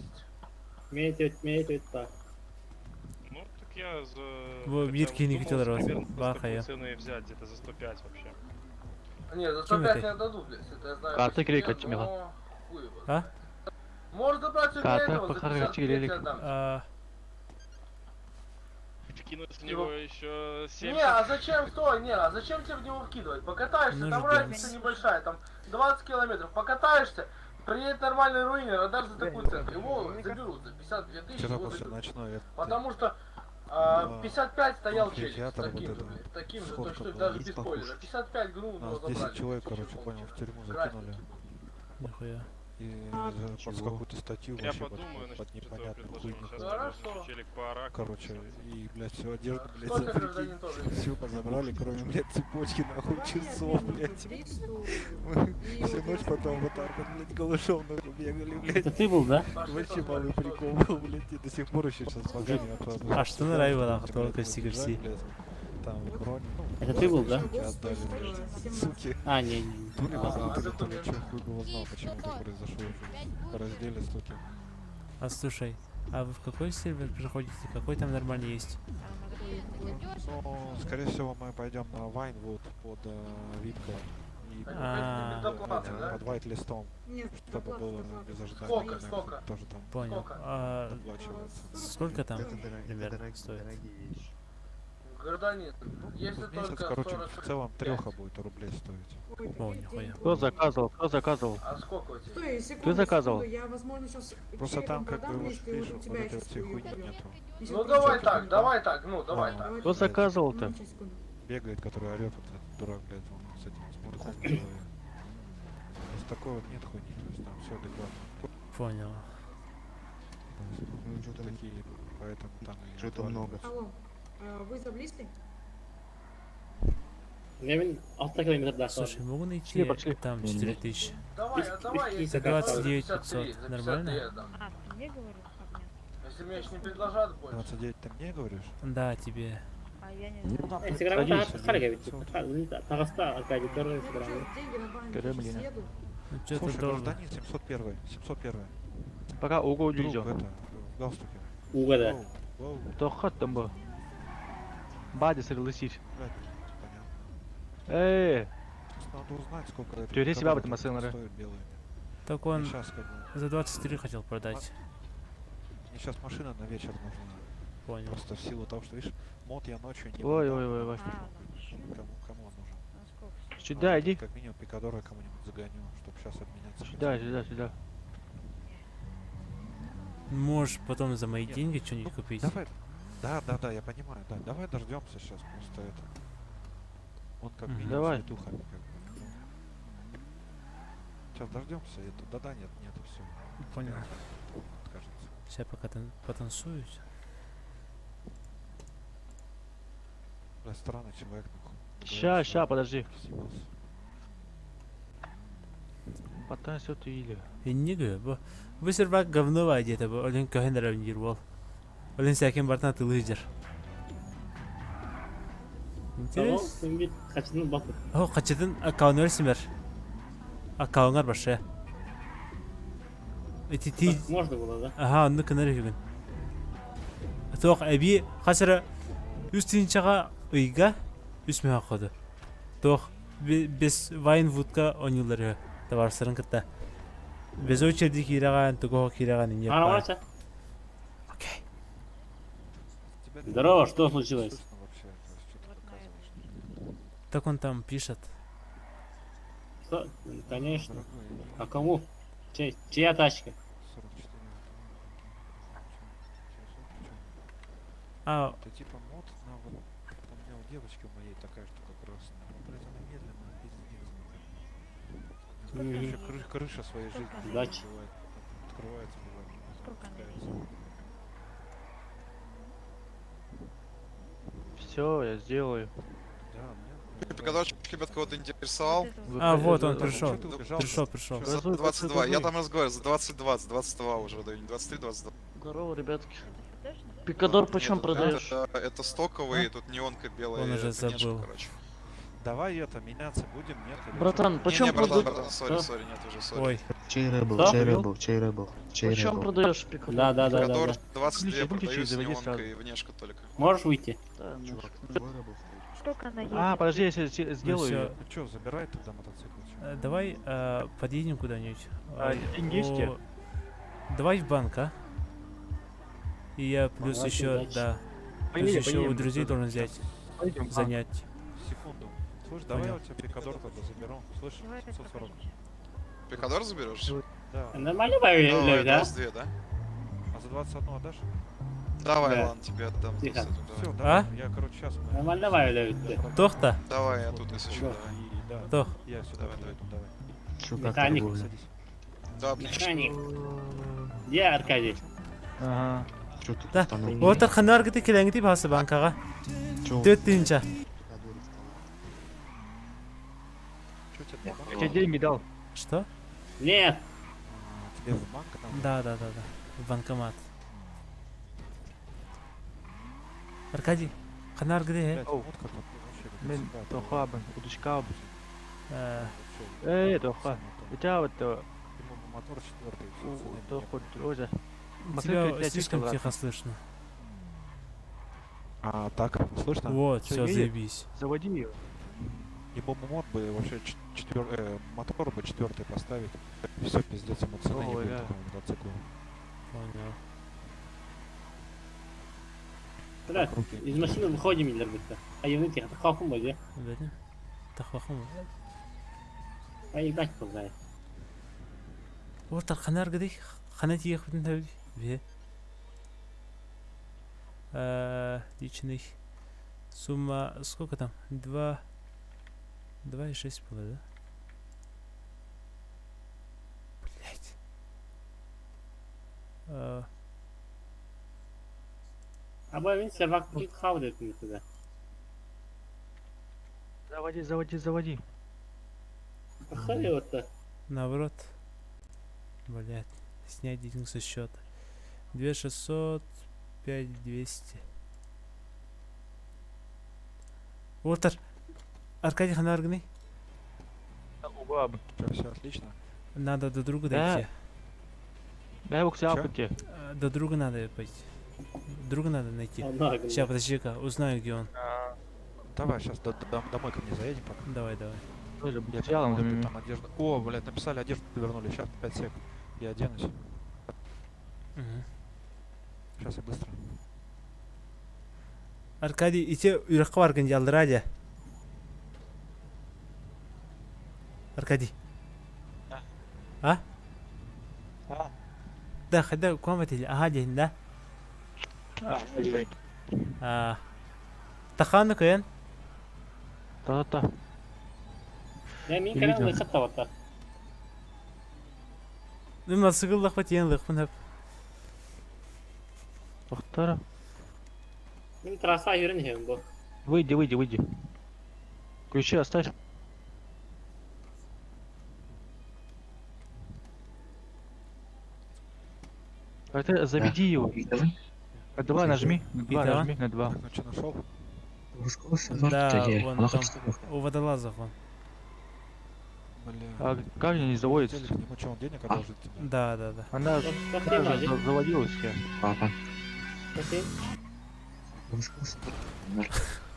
Метит так. Ну, так я за... Bu bir kini kötü tarafı. Bakaya. Цены взять где-то за 105 вообще. Не, за 105 не отдадут, блядь, это я знаю. Карта по себе, кликать, но Мила. хуй его. А? Можешь забрать у Карта этого, за покажи, 55 телелик. я дам. Кинуть в него еще 70. Не, а зачем, стой, не, а зачем тебе в него вкидывать? Покатаешься, Ну, там ждём. разница небольшая, там 20 километров, покатаешься, приедет нормальный руинер, а даже за такую цену, его заберут за 52 тысячи, Вчера его после заберут. ночной Потому что 55 стоял челик, психиатр вот таким же, это, блядь, таким же, сходка то что была, даже есть без спойлера. 55 гнул, Нас но 10 забрали. человек, Вообще короче, понял, в тюрьму Красный. закинули. Нихуя. И под какую-то статью Я вообще подумаю, под непонятную хуйню. Хорошо. Челик по Араку. Короче, и, блядь, всю одежду, блядь, Сколько за гражданин тоже есть? всю позабрали, кроме, блядь, цепочки, нахуй, часов, блядь. Мы всю ночь потом вот так вот, блядь, голышом нахуй бегали, блядь. Это ты был, да? Вообще малый прикол был, блядь, и до сих пор еще сейчас погони А что нравилось, кто костигерси? Там бронь. Это ты был, да? Отдали, блядь, суки. А, не. То ли позавтра, то ли что, хуй бы узнал, почему так произошло. Раздели, суки. А слушай, а вы в какой сервер приходите? Какой там нормальный есть? Ну, скорее всего, мы пойдем на Вайнвуд под Випко и под White листом, чтобы было без ожидания. Сколько? Тоже там Понял. А оплачивается. сколько там примерно стоит? Гражданин, если В месяц, только короче, 40 в целом треха будет рублей стоить. О, нихуя. Кто заказывал? Кто заказывал? А сколько у тебя? Стой, секунду, Ты заказывал? секунду, я, возможно, сейчас Просто там как бы продам, вот если видишь, у вот тебя этой еще вот всей хуй хуйни убьет. нету. Если Ну ты давай чё, так, ты- давай так, ну давай так. Кто заказывал-то? Ну, сейчас, секунду. Бегает, который орет, вот этот дурак, блядь, он с этим с мордом в голове. То есть такой вот нет хуйни, то есть там все адекватно. Понял. Ну, что-то Такие, поэтому там и Что-то много. Алло, вы заблизли? Левин, 6 километров до Слушай, могу найти Пошли, пошли. там 4000. Давай, а давай, я За тебе 29 за 53, 500. за 53 Нормально? я дам. А, ты мне говорил, как мне Если мне еще не предложат больше. 29 ты мне говоришь? Да, тебе. А я не знаю. Ну, что Слушай, ты должен? гражданин 701. 701. Пока угол Друг, идем. это, в галстуке. Угода. Воу, Тохат там был. Бади согласись. понятно. Эй, Надо узнать, сколько это. Теперь себя об этом стоит оценили. белые. Так он Сейчас как бы. за 23 хотел продать. Мне сейчас машина на вечер нужна. Понял. Просто в силу того, что, видишь, мод я ночью не Ой, продам. ой, ой, ой. Кому он нужен? Сюда иди. Как минимум Пикадора кому-нибудь загоню, чтобы сейчас обменяться. Сюда, сюда, сюда. Можешь потом за мои деньги что-нибудь купить. Давай. Да, я понимаю, да. Давай дождемся сейчас, просто это. Он как минимум Давай. с духами как бы. Сейчас дождемся, это да, нет, и все. Понял. Кажется. Сейчас пока потанцуют. Да, странный человек, нахуй. Ща, подожди. Потом все ты или. Инниге бу. Бу сервак говно вайдета бу. Олен кахен равнир бол. Олен сәкен бартан тылыждыр. Интерес. О, қачыдын аккаунт өрсімер. Аккаунтар башы. Можно было, да? Ага, онны кынар үгін. Тоқ әбі қасыры үстінчаға ұйға үсме ақыды. Тоқ без Вайнвудка ойнулары товарсырын кітті. Без очерді кираған, тұғығы кираған инеп бар. Окей. Здорово, что случилось? Так он там пишет. Что? Конечно. А кому? Чья тачка? А... Это типа мод на вот... Там у меня у девочки у моей такая штука красная. Но, блядь, она медленная, пиздец. Вообще крыша своей жизни. Удачи. Бывает. Открывается, бывает. Все, я сделаю. Пикадорчик тебя кого-то интересовал? А, вот он пришел. Пришел. За 22. Я там разговариваю, за 22 уже даю, не 23, 22. Здорово, ребятки. Пикадор почем продаешь? Это стоковый, тут неонка белая. Он уже забыл. Давай это, меняться будем, нет? Братан, почем продаешь? Сори, нет, уже сори. Ой. Чей рэбл? Почем продаешь Пикадор? Да. Пикадор 22 продаю с неонкой, внешка только. Можешь выйти? Сколько она едет? А, подожди, я сделаю. Ну что, забирай тогда мотоцикл. Давай подъедем куда-нибудь. Деньги есть? Давай в банк, а? И я плюс еще, да. Плюс еще у друзей должен взять. Занять. Секунду. Слышь, давай я у тебя Пикадор тогда заберу. Слышь, 540. Пикадор заберешь? Да. Нормально поверили, да? 22, да? А за 21 отдашь? Давай, Да. ладно, тебе отдам. Тихо. Все, А? давай, я, короче, сейчас... Нормально поверили. Тохта? Давай, я тут если еще, Да, Тох. я сюда подойду, давай. Чё, как Механик. торговля? Садись. Да, отлично. Механик. Где Аркадий? Ага. Чё тут Да. установлено? Вот так ханар гити келеңти басы банкага. Чё? 4-тинча. Что тебе банк? Я тебе деньги дал. Что? Нет. Тебе в банк там? Да. В банкомат. Аркадий, ханар где? Блядь, вот как вот вообще как Мен всегда, тохабын, удочка. вообще. Тоха. У тебя вот Ему мотор 4-й. тоху тоже. Тебя слишком тихо слышно. А так, слышно? Вот, Чё, все, едет? заебись. Заводи ее. Ему мод бы вообще мотор бы 4-й поставить. Все, пиздец, ему цены не Ой, будет да. такому мотоциклу. Понял. Брат, из машины выходим, Миллербитта. А я тихо, хакум будет. Бедня. Тахвахум. Поебать, познает. Вот так ханар где? Ханат ехать на тавли. Бе. Личный. Сумма сколько там? 2,6 было, да? Блять. А бой, сервак будет хаудет туда. Заводи. Походи вот так. Наоборот. Блять. Снять денег со счета. 2600, 5200. Вотер. Аркадий Ханаргный. Все отлично. Надо до друга дойти. Да, его к тебе. До друга надо пойти. Друга надо найти. Сейчас, подожди-ка, узнаю, где он. Давай, сейчас домой ко мне заедем пока. Давай. Тоже, блядь, там одежда. О, блядь, написали, одежду вернули. Сейчас 5 сек. Я оденусь. Сейчас я быстро. Аркадий, идти уйраққа барган жалды радио. Аркадий. А? Да, خدا قامت هذه ده. تخانق كين؟ تا. Я мин канал лыхып табатта. Нема сыгыл лыхпат ен лыхпын хап. Вахтара. Мин трасса юрин хем бу. Выйди. Ключи оставь. Это заведи его. Два нажми. На два. Ну что, нашел? Да, вон там. У водолазов вон. А как они не заводятся? Ему что, он денег одолжит тебе? Да. Она заводилась я. Папа.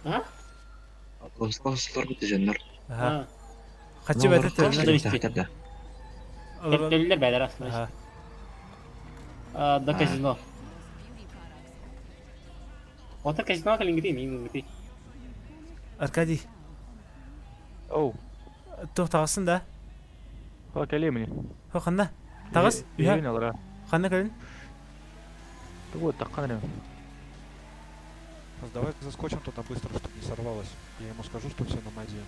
А? Ага. Хочу в этот завести. Өллер бәлер асмаш. До казино. Ота казино калингди мин гити. Аркадий. Оу. Тоқтағасын да. Ха, кәлеміне. Хо, қанда? Тағыз? Үйен алыра. Қанда кәлін? Вот, таққан рем. Давай заскочим туда быстро, чтобы не сорвалось. Я ему скажу, что все на маде.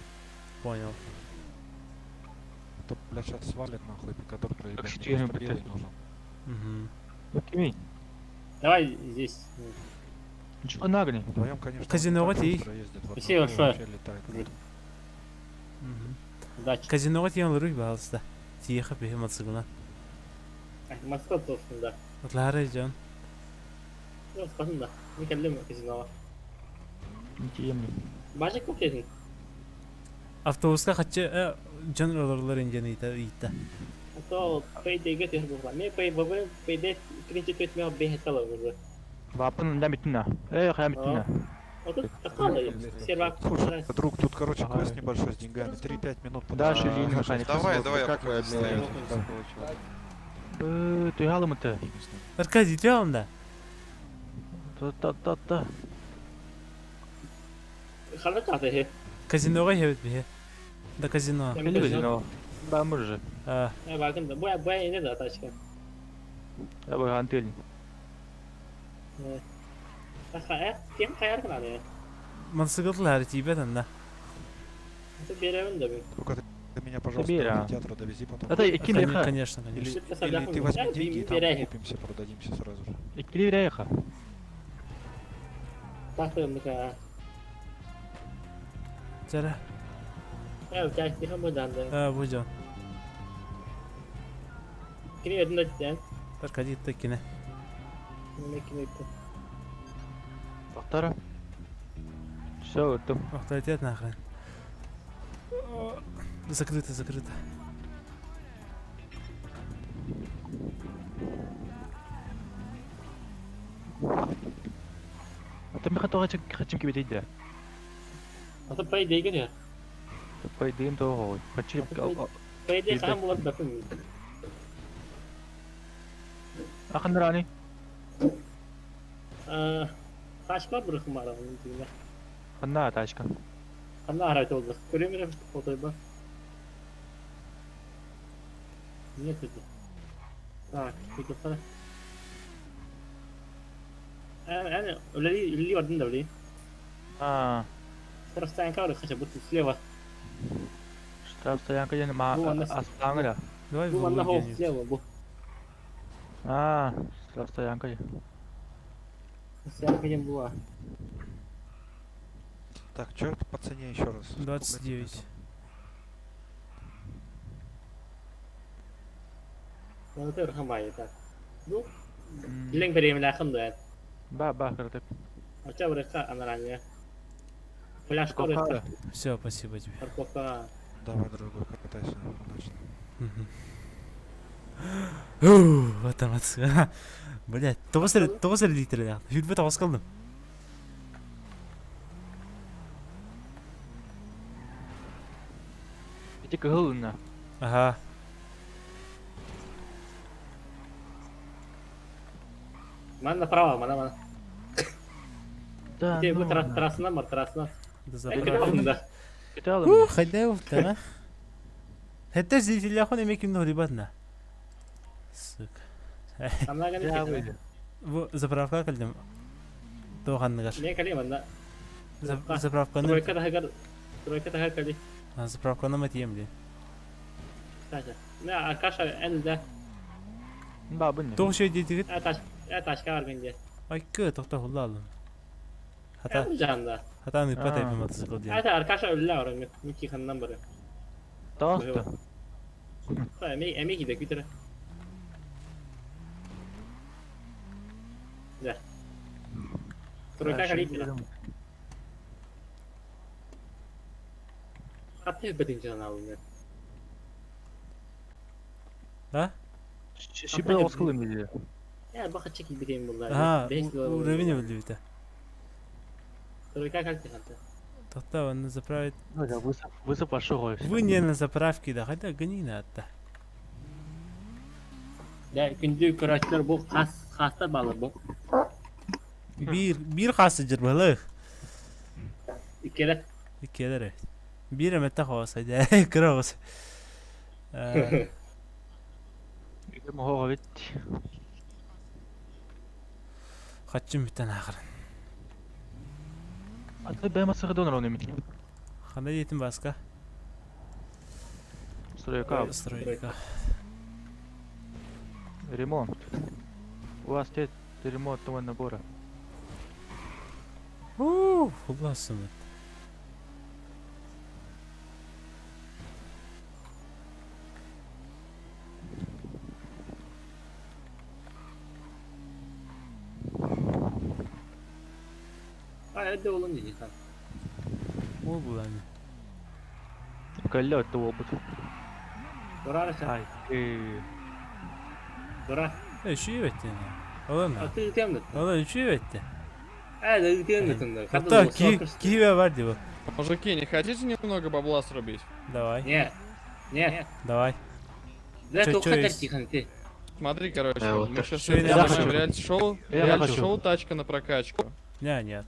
Понял. А то, блядь, сейчас свалит нахуй, который проебет. Что я белый нужен. Окей. Давай здесь. Ничего нагни. Вдвоем, конечно, казиноға тей. Спасибо большое. Удачи. Казиноға тей алыру бағалыста. Тиеқы бейі мацығына. Москва тосын да. Отлары жан. Yok bakın da. Bir kelle казино var. Тиемли. Бажик көп дедің. Автобусқа қатшы жан оларлар енген итті. То пейдеге тез болған. Мен пейде кринче көтмеға бейхетталы болды. Вапын да битина. Хая битина. Вот такая сервак. Слушай, друг, тут, короче, квест небольшой с деньгами. 3-5 минут. Дальше линию механика. Давай, как вы обменяетесь? Ты галым-то. Аркадий, ты алында? Та. Қалда чақты хе? Казиноға хебет бе? Да казино. Или казино. Да, мы же. Bakın da bu yine de taşkan. Я бы антель. Kim kayar kınadı ya? Мансыгылар тибетен да. Это берем да. Только ты меня, пожалуйста, до театра довези потом. Это Кимеха. Конечно. Или ты возьми деньги и там купимся, продадимся сразу же. Кириреха. Bakın mesela. Çara. Evet, gerçekten hem buradan da. Bu can. Kini ödünde cidden. Аркадий такine. Ne kini ödünde. Вахтара. Все, это. Авторитет нахрен. Закрыто. Это мы хотим кибетить, да? Это по идее где? По идее, то хотим. По идее, там было бы. Аханрани. Kaçma bırakım var onun gibi. Хана тачка. Она орать oldu. Göremiyorum fotoyu bak. Нет это. Так, çıkırsana. Yani öyle vardın da öyle. Штрафстоянка var kaça bu слева. Штрафстоянка yani Аспангля. Давай bu bana hop слева bu. Штрафстоянка. Стоянка не была. Так, что это по цене еще раз? 29. Ну, это Рахамай, так. Ну, Линк берем лахында. Ба, картеп. А что вы она ранее? Фляжку рыска. Все, спасибо тебе. Парковка. Давай, дорогой, катайся. Удачно. Вот там отсюда. Блять, 9 литр ya. Hülbet az kaldım. Иди к голына. Ага. Mana направо, mana. Да, Где вы трасна, трасна. Ух, хайда уфта. Хотя зрители охоны меким но ребятна. Сука. Bu zapravka kaldım. Doğanlıgar. Ne kalayım anda? Zapravkanı. Troika da her kali. Ha zapravkanı mı diyeyim diye. Taşa. Ne arkadaşlar elde. Babın ne? Doğu şey dedik. Taş var bence. Ay kı tokta hulla alın. Hata. Canda. Hata nıpa tepim atışık diye. Hata arkadaşlar öyle var. Miki kandan bari. Tosta. Emek gidek bitir. Ya. Troika kali. Hatta bedin canı alınır. Ha? Şimdi oskılım diyor. Ya bak çekil bileyim bunlar. Ha, bu revenue bildi bir de. Troika kali hatta. Тохта он заправит. Вызов пошел. Вы не на заправке, да, хотя гони надо. Ya gündüz kıraçlar bu hasta balı bu. Bir hasta balık. İkide. İkide. Bir mette havas hadi kıravas. ما هو بيت. Kaçım bir tane akır. Atı ben masaya döner mi? Hana yetim başka. Стройка. Стройка. Ремонт. У вас нет ремонтного набора. Хуllасın. Hadi oğlum dedi sen. O bu yani. Колет опыт. Durar sen. Ай. Durar. Şu etti yani. Olur mu? Atı yıkayım da. Olur şu etti. Evet yıkayım da. Hatta Киеве var diyor. Мужики, не хотите немного бабла срубить? Давай. Не. Давай. Да только хоть тихо ты. Смотри, короче, мы сейчас Что я делаем хочу? реалити-шоу «Тачка на прокачку». Нет.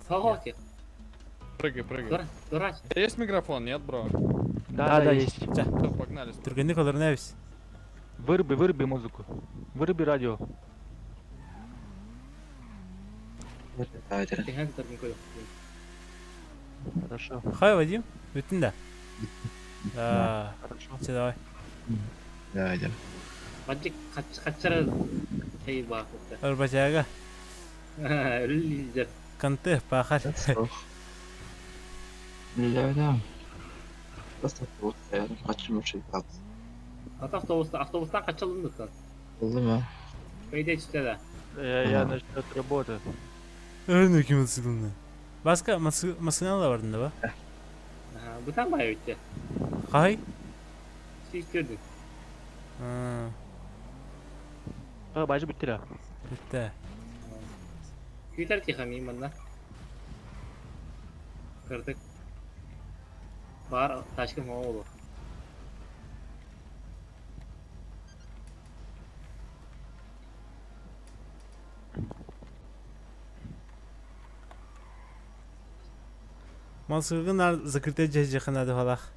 Прыгай. Дурак. Есть микрофон, нет, бро? Да, есть. Все, погнали. Türk'ün kadar nefis. Выруби музыку. Выруби радио. Хорошо. Хай, Вадим. Bütün de. Да. Хорошо. Давай. Давай, давай. Bence kaçara şey bak. Arbacaga. Öyle Kantı pahar. Да. Просто вот kaçırmışız kaldı. Avtobustan kaçalım lütfen. Oldu mu? Köyde işte de. Я насчет работы. Öyle kim ısıkıldı. Başka masinalı da vardı da bu. Bu tam bayağı bitti. Hay. Şey istiyordun. Bacı bitti la. Bitti. Yeter ki hamiyim bana. Kırdık. Var taşkın oğlu. Масылгынар закрытая жахана да халах.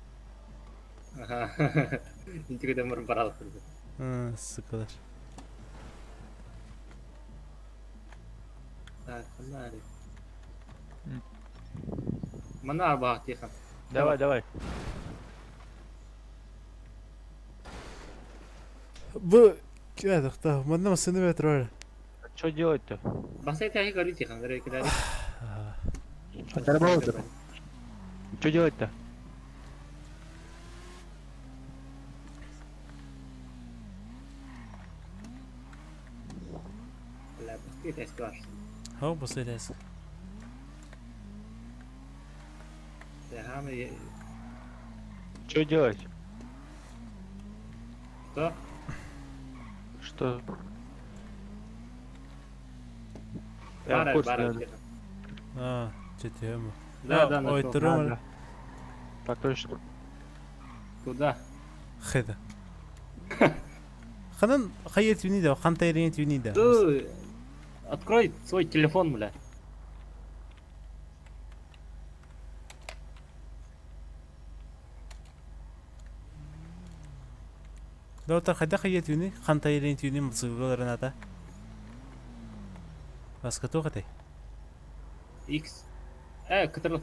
İntikde demir paralı kırdı. Sıkılır. Mana arba tiyakam. Давай. Bu kâdakta. Manda masını metro. Что делать-то? Басай тяги гори тихан, гори кидари. Что делать-то? Ты это спрашиваешь. О, посылайся. Да, мы... Что делать? Что? Что? Барай, барай. А, что тема? Да, ой, трумер. Так точно. Куда? Хэда. Ханан хаят винида, хантайрент винида. Открой свой телефон, бля. Доктор, хада хаят вини, хантайрент вини мцугол раната. Вас кто хаты? X. Который...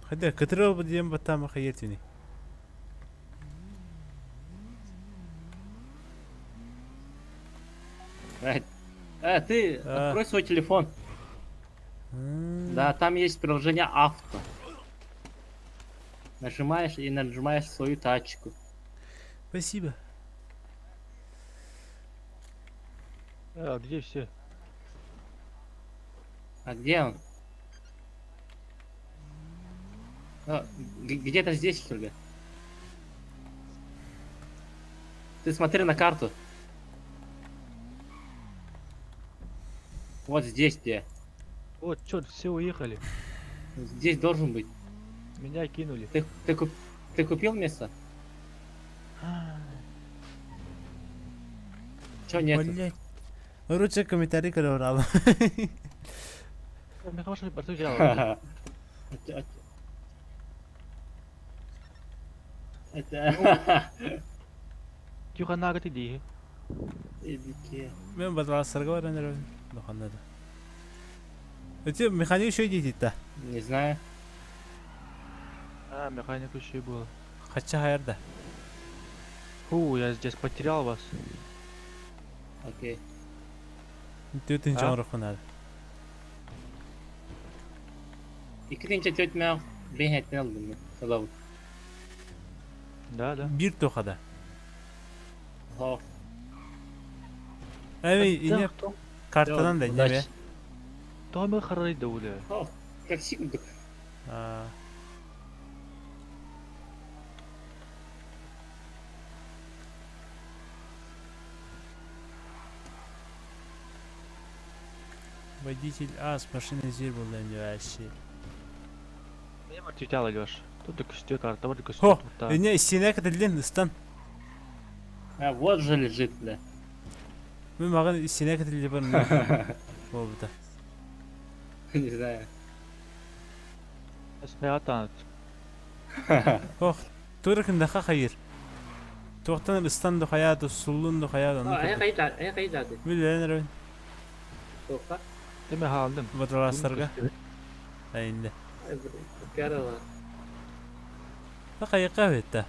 Хада, который будем батама хаят вини. Ты открой свой телефон. Да, там есть приложение авто. Нажимаешь и нажимаешь свою тачку. Спасибо. А где все? А где он? Где-то здесь, что ли? Ты смотри на карту. Вот здесь где. Вот, черт, все уехали. Здесь должен быть. Меня кинули. Ты купил место? Чё нет? Блять. Лучше комментарий колорал. Мне хорошо португал. Тихо, нага ты ди. Мен бадрал саргал ранер. Доханнада. Эти механик еще идите-то? Не знаю. А, механик еще и был. Хотя хайрда. Фу, я здесь потерял вас. Окей. Ты ничего не надо. Икринче тёть мяу. Бегать не надо. Салау. Да. Bir toxada. Ho. Эй, ине картадан да не бе. Томы харайды уля. О, как секунду. Водитель А с машины зир был на вообще. Я отвечал, Алёш. Тут только что карта, вот только что. О, не, синек это длинный стан. А вот же лежит, бля. Мы могли синек это длинный. Вот. Не знаю. Смеятан. Ох, турик ндаха хайр. Тоқтан стан до хаят, сулун до хаят. Ай кайда. Билер. Тоқта. Ты меня халдым. Вот расторга. Айнде. Карала. Бака яқаветта.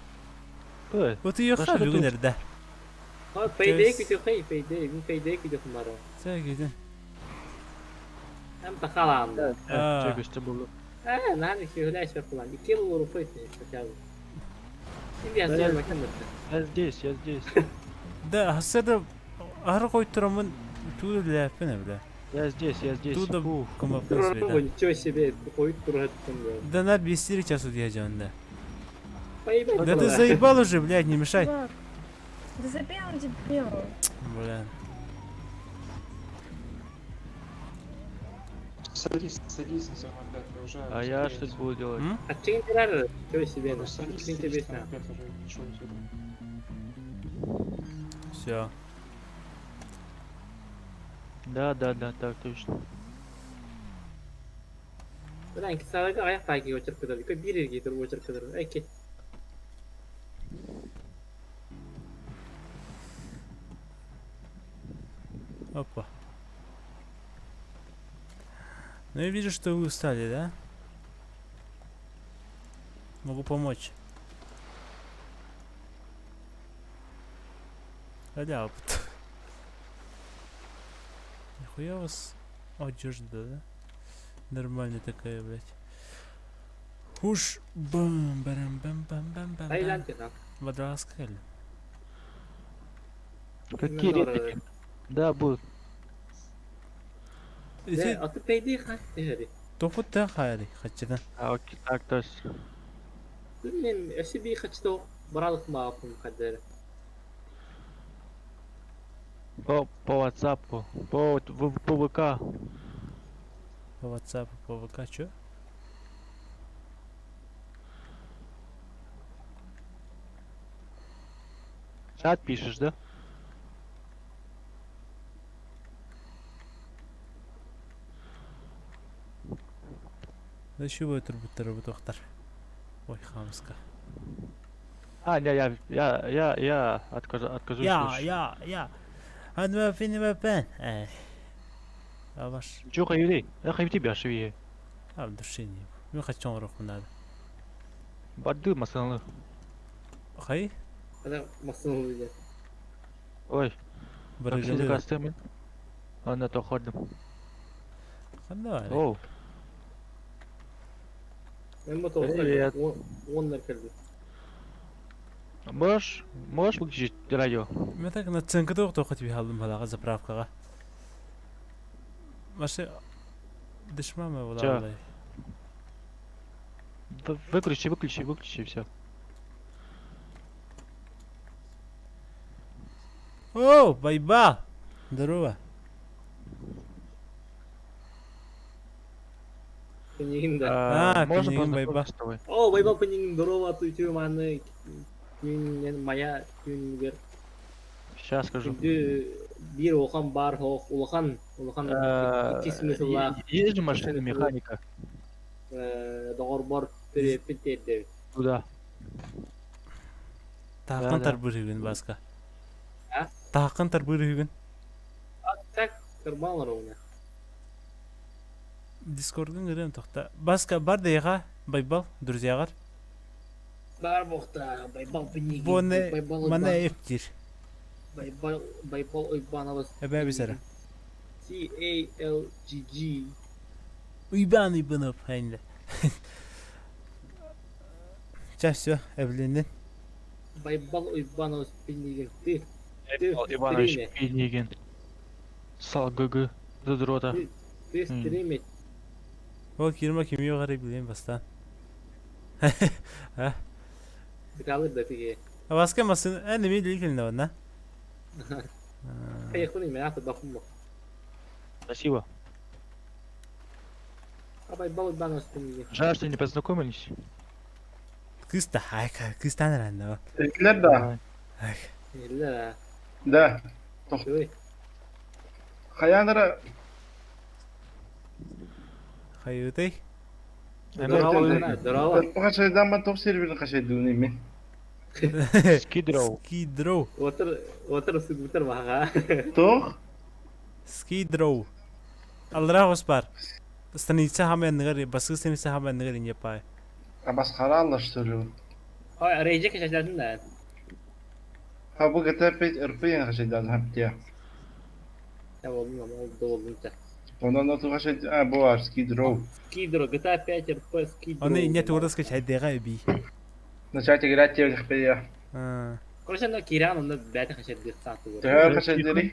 Вот ее хавю нерде. Пейдей кидё хей, пейдей кидё хмаро. Сагиден. Hem takhalandı. Çok işte buldu. Lan ki öyle şey falan. 2 yıl rufu etmiş çakalı. Şimdi yazıyor bakın. Я здесь. Да, хасада аргой трамын тур ляпене бля. Я здесь. Туда кому просвета. Ничего себе, коют тураттым. Да надо бесили часу дьячан да. Поебать. Да ты заебал уже, блядь, не мешай. Да забил дебил. Бля. Садись, уже. А я что буду делать? А ты не чего себе, ну тебе сна. Все. Да, так точно. Ulan sağdaki ayak takip geçirip kadar. Bir yere getir geçirip kadar. Eki. Опа. Ну я вижу, что вы устали, да? Могу помочь. Хотя опыт. Нихуя у вас одежда, да? Нормальная такая, блядь. Уж бам барам бам бам бам бам. Тайландина. Водораскали. Какие реплики? Да, будет. Atıp peydi kaç tehri. Topu da hayali kaçıdan. Окей, так точно. Men eşi bir kaçta buralık mı yapım kadar. По WhatsApp, по ВК. По WhatsApp, по ВК, чё? Чат пишешь, да? Да şu böyle bu doktor. Ой, хамска. Не, я откажусь. Я. Hadi beni ben. Yavaş. Чё, Хайвери? Я хочу тебя, швея. Abi dur şey diyeyim. Ben kaçacağım oraya bunlarda. Бады, масаны. Hay? Hadi masum olacak. Ой. Bırakın. Вообще костюм. Она то ходим. Hadi var. Оу. Ben bu tavuklar Привет. onlar geldi. Можешь выключить радио? Ben tak na цинкada yok tokat bir halım hala zapravkaga. Maşı düşman mı Чё? vallahi? Выключи, все. О, байба. Здорово. Peningin de. Можно Peningin байба. познакомиться с тобой? О, байба peningin здорово tutuyor manı. Gün maya gün bir. Сейчас скажу. Şimdi bir okan bar hoq ulakan iki ismi sulla. Есть же машина механика? Doğru bar pütedi. Туда. Taqın tar bir gün başka. Taqın tar bir gün. Tak kırmalar ona. Discord'un görüyorum toxta. Başka bar deyiqa baybal durziyagar. Bar boxta baybal peningin. Bu ne? Mana eftir. Baybal oybana bas. Ebe bisara. CALGG. Uyban op hayinde. Çaşçı evlendin. Baybal oybana bas peningin. Иванович Пенигин. Сал ГГ. Задрота. Stream O kirma kimi garip bileyim bastan. Ha? kalır da peki. Başka masın en mi dilkinde ona? Hayır mi ya bakın bak. Спасибо. Baybal oybana bas peningin. Жаль, что не познакомились. Kız da hayka, kız tanıran da. Teşekkürler da. İlla. Da. Oy. Hayanlara Hayırday. Bravo. bu kaçaydan ben top server'ını kaçaydığını mi? Skidrow. Otur skuter mah. Toh? Skidrow. Allah wasbar. Stanica hamen negeri, baskı stanica hamen negeri yapay. Abas kara anlaştırıyor. Ay arayacak kaçaydın da. Ha bu kadar pek ırpıyan kaçaydan hep ya. Ya oğlum oldu da. Ondan da kaçaydı. Ha bu var Skidrow. Skidrow GTA 5 RP Skidrow. Она не турас кач хайдага би. Начать играть в этих я. Короче, на Киран он бэт kaçaydın saatı. Да, kaçaydı.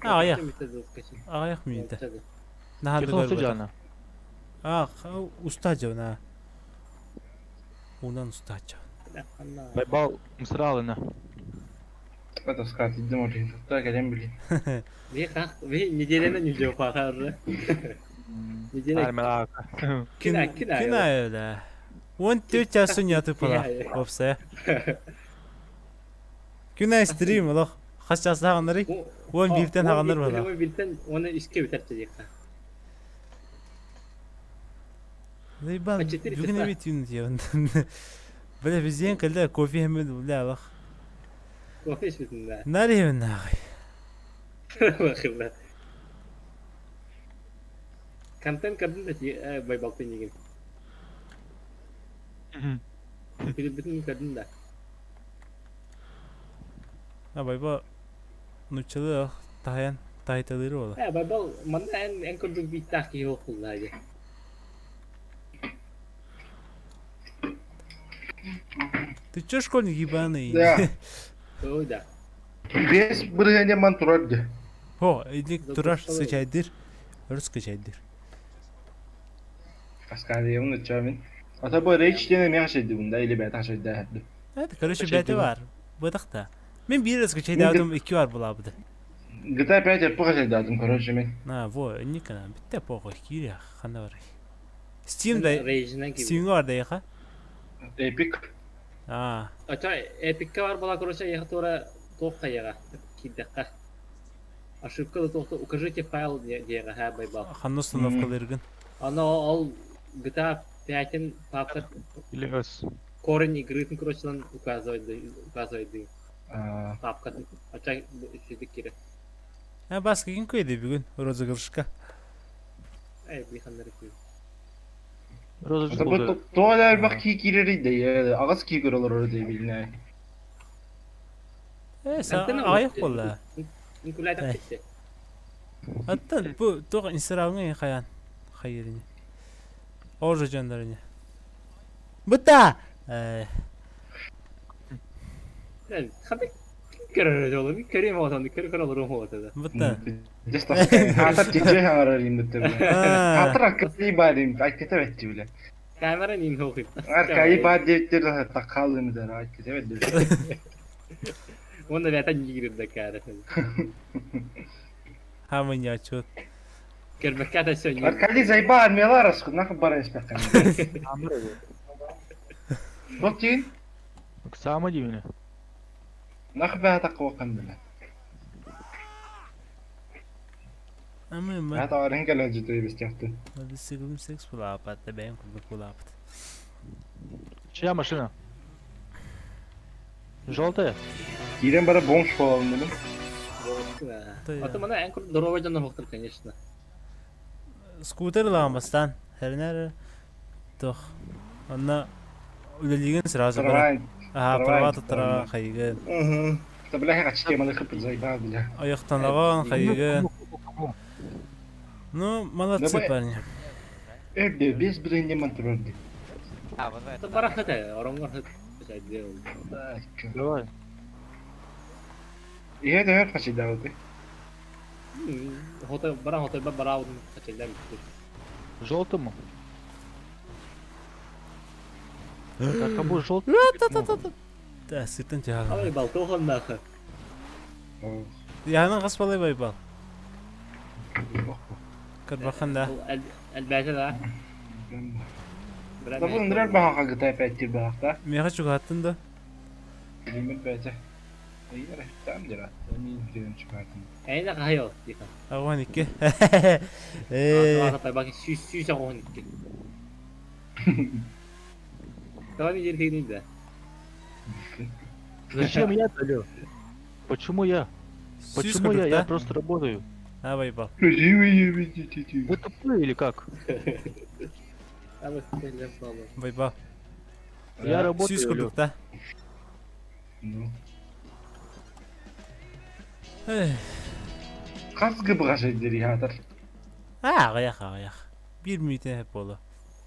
Aya. Aya mıydı? Nah Jana. Ustaca ona. Ondan ustaca. Байбал Мсралына. Это сказать, иди может. Так, я не блин. Ve nedelene nüce fakar. Армелак. Kina öyle. Он тёчасын ятып ала. Опса. Kina stream ала. Хачасы хаганары. Он биртен хагандар бала. Он биртен оны ишке битертecek. Зайбан. Бүгүн эмет юн диян. Бля бизен кылда кофе хемед бля бак. Кофе içmedin de. Nereye ben ağay? Bakın lan. Kanten kadın da baybal peningin. Bütün kadın da. Ha bayba nuçalı tayan taytaları ola. Baybal mana en kurduk bir tahki yok kulladı. Ты чё школьник ебаный? Да. Ой да. Без брыгания мантрольды. Ho, idik durar sıçaydır. Örüs sıçaydır. Askariye unutacağım. Ata bu reç dene mi yaşadı bunda eli be taşı da. Hadi karışı beti var. Bıdık da. Ben bir sıçaydı adam iki var bulabdı. Gıda peyce bu kadar dadım karışı men. Ha, bu ne kadar bitti poğu kiri xana var. Steam var da ya. Epic. Aa. Ata Epic var bula короче ехать ора тоққа яға. Киддаққа. Ошибка тоқта укажите файл деға ха байбал. Қандай установкаларың? Ана ал GTA 5-ін папка Или өз. корень игрытын короче указывайды. Папка. Ата шедік керек. Ha, басқа кім көйді бүгін розыгрышқа? Бихандар көйді. Розыгрыш Bu болды. tuğalar bak ki gireri de ya. Ağız ki görülür orada biline. Sen ayıp bolla. Nikolay da gitti. Hatta bu toq Instagram'ı kayan. Hayırını. Orada canlarını. Bıta! Hadi görür oğlum. Kerim olsan kır olurum ortada. Bıta. Just hatta tecrübe arayayım bitti. Hatta akıllı bari ayıkta vetti bile. Kamera nin hoğit. Arkayı badettir takalını da ayıkta vetti. Onda zaten girdi kare. Hemen ya çok. Görmek de söylüyor. Arkayı zayıbar mı var aslında? Ne kadar ispekten. Bakın. Sama diyeyim. Ne kadar takwa kandila. Ama هذا رنجة لجدي بستيحته. Hadi siglim seks pulapat da benim kulak pulapat. Чья машина? Желтая? Ирен бара бомж falan dedim. Ata bana en kuru dorovacandan hoqtir конечно. Скутер ламастан. Her nere? Doch. Она удалиген сразу. Ага, права тара хайген. طب لا هيك تشتي ما يخبط زي بعض لا. Аяқтанаған хайген. Ну, молодцы, парни. Эрде без бренди мантрорди. Это барахата, оромгар хат. Давай. И это я хочу делать. Хота барау хочу делать. Желтому? Так, а будет желтый? Да, сыртын жағын. Ай, бал, тоған нақы. Яғынан қас балай байбал. Кырбақан да. Әлбәті да. طب نرى بها قطعة بيتي بها. Меға чуға аттын да. Bilmem bence. İyi ya, tamam da. Onu gidelim çıkartın. Aynen kayo, dikkat. Ağvan ikke. Bak süs ağvan ikke. Tamam bir yeri değil de. Зачем я алё? Почему я? Почему я? Я просто работаю. А, байбал. Вы тупые или как? Байбал. Я работаю. Süs kurduk da. Kaç gibi kaçırdır ya da? Ағаяқ. Bir müyte hep olu.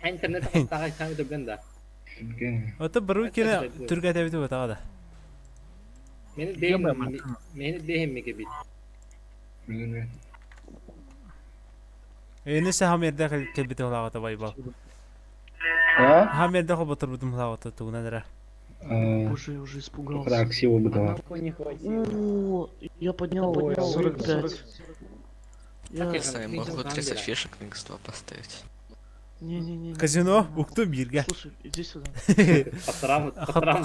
İnternet hastağı sanki de ben de. Ota bir ülkene Türk edebiyatı batağı da. Meni deyim mi gibi? Bilmiyorum. Neyse hamerde kelbeti olağıta baybal. Hamerde kol batır butum olağıta tuğuna dara. Уже испугался. Красиво было. О, я поднял 45. Я могу 30 фишек на ГС2 поставить. Не-не-не. Казино, укту бирге. Слушай, иди сюда.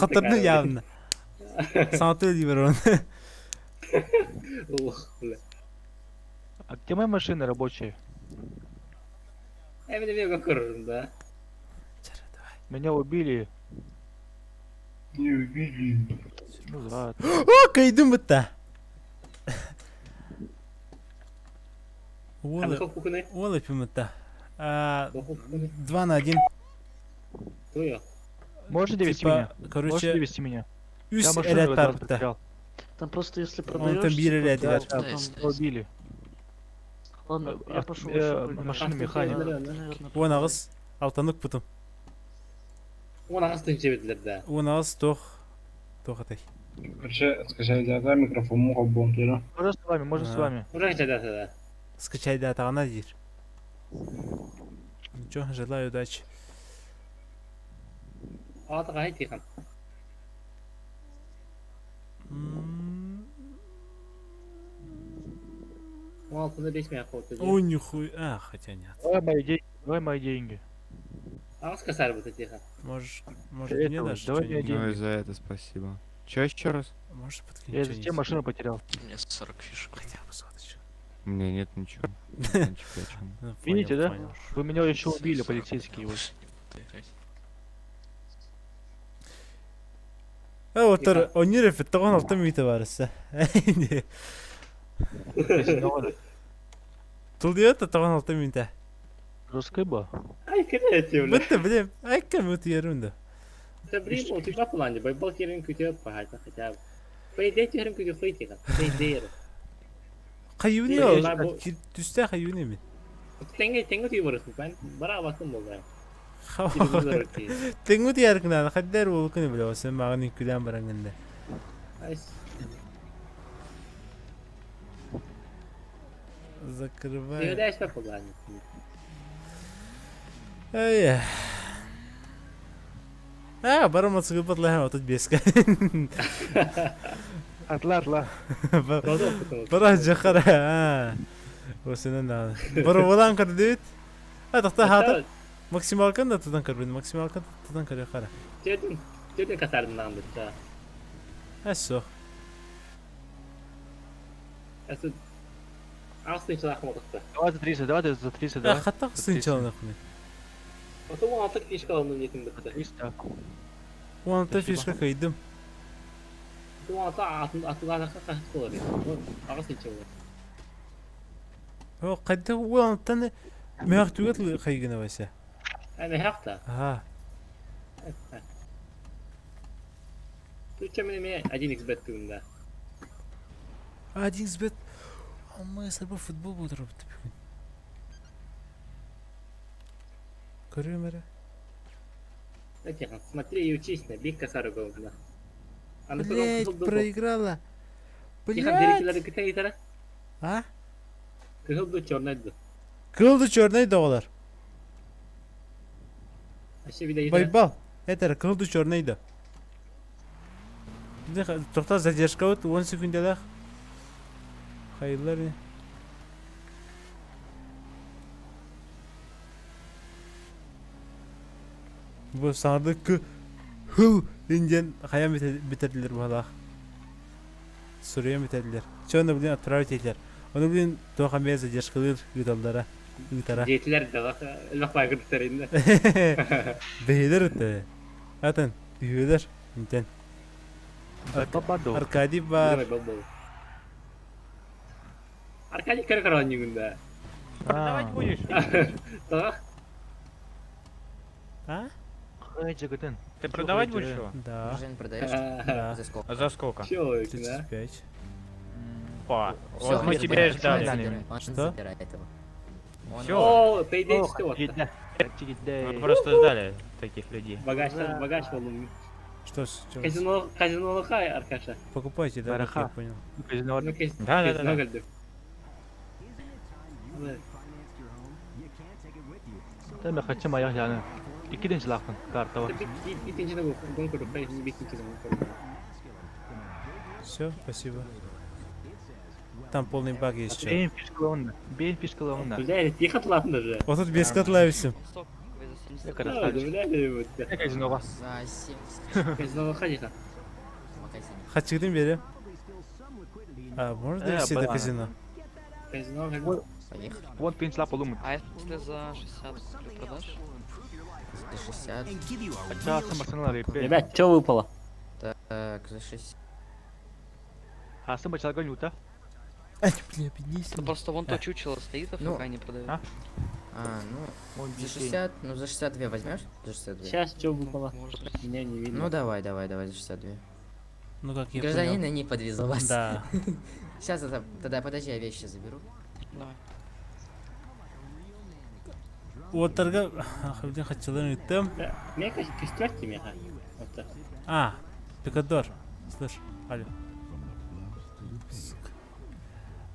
Қатырны явно. Санту дивер он. А где моя машина рабочая? Evde bir bakıyorum da. Меня убили. Не убили. Ну да. О, кайдым бітті. Ол өпім бітті. 2 на 1. Можешь довести меня? Можешь довести меня? Üst elet var bітті. Там просто если Там продаешь... bir elet var. Убили. Ладно, я пошел. Машина механик. Он ağız. Altanlık butum. Ona ağız tınç çevirdiler de. Он ağız toq. Toq atay. Короче, скачай дата, микрофон мухаббон, киро. Можно с вами, можно с вами. Уже дата, да. Скачай датағына дейір. Ничего, желаю удачи. Атыға айт дейхан. Алтыны 5 миллион қойды. Ой, нихуя. Хотя нет. Давай мои деньги. Ағыз косарь будет дейхан. Может мне даже что-нибудь. Ну и за это спасибо. Че еще раз? Может подкинуть. Я зачем машину потерял? У меня 40 фишек. Хотя бы соточку. У меня нет ничего. Видите, да? Вы меня еще убили, полицейские его. Төр өнөр фитгон автомобиль барсан. Тулдиот тагон автомобиль. Русская ба. Ай, креативно. Бетте блин, ай кому ты ерунда. Да блин, у тебя плане, байбал керен кутет пахать хотя бы. По идее, керен кутет фейти, по идее. Каюни, түстә каюни мен. Теңге тиборыс мен. Бара вакытым булды. Теңге дияркна, хаддар ул көне белә, сен магын күлән баранганда. Закрывай. Ты даешь по плане. Ай. Барам отсыгып лаһа отут беска. Atla. Бара жахара. Осенен. Бара валан кырдыт. Атакта хатыр. Максимал канда тудан кырбын, максимал канда тудан кыры хара. Тедин касардынан битта. Асо. Асо. Астын ахмакта. Давай за 30, да? Хатта сынчалны кыны. Ото антык фишкалны нетинде кыта. 300. Уанта фишка кайдым. Туата атугана кахат колор. Агас ничего. О, кайда уантаны мактугат кайгына вася. Ana hakta. Ага. Тут что мне 1xbet тunda. 1xbet. А мы с тобой футбол будем работать. Камера. Так, смотри и учись на биг косару голубна. Блять, проиграла. Блять. А? Кылды черный. Кылды черный доллар. Байбал. Это кылды черный да. Тоқта задержка вот 10 секундалах. Хайырлар. Bu sandık hıl indiğin hayal bitirdiler bu hala. Suriye bitirdiler. Çoğunu bilin attırar ettiler. Onu bilin toğamaya zadержкалар yutallara. Жетілер de lafaya kırdıklar indi. Beyler öttü. Zaten büyüler. İnten. Arkadi var. Arkadi kara günde. Продавать будешь? Да. А? Ты продавать будешь его? Да. Жень, продаешь? Да. За сколько? А за сколько? Человек, да? 35. Па. Всё, Вот мы теперь тебя и забирай, ждали. Что? Всё. О, ты идешь что? Мы просто ждали таких людей. Багаж волну. Что? Казино хай, Аркаша. Покупайте, да, как я понял. Да. Sen mi kaçım ayak yani? İkinci silahın kartı var. Все, спасибо. Там полный баг есть. Beyin fişkalarında. Блядь, тихо ладно же. Вот тут без котла и все. Ne kadar Ne казино var? За 70. Казино ходи. Хачидым берем. А, можно довести до казино? Казино, Поехали. Вот пинсла полумут. А если за 60 продашь? За 60. Хотя сам арсенал репей. Ребят, что выпало? Так, за 60. А сам бачал гонюта. Бля, 50. Ну просто вон то чучело стоит, а пока не продает. Ну, за 60, ну за 62 возьмешь? За 62. Сейчас что выпало? Меня не видно. Ну давай, за 62. Ну как я Гражданин понял. не подвезу вас. Да. Сейчас тогда подожди, я вещи заберу. Давай. Вот торга... Хабдин хачаларын үттім. Мне кажется, костёрки меня. Вот так. А, пикадор. Слышь, алло.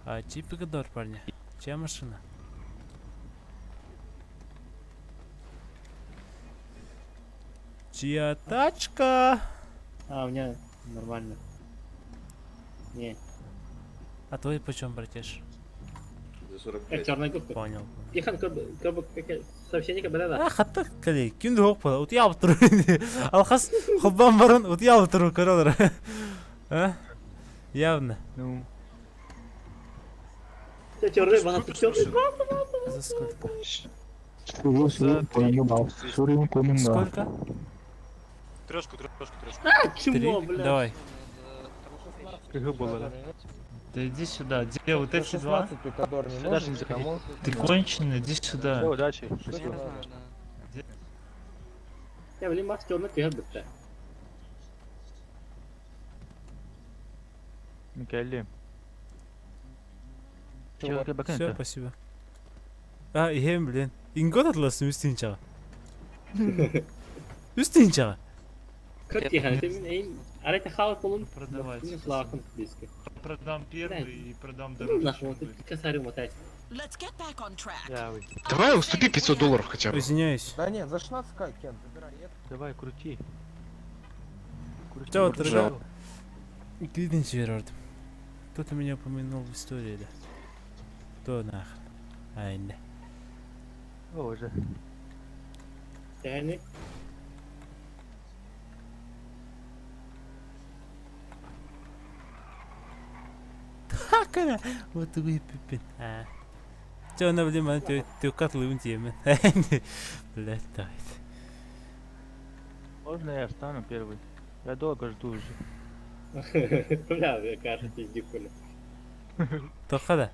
А чей пикадор, парни? Чья машина? Чья тачка? А, у меня нормально. Не. А твой почем, братиш? За 45. Черная губка. Понял. Тихон, сообщение кабелада. Хатта кали. Ким дохок пала. Ут ял туру. Алхас хуббан барун ут ял туру королар. А? Явно. Ну. Черный, бана черный. За сколько? Сколько? Трешку. А, чего, Три? бля? Давай. Да иди сюда, где вот эти два? Даже не заходи. Ты конченый, иди сюда. Все, удачи. Спасибо. Я, блин, Макс черный пьет, бля. Микаэль. Все, спасибо. А, ихэм, блин. Ингот атласın üstün çağı. Üstün çağı. Как Тихон, ты меня... А это халк полун? Продавать. Не славком близко. Продам первый и продам Ну, дороже. нахуй, ты косарю мотайся. Давай уступи $500 хотя бы. Извиняюсь. Да нет, за 16к, Кен, забирай. Давай, крути. Чего ты? Клиденс верорд. Кто-то меня упомянул в истории, да? Кто нахуй? Ай, не. О, уже. Yani Hakana. Вот вы пипин. А. Чё на блин, ты котлы унтемен. Блядь, давай. Можно я встану первый? Я долго жду уже. Бля, я кажется, пиздюк, бля. Тоқада.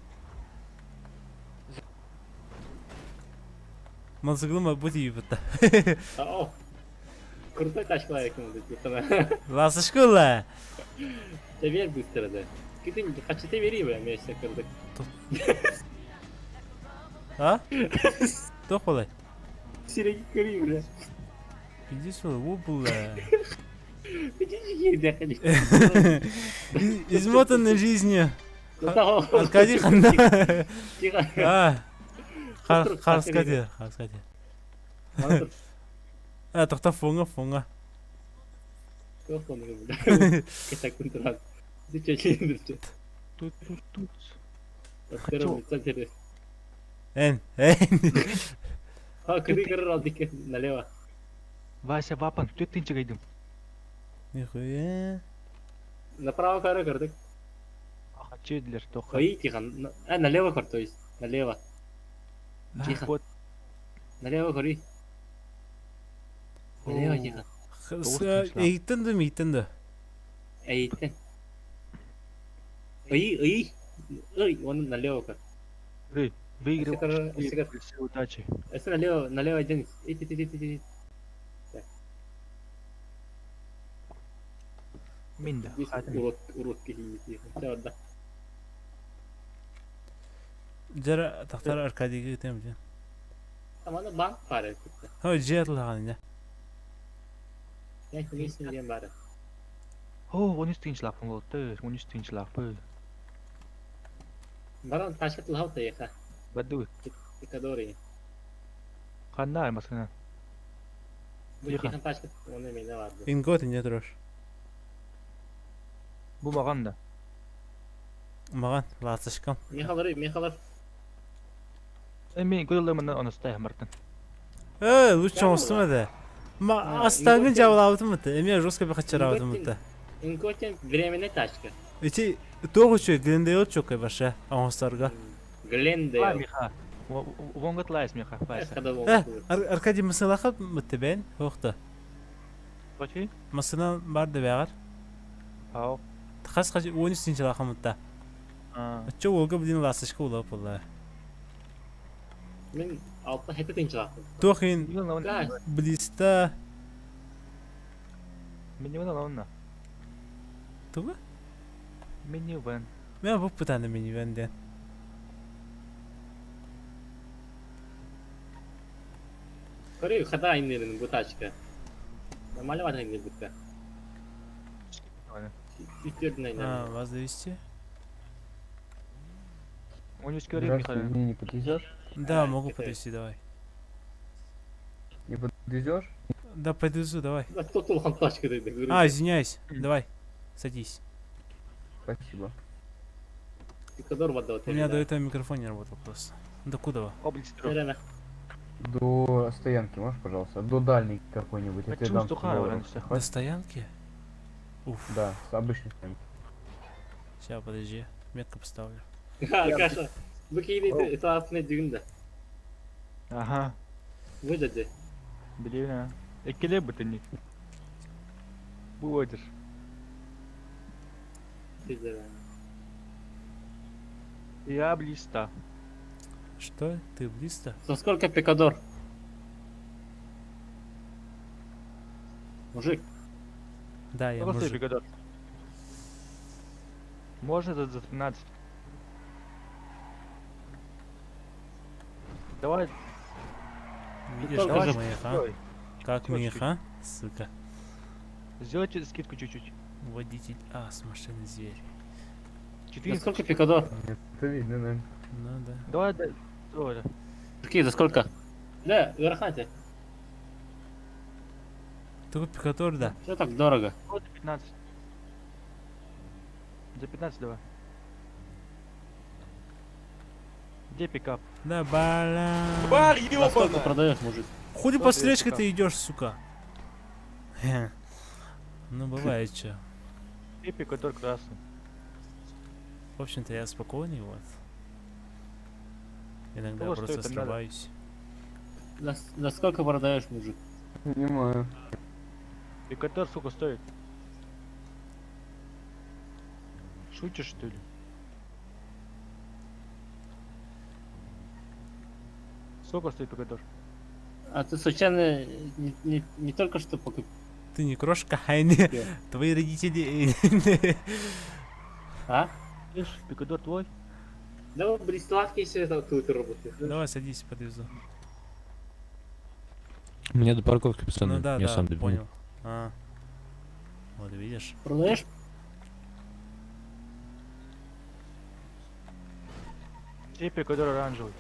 Мансыгылма будь ебата. О, крутой тачка лайкнул, Тихона. Ласышкула. Теперь быстро, да. Ты хочу ты вери, бля, месяц кырдык. А? Тоқолай. Сиреги кыри, бля. Иди сюда, бля. Измотанной жизнью. Аркадий Ханна. А. Харскади. А, тоқта фонга. Кто фонга, бля? Это контракт. Ты чё чинишь? Тут. Первый центр. Эн. А, кыры, алдыки, налево. Вася, Вапан, кто ты инчигайдым? Нихуя. Направо кары кырдык. А че для что? Ой, Тихон. А, налево кыр, то есть. Налево. Тихо. Налево кыри. Налево, Тихон. Эйтін да мейтін да. Эйтін. Ой, он налево кыр. Выиграл. Удачи. Если налево один. Иди. Минда. Урод какие-то. Все, да. Жара тахтар Аркадийге кетем же. Таманы банк бар. О, жетілған не. Я не смеем бар. О, 13 тинчлап болды. 13 тинчлап. Баран ташкент лаута яха. Баду. Икадори. Қандай масына? Тихон ташкент оны менде бар. Ингот не трош. Бұл маған да. Маған ласышкам. Мехалар. Мен көйлемін оны стай мартын. Лучше остыма да. Астагын жабылабытым мыты. Эме жестко бахачарабытым мыты. Инготен временная тачка. Эти тогучу Глендейл чокай баша аңостарға. Глендейл. Миха. Вонгот лайс миха. Аркадий мысылақы мыты бән? Оқты. Қочи? Мысынан барды бәғар. Ау. Тақас қачы 13-ші лақы мытта. Чо олға білін ласышқы олап олар. Мен 6-7 лақы. Тоқин блиста. Минивэн алонна. Туға? Минивэн. Мен бұл пытаны минивэнден. Көрі, қада айнерінің бұл тачка. Нормально бар айнер бұтта. Вас довести? Он не скорее, Михаил. Не подвезешь? Да, могу подвести, давай. Не подвезешь? Да, подвезу, давай. Спасибо. А, извиняюсь. Давай, садись. Спасибо. У меня до этого микрофон не работал просто. До куда? До стоянки можешь, пожалуйста? До дальней какой-нибудь. Я тебе дам $100. До стоянки? Уф. Да, с обычной стоянки. Сейчас, подожди. Метку поставлю. Arkadaşlar bu keyifli etrafında düğünde. Ага. Выдады. Блин, а. Экеле бы ты не. Будешь. Я блиста. Что? Ты близко? За сколько пикадор? Мужик. Да, я Сколько мужик. стоит пикадор? Можно за 13. Давай. Видишь, Давай, как моих, а? стой. Как Стой, моих, стой. а? Сука. Сделайте скидку чуть-чуть. Водитель с машины зверь. 4. За сколько пикадор? Это видно, наверное. Ну да. Давай, да. Давай. Какие, за сколько? Да, верхайте. Только пикатор, да. Что так дорого? Вот 15. За 15 давай. Где пикап? Да, бля. Бар, За сколько продаешь, мужик? Хули Вот по я встречке пикап. ты идешь, сука. Ну бывает что. И пикатор красный. В общем-то я спокойный, вот. Иногда Того, просто что это надо. срываюсь. За сколько продаешь, мужик? Понимаю. Пикатор, сука, стоит. Шутишь, что ли? Сколько стоит пикатор? А ты случайно не только что покупил? Ты не крошка, а не твои родители. А? Видишь, пикадор твой? Да вот блистладки все это тут работает. Давай садись, подвезу. Мне до парковки, пацаны. Ну да, Я да, сам добегу. понял. Вот видишь. Продаешь? И пикадор оранжевый.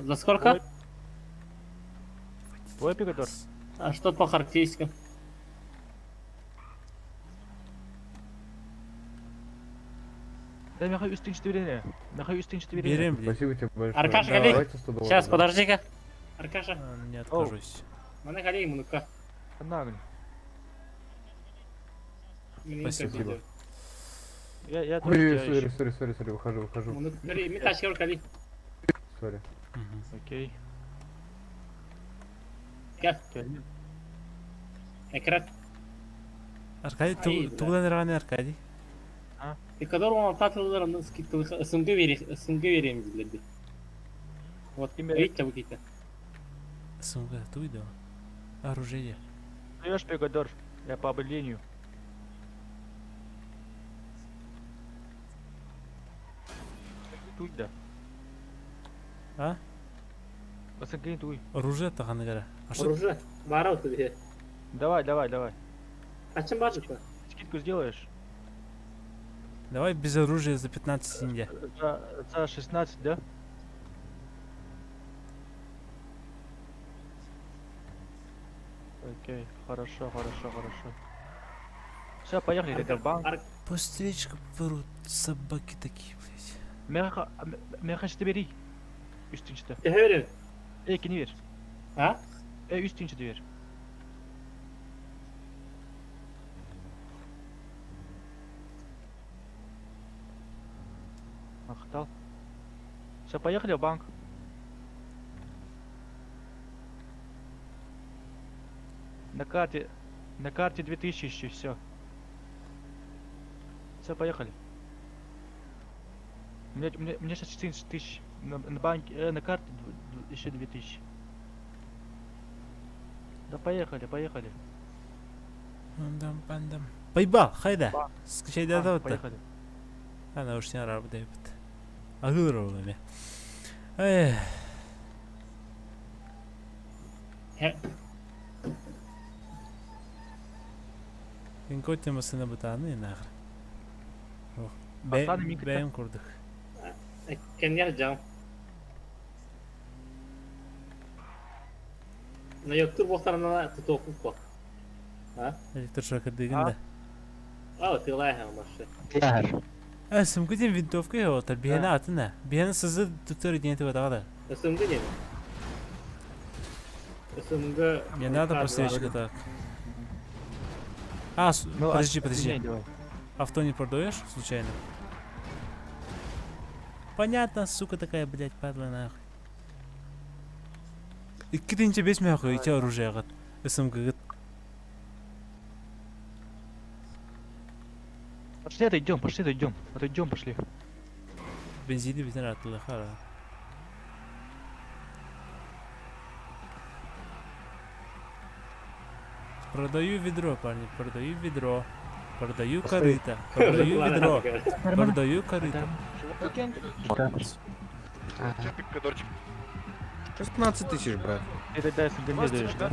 За сколько? Твой пикадор? А что по характеристикам? Да, я хочу üstünçte verene. Я хочу üstünçte verene. Берем, блин. Спасибо тебе большое. Аркаша, Давайте коллеги. 100 долларов, Сейчас, да. подожди-ка. Аркаша. Не откажусь. Мана коллеги, мунука. Нагонь. Спасибо. Я тоже Ой, тебя сори, выхожу. Мунука, метачки, коллеги. Сори. Окей. Gel. Ekrem. Аркадий, Ай, ты куда нравится, Аркадий? Пикадор 16 долларов скидка СНГ vereyim dediler. Вот, видите, вы какие-то. Сумка, туйду. Оружие. Даешь пикадор? Я по объявлению. Туй да. А? Посмотри, туй. Оружие таганы кара. Оружие. Бара вот тебе. Давай. Kaçın bacık var? Скидку сделаешь? Давай без оружия за 15 синья. За 16, да? Окей, хорошо. Все, поехали, это в банк. По встречке берут собаки такие, блядь. Мехачты бери. Üstünçte. Teherim. İkini ver. Ha? Üstünçte ver. Ахтал. Все, поехали в банк. На карте 2000 еще, все. Все, поехали. Мне сейчас 14 тысяч. На банке, на карте еще 2000. Да поехали. Пандам. Поебал, хайда. Скачай да. Поехали. Ana uж sen araba deyip. Ağır oğlum ya. Ey. Инкот темасына бутаны нахер. Аслан, микрофон. Бәйім құрдық. Кенер жам. На yoktır bohtarına tutukluk bak. Ha? Электр шокер деген да. Тылай һәм башы. Сөмгі ден винтовка я отыр. Бейені атына. Бейені сызы тұтыр денеті батаға да. Өсімгі не? Өсімгі... Мне надо постричь так. Подожди. Авто не продаешь случайно? Понятно, сука такая, блядь, падла нахуй. Иккидинче бес мякуй, ите оружие гат. СМГ гат. Пошли отойдем, пошли. Бензины битен ратылы хара. Продаю ведро, парни, продаю ведро. Продаю корыто. Продаю ведро. Продаю корыто. 16 тысяч, брат. Это дай СМГ не даешь, да?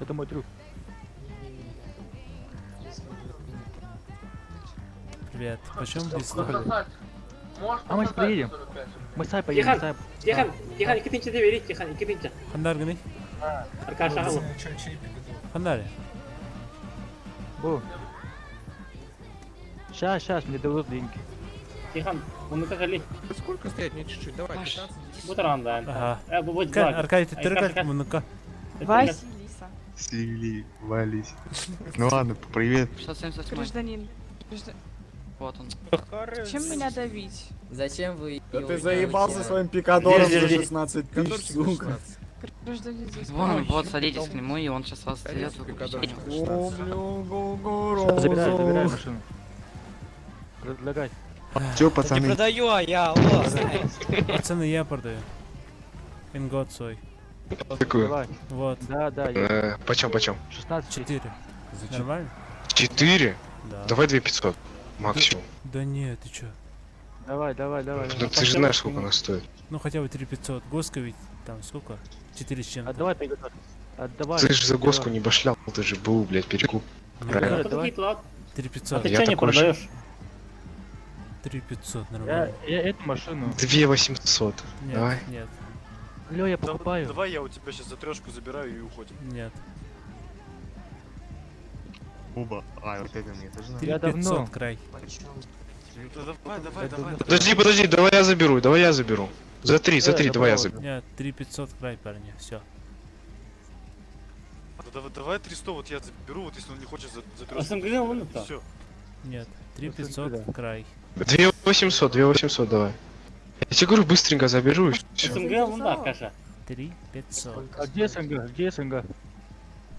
Это мой трюк. Привет, почем пистолет? А мы приедем. Мы сай поедем, сай. Тихан, ikkinchi deb beraylik, Тихан, ikkinchi. Qanday gini? Arkadaşlar alın. Qanday? Bu. Сейчас, мне дадут деньги. Тихан, bunu kakali. Сколько стоять? Мне чуть-чуть, давай. 15. Bu tarafında. Ага. Bu Аркадий, ты тыркать мунука. Василиса. Сили, вались. Ну ладно, привет. 678. Гражданин. Вот он. Зачем меня давить? Зачем вы... Да ты заебался своим пикадором за 16 тысяч, сука. Гражданин, Вон, вот, садитесь к нему, и он сейчас вас стрелят. Забирай машину. Предлагай. Чё, пацаны? Не продаю, а я, Пацаны, я продаю. Ингот свой. Какую? Вот. Да. Почем? 4. Нормально? 4? Да. Давай 2500. Максимум. Да нет, ты чё? Давай. Ну ты же знаешь, сколько она стоит. Ну хотя бы 3500. Госка ведь там сколько? 4 с чем-то. Отдавай приготовь. Отдавай. Ты же за госку не башлял, ты же был, блядь, перекуп. Правильно? 3500. А ты чё не продаешь? 3500, нормально. Я эту машину. 2800. Нет, Давай. нет. Лё, я покупаю. Давай я у тебя сейчас за трешку забираю и уходим. Нет. Оба. Вот это мне тоже надо. 3500 край. Давай. Подожди, давай я заберу. За 3, давай я заберу. Нет, 3500 край, парни, все. Давай 300, вот я заберу, вот если он не хочет за трешку. СМГ вон это. Все. Нет, 3500 край. 2800, давай. Я тебе говорю, быстренько заберу и все. СМГ вон да, Каша. 3500. А где СНГ?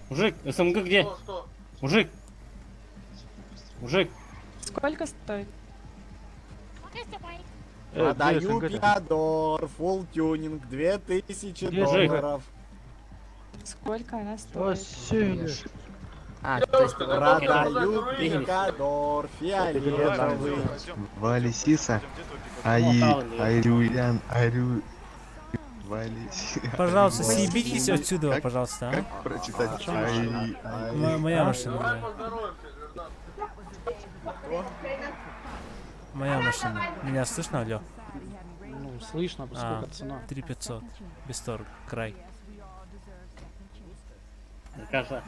Мужик, СМГ где? Мужик. Сколько стоит? Продаю пикадор, фулл тюнинг, 2000 долларов. Сколько она стоит? То есть... Продаю пикадор, фиолетовый. Валисиса. Айрюян. Валисиса. Пожалуйста, съебитесь отсюда, пожалуйста. Как прочитать? Моя машина. Моя машина. Меня слышно, алло? Ну, слышно, поскольку цена. 3500. Без торга. Край. Каша.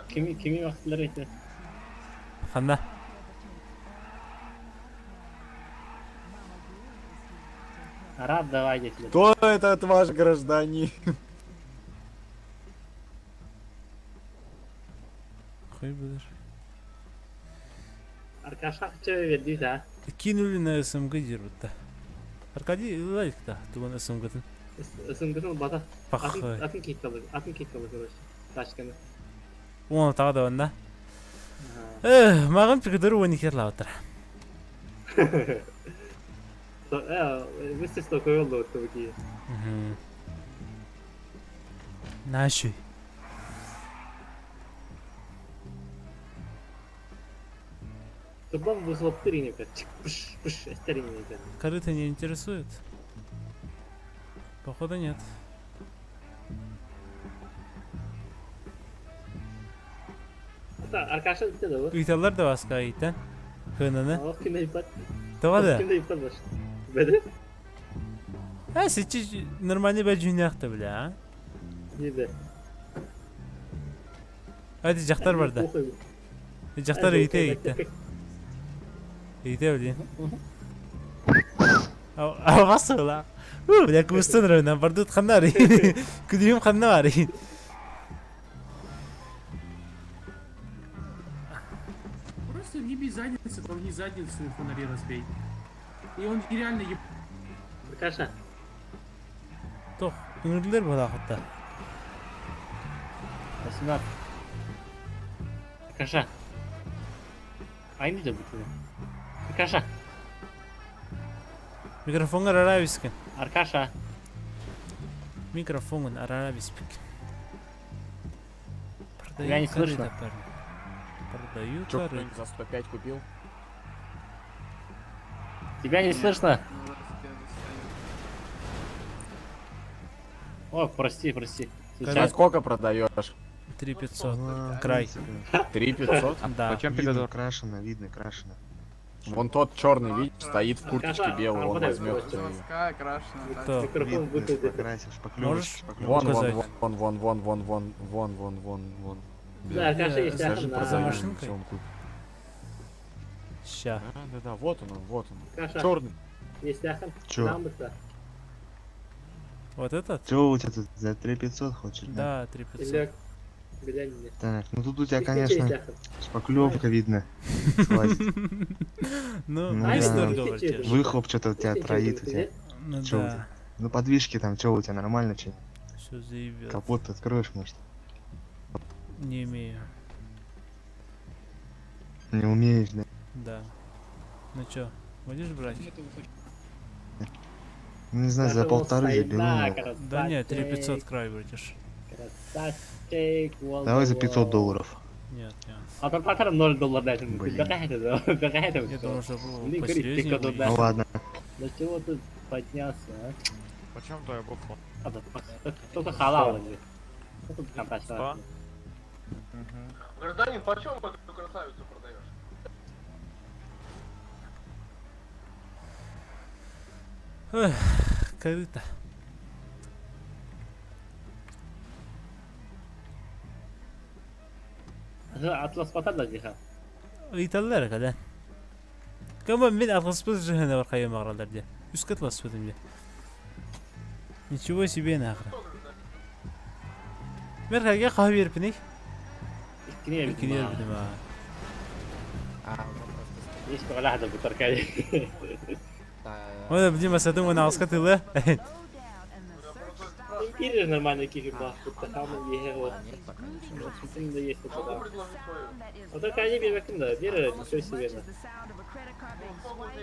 Kimi vakitler etti? Хана. Араб, давай, если. Кто этот ваш гражданин? Хуй будешь. Arkadaşlar çöpe verdiyse ha. Кинули на СМГ дерут-то. Аркадий, лайк-то, туган СМГ-тын. СМГ'den bata. Пахай. Atın kit kalır, короче. Тачканы. Оны тағы да онда. Маған пикадыр ойны кетла отыр. Вместе с такой oldu o tabii. Наши. Тобам вызвал тыриника. Пш, старинника. Корыто не интересует? Походу нет. Arkadaşlar bitti de bu. Uytallar da baskı ayıtan. Hınını. Ama kimde yıpat? Doğru. Kimde yıpat baş. Bede? Ha seçi normalde ben cünyakta bile ha. Yedi. Hadi caktar var da. Caktar iyite iyite. İyite öyle. Nasıl la? Ya kustan rönen bardut kanari. Kudiyum kanari. Просто въеби задницы, полни задницу и фонари разбей. И он реально еб... Arkadaşlar. Toh, ünlüler bu hatta. Bismillah. Arkadaşlar. Aynı da bütün. Arkadaşlar. Mikrofonga arara biskin. Arkadaşlar. Mikрофон арара биспик. Тебя не слышно. Продаю Чё, корыто. кто-нибудь за 105 купил? Тебя не слышно. О, прости. Сейчас сколько продаешь? 3500. Край. 3500? Да. Почем Видно, крашено, видно, крашено. Вон тот черный, видишь, стоит в курточке Какая белой, он работает возьмет. просто? Кто? Микрофон выключи. Покрасишь, Можешь Вон, показать? вон. Да, Аркаша есть Даже ахм, за да. машинкой? Всё, он купит. Ща. Да, вот он. Аркаша, Черный. есть ахм? Чё? Нам бы-то. Вот этот? Чё у тебя тут за 3500 хочешь? Да, 3500. Или... Глянь мне. Так, ну тут у тебя, Есть конечно, ахм? шпаклевка видно. Хватит. Ну, Ну А, есть да. дорого тебе. Выхлоп что-то у тебя Есть троит у тебя. Ну Чё у да. тебя? Ну подвижки там, что у тебя, нормально что? Все заебет. Капот откроешь, может? Не имею. Не умеешь, да? Да. Ну чё, будешь брать? Ну, не знаю, за полторы заберу. но- Да нет, 3500 край будешь. Красавчик, Давай за 500 долларов. Нет. А там потом $0 дать. Какая-то, Я думал, что было Блин, говорит, ты посерьезнее куда будет. Ну ладно. Да чего ты поднялся, а? Почем твоя бухла? Только халал. Что тут там происходит? Гражданин, почем эту красавицу продаешь? Эх, корыто. Атлас потом диха. Uytallar kadar. Kaman ben atlasıpız cehene var kayım ağralar diye. Üst kat lasıpızım diye. Ничего себе нахрен. Merkage kahve yerpinik. İkini yedim. İkini yerpinim ha. Есть пока лахда бутаркай. Ona bildiğim asadım ona askatılı. Импирия нормальный кифи бах. Тут там его. Действительно есть это да. Вот только они бивакин да. Бери, ничего себе.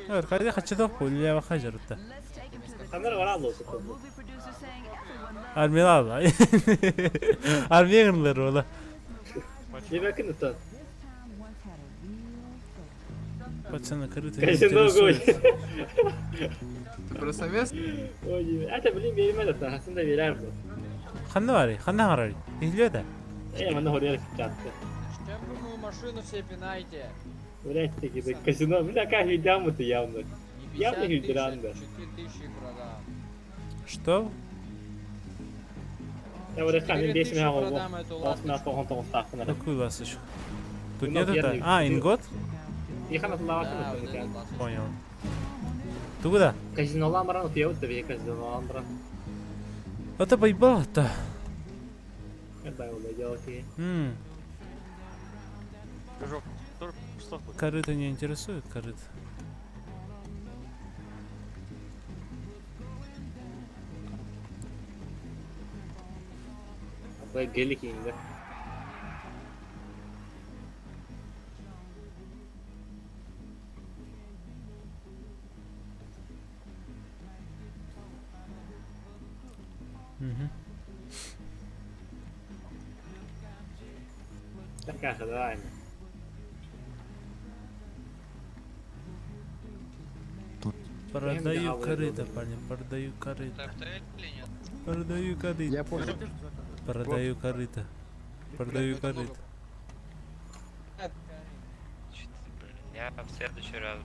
Evet, kaydı kaçıda kolye ve hajarıtta. Kamera var aldı olsun. Armiye aldı. Armiye gırnları ola. Bivakин да. Пацаны, корыто. Казино огонь. Красавец? Ой, это, блин, беремez de aslında verer bu. Ханна var ya, ханна var. İhliyor da. Bana oraya çıkarttı. Штемпельную машину все пинайте. Вряд-таки, да, казино. Бля, как видям-то явно. Явно фильтранда. 4000 продам. Что? Я вот решил, не 5 меня продам эту он ставку на. Какую ласточку? Тут Ну, нету-то? верный. А, ингот? Их она туда Да, вот машина. этот ласточка. Понял. Ты куда? Казино ламбран, я вот тебе казино ламбран. Это байбал-то. Это было делать. Корыто не интересует, корыто. Böyle gelik indi. Такая, давай. Продаю корыто, парни, продаю корыто. Продаю корыто. Я понял. Продаю корыто. Продаю корыто. Я в следующий раз.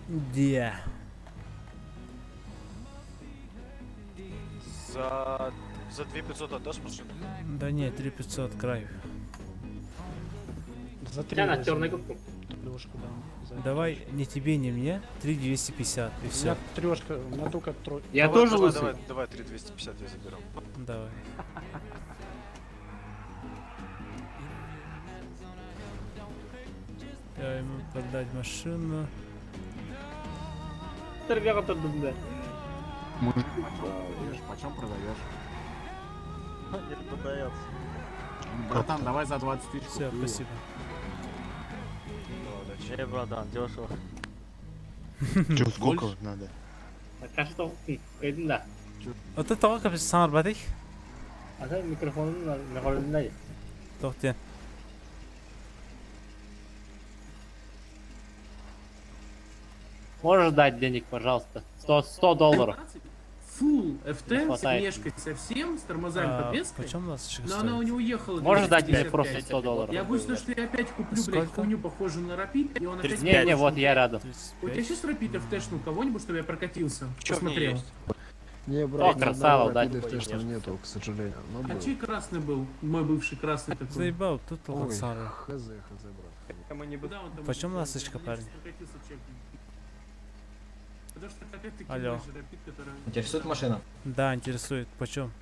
Где? За 2500 отдашь машину? Да нет, 3500 край. За 3 на черную губку. Давай не тебе, не мне. 3250 и все. Трешка, у меня только тройка. Я тоже давай, давай 3250 я заберу. Давай. Я ему продать машину. Почем продаешь? Не продается. Братан, давай за 20 тысяч. Все, спасибо. Братан, дешево. Чё, сколько надо? А что? Да. Вот это как бы сам работаешь? А ты микрофон на голубой. Тохте. Можешь дать денег, пожалуйста? $100. Фул FT с внешкой совсем, с тормозами попеской. Почем у нас но она у него уехала. Можешь дать мне просто $100? Я боюсь, что я опять куплю, блядь, хуйню похожую на Rapid, и он опять... Не, вот я рядом. У тебя сейчас Rapid FT-шнул кого-нибудь, чтобы я прокатился? Посмотрел. Не, брат, красава, да? Нету, к сожалению. А чей красный был? Мой бывший красный такой. Заебал, тут Лансара. Хз, брат. Почем ласточка, парень? Алло. Интересует машина? Да, интересует. Почем?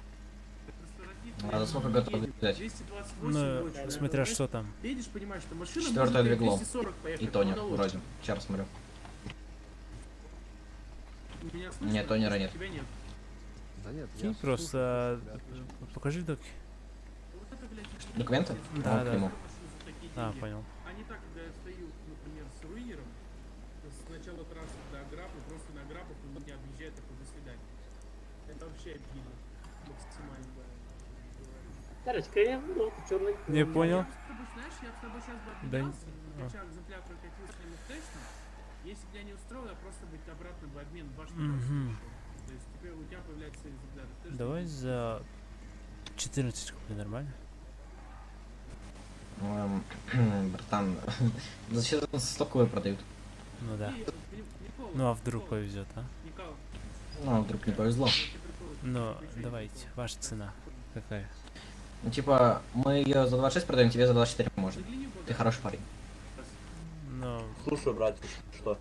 А за сколько готов взять? Ну, смотря что там. Видишь, понимаешь, что машина 4-е двигло. 240 поехать, И Тони, но она вроде. Сейчас смотрю. Меня слышно? Нет, Тонера нет. Тебя нет. Да нет, Кинь просто. Покажи доки. Документы? Да, К да. нему. А, понял. А не так, когда я стою, например, с руинером, сначала трасса до Аграпа, просто на Аграпах он меня объезжает, такой, до свидания. Это вообще обидно. Максимально. Тарочка, я буду черный. Не понял. Знаешь, я с тобой сейчас бы Да. обменялся, экземпляр прокатился на муфтечном. Если бы я не устроил, я просто бы обратно бы обмен два штука. То есть теперь у тебя появляется экземпляр. Давай за 14 куплю, нормально? Братан, зачем стоковые продают? Ну да. Ну а вдруг повезет, а? Ну а вдруг не повезло. Ну, давайте, ваша цена какая? Ну типа, мы ее за 26 продаем, тебе за 24 можно. Ты хороший парень. Ну... Слушаю, братец, что?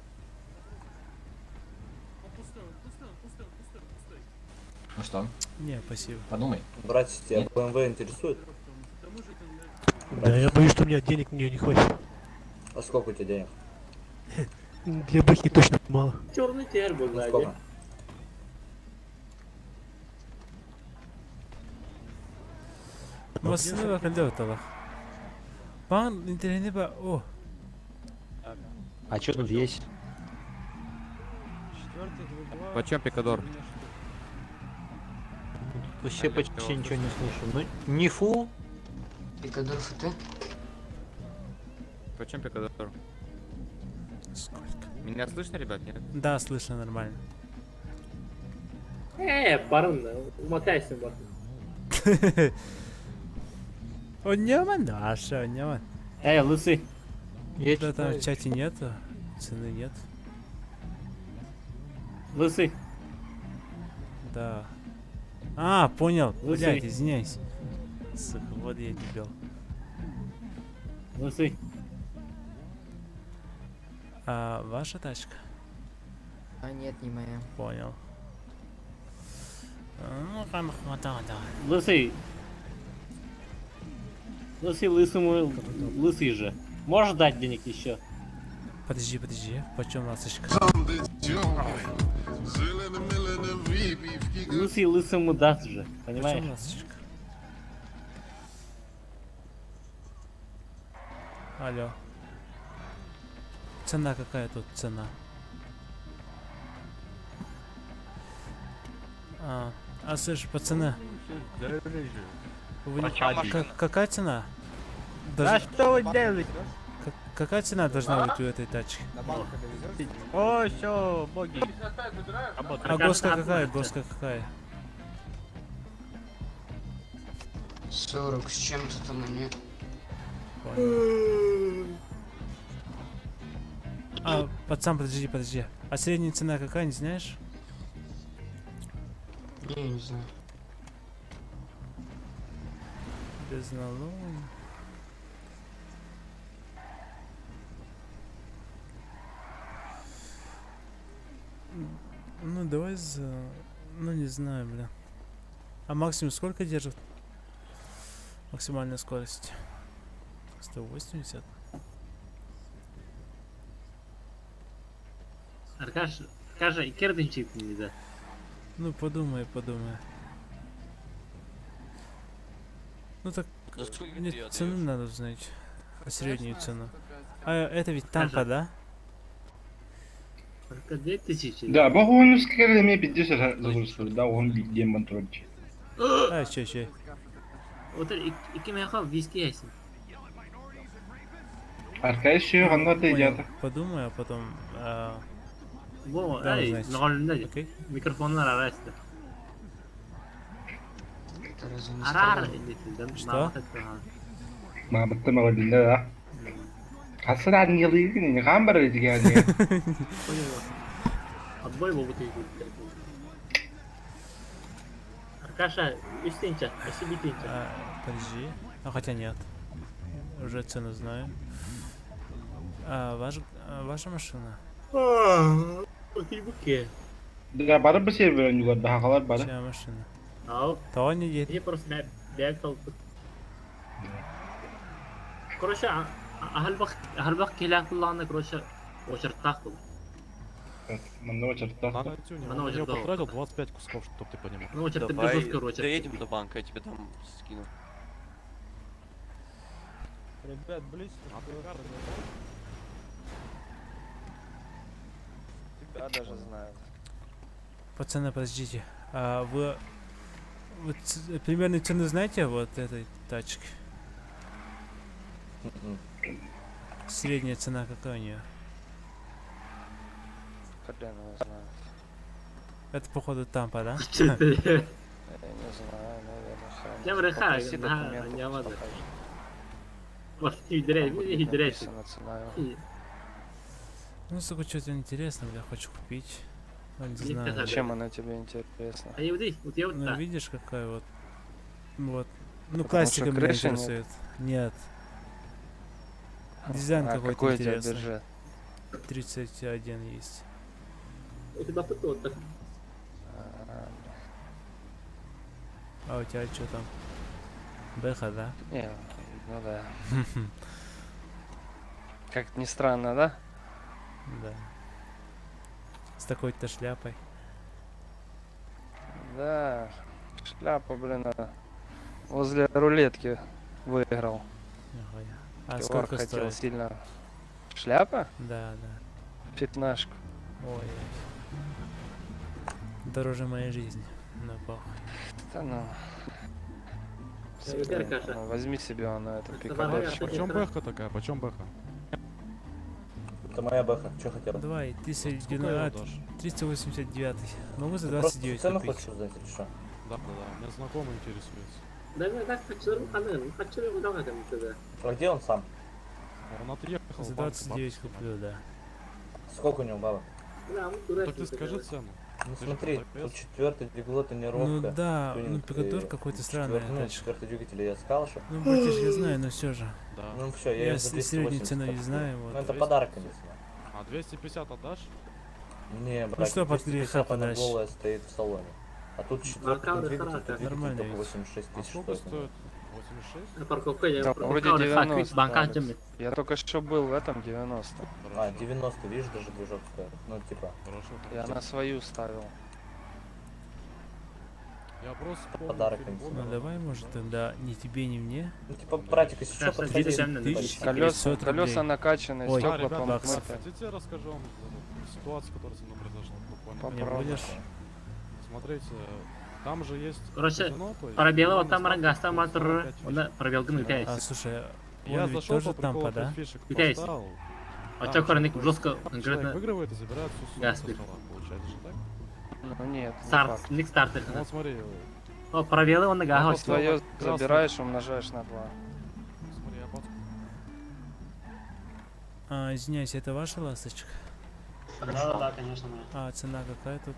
Ну что? Не, спасибо. Подумай. Братец, тебя BMW интересует? Да, я боюсь, что у меня денег мне не хватит. А сколько у тебя денег? Для бэхи точно мало. Черный тербо, да. Сколько? Masasına bakın da ortalık. Bana internete bak. Oh. А что тут есть? Почем пикадор? Вообще почти ничего не слышу. Ну, не фу. Пикадор ФТ? Почем пикадор? Сколько? Меня слышно, ребят, нет? Да, слышно нормально. Барон, умотайся, барон. Он не ман, Даша, не ман. Лысый. Да там в чате нету, цены нет. Лысый. Да. А, понял. Лысый. Блядь, извиняюсь. Сука, вот я дебил. Лысый. А ваша тачка? А нет, не моя. Понял. Ну, там хватает, да. Лысый. Лысый, лысому, лысый же. Можешь дать денег еще? Подожди, почем ласточка? Лысый лысому даст же, понимаешь? Почем ласточка? Алло. Цена какая тут цена? Слышь, пацаны. Какая цена? А что вы делаете? Какая цена должна быть у этой тачки? О, все, боги. А госка какая? Госка какая? 40 с чем-то там они. А, пацан, подожди. А средняя цена какая, не знаешь? Я не знаю. Без налога. Ну давай за... Ну не знаю, бля. А максимум сколько держит? Максимальная скорость? 180. Аркаш, скажи, кердинчик не да? Ну подумай. Ну так, мне цену надо узнать. А среднюю цену. А это ведь Тампа, да? Только 2000. Да, богу он скажи, мне 50 загрузку, да, он демон тройче. А, че. Вот iki meha viski ясен. Аркаш еще ранга идет. Подумай, а потом... Во, да, ай, узнаешь. нормально. Окей? Микрофонlar arasida. Это разве не Арар, странно? Что? ما بتم ولا لا حسنا عن يليق إني غامبر يعني Отбой его бутылку. Аркаша, üstенча, спасибо тенча. Подожди. А хотя нет. Уже цену знаю. А ваша машина? Окей. Да, бара бы себе не год, да, халар бара. Чья машина? Ау. Того не едет. Я просто бег толкнул. Короче, هالوقت كلها كلها короче очередь тахту. Нам очередь тахту. Она очередь потратил 25 кусков, чтобы ты понимал. Ну очередь ты Давай без короче. доедем до банка, я тебе там скину. Ребят, близко. Тебя даже знают. Пацаны, подождите. А вы примерно цену знаете вот этой тачки? Средняя цена какая у нее? Хрен его знает. Это походу Тампа, да? Я не знаю, наверное. Я врахаю, не надо. Вот хидряйся. Ну, сука, что-то интересное, я хочу купить. Но не знаю. Чем она тебе интересна? А я вот я вот Ну, так. видишь, какая вот. Ну, Потому классика что меня крыши нет? интересует. Нет. Дизайн А какой-то какой у тебя интересный. бюджет? 31 есть. У тебя потом-то. А у тебя что там? Бэха, да? Не, ну да. Как ни странно, да? Да. С такой-то шляпой. Да, шляпа, блин, возле рулетки выиграл. Нихуя. А Чувак сколько хотел стоит? сильно. Шляпа? Да. 15. Ой. Дороже моей жизни. Ну, похуй. Да ну. Ну, возьми себе на этом пикадорчик. Почем бэха такая? Почем бэха? Это моя бэха, что хотел? Давай, 389. Могу за Ты просто 29 цену купить. хочешь узнать или что? Да, меня знакомый интересуется. Да, так хочу его давай там тогда. А где он сам? Он отъехал. За 29 куплю, да. Сколько у него бабок? Да, Так ты скажи цену. Ну Ты смотри, же тут четвертый двигатель тонировка. Ну да, ну тюнинг, пикадор какой-то странный. четвертый двигатель я сказал, что. Ну, братиш, я знаю, но все же. Да. Ну все, я Я за среднюю 280 цену не купил. знаю. Ну Вот. это подарок, конечно. А 250 отдашь? Не, брат, Ну что, под 250 греха она подальше. голая стоит в салоне. А тут четвертый Аккаунт двигатель, хороший. двигатель Нормально только есть. 86 А тысяч сколько стоит. стоит? 86? Парковка я Да, вроде 90. банка Я только что был в этом 90. А, 90, видишь, даже движок стоит. Ну типа. Хорошо. Я на свою ставил. Я просто помню Подарок фильм им. Ну Бога. давай, может, тогда не тебе, не мне. Ну типа, братик, если что, Сейчас, подходи. 1000 Колеса, 500 рублей. колеса накачанные, Ой, стекла ребята, помыты. хотите, я расскажу вам ситуацию, которая со мной произошла буквально. Попробуй. Не будешь? Смотрите, там же есть Короче, казино, то есть пробела вот главная там рога, ставка там 45 матр, фишек. пробел гнутая. А, слушай, Я он ведь зашел тоже по Тампа, приколу да? 5 фишек Питайся. поставил. А Там чё, корник такой жестко, человек конкретно выигрывает и забирает всю сумму газ со пить. стола, получается же так? Ну нет, не старт, факт. ник стартер. Ну вот смотри, О, пробелы он нога. Твое забираешь, умножаешь на 2. Извиняюсь, это ваша ласточка? Да, конечно, моя. А цена какая тут?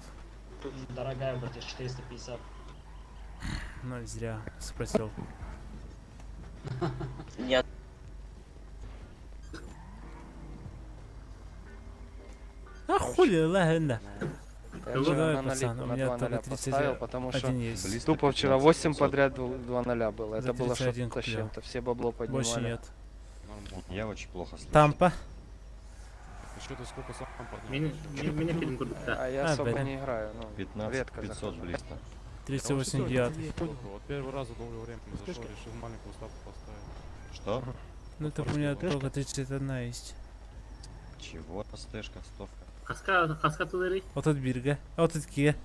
Тут дорогая, вроде 450. Ну, зря спросил. Нет. А хули, ладно. Я вчера на налик на 2 0 поставил, потому что тупо вчера 8 подряд 2 0 было. Это было что-то с чем-то. Все бабло поднимали. Больше нет. Я очень плохо слышу. Тампа. Что ты сколько сам Меня фильм купит, да. А я особо не играю, ну, 15 редко 500 захожу. близко. 38 9. Вот первый раз за долгое время зашел, решил маленькую ставку поставить. Что? Ну так у меня только 31 есть. Чего? Стешка, стовка. Хаска тулери. Вот тут бирга. А вот тут кия.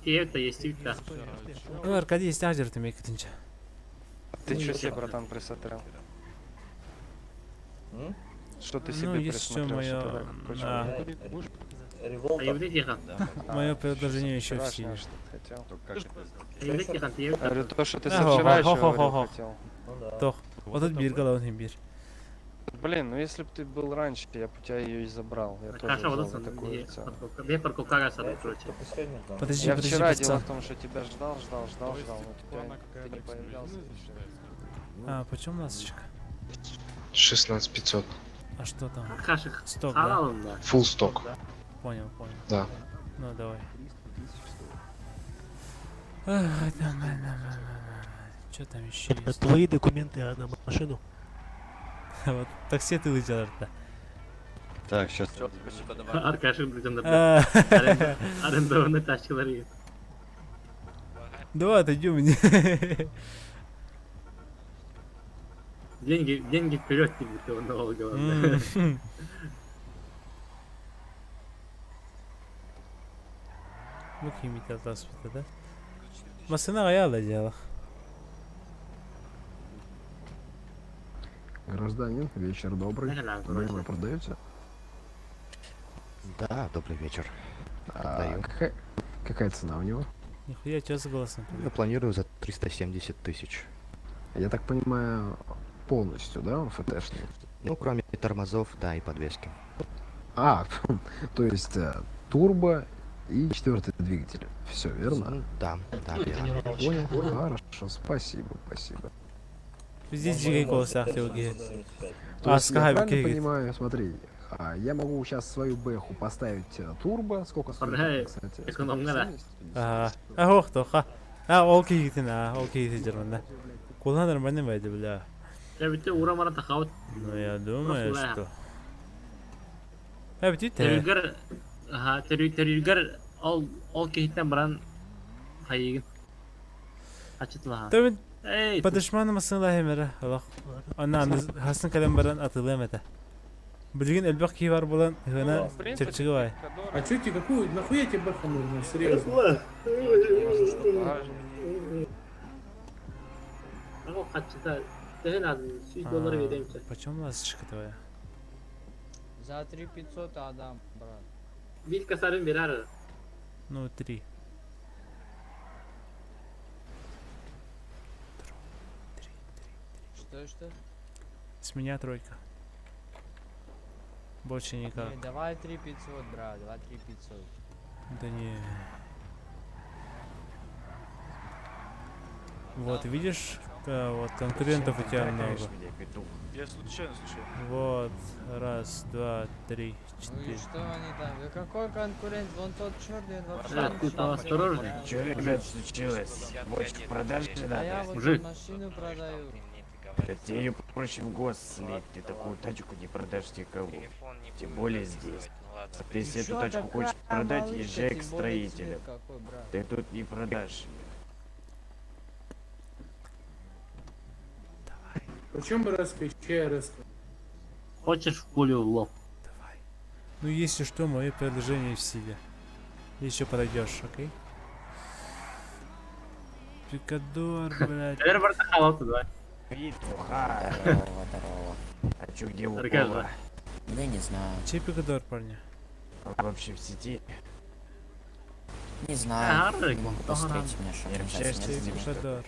Это есть да. Ну, Аркадий есть азер, ты мейк тинча. Ты что себе, братан, присмотрел? Что ты себе ну, есть присмотрел? все мое... Мое предложение еще в силе. Говорю, то, что ты со вчера еще говорил, хотел. Тох. Вот тут бирга, лаун имбирь. Блин, ну если бы ты был раньше, я бы у тебя ее и забрал. Я тоже взял за такую цену. Подожди, я вчера пацан. дело в том, что тебя ждал, но ты не появлялся. А, почем ласточка? 16 500. А что там? Сток, да? Full сток. Понял. Да. Ну, давай. Что там еще Это есть? твои документы на машину? Вот такси ты выделал-то. Так, сейчас. Аркашин, блин, арендованный тачки. Давай, отойдем мне. Деньги вперед тебе того нового главное. Ну, химика таспита, да? Масына аяла делах. Гражданин, вечер добрый. Вы продаете? Да, добрый вечер. А какая цена у него? Нихуя, что за голосом? Я планирую за 370 тысяч. Я так понимаю, полностью, да, он ФТшный? Ну, кроме тормозов, да, и подвески. А, то есть турбо и 4-й двигатель. Все, верно? Да, верно. Понял, хорошо, спасибо. Здесь двигай колоса, ты уги. Я правильно понимаю, смотри, я могу сейчас свою бэху поставить турбо, сколько стоит, кстати? Ох, тоха. Окей, ты жерман. Кулан нормально байда, бля. Я ведь ура мара тахаут. Ну, я думаю, что... Терюгер, ол кейтен баран хайыгын. Ачытлаха. Tabii padişmanı mısın la hemere Allah. Ana hasın kalem baran atılım ete. Bilgin elbak ki var bulan hına çırçığı var. А чё тебе какую? Нахуя тебе бэха нужна? Серьезно? Почем ласточка твоя? За 3500 отдам, брат. Бить косарем берар. Ну, 3. Что? С меня 3. Больше никак. Не, давай 3500, брат, давай 3500. Да не. Вот, видишь, вот конкурентов у тебя много. Я случайно. Вот, 1, 2, 3, 4. Ну и что они там? Да какой конкурент? Вон тот черный, он вообще Ты не там шапает. осторожный. Че, ребят, случилось? Бочку продажи А надо? я вот Мужик. машину продаю. Да тебе ее проще в гос слить, ты такую тачку не продашь никому. Тем более здесь. Ты если эту тачку хочешь продать, езжай к строителям. Ты тут не продашь. Почем РСК? Чья РСК? Хочешь в пулю в лоб? Давай. Ну, если что, мое предложение в силе. Еще подойдешь, окей? Пикадор, блядь. Теперь бартахал туда. Петуха. А чё, где у Аркаша. Пола? Да не знаю. Чей пикадор, парня? Вообще в сети. Не знаю. Гарик, Могу посмотреть, у меня что, организация нет времени. Шадар.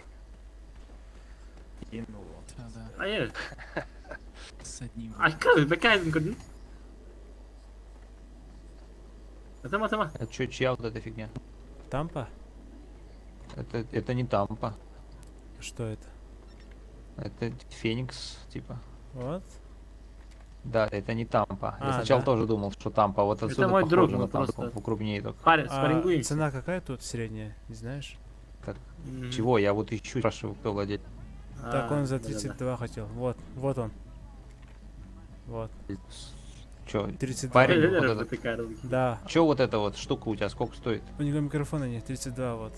Hayır. Aşkım bekleyin kadın. Tamam. Это что, чья вот эта фигня? Тампа? Это не Тампа. Что это? Это Феникс, типа. Вот? Да, это не Тампа. Я А, сначала да. тоже думал, что Тампа. Вот Это отсюда мой похоже друг, на мы Тампу, просто покрупнее только. А цена какая тут средняя, не знаешь? Так, чего? Я вот ищу, спрашиваю, кто владеет. Так он за 32 хотел. Вот он. Вот. Чё, 32. парень вот этот? Да. Чё вот эта вот штука у тебя, сколько стоит? У него микрофона нет, 32 вот.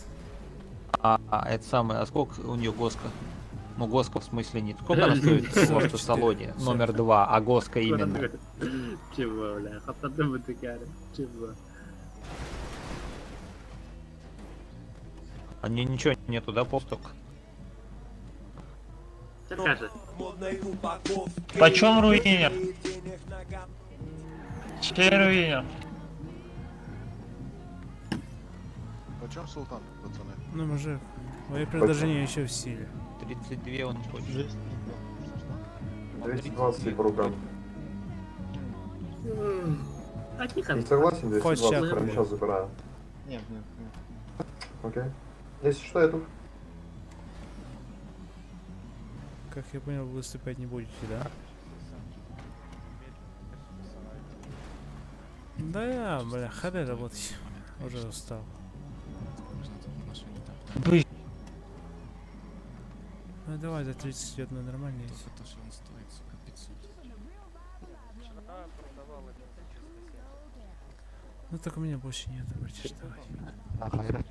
Это самое, а сколько у нее госка? Ну, госка в смысле нет. Сколько она стоит в автосалоне? Номер 2, а госка именно. Чего, бля, хатадым вытыкали. Чего? А не ничего нету, да, посток? Что скажешь? Почем руинер? Чей руинер? Почем султан, пацаны? Ну, мужик, мои предложения еще в силе. 32 он хочет. 220 по рукам. А тихо. Ты согласен? 220 Хочешь, прямо сейчас забираю. Нет. Окей. Если что, я тут. Как я понял, вы выступать не будете, да? Да я, бля, ходи работать. Уже устал. Ну давай за 31 нормально есть. Ну так у меня больше нет, братиш, давай.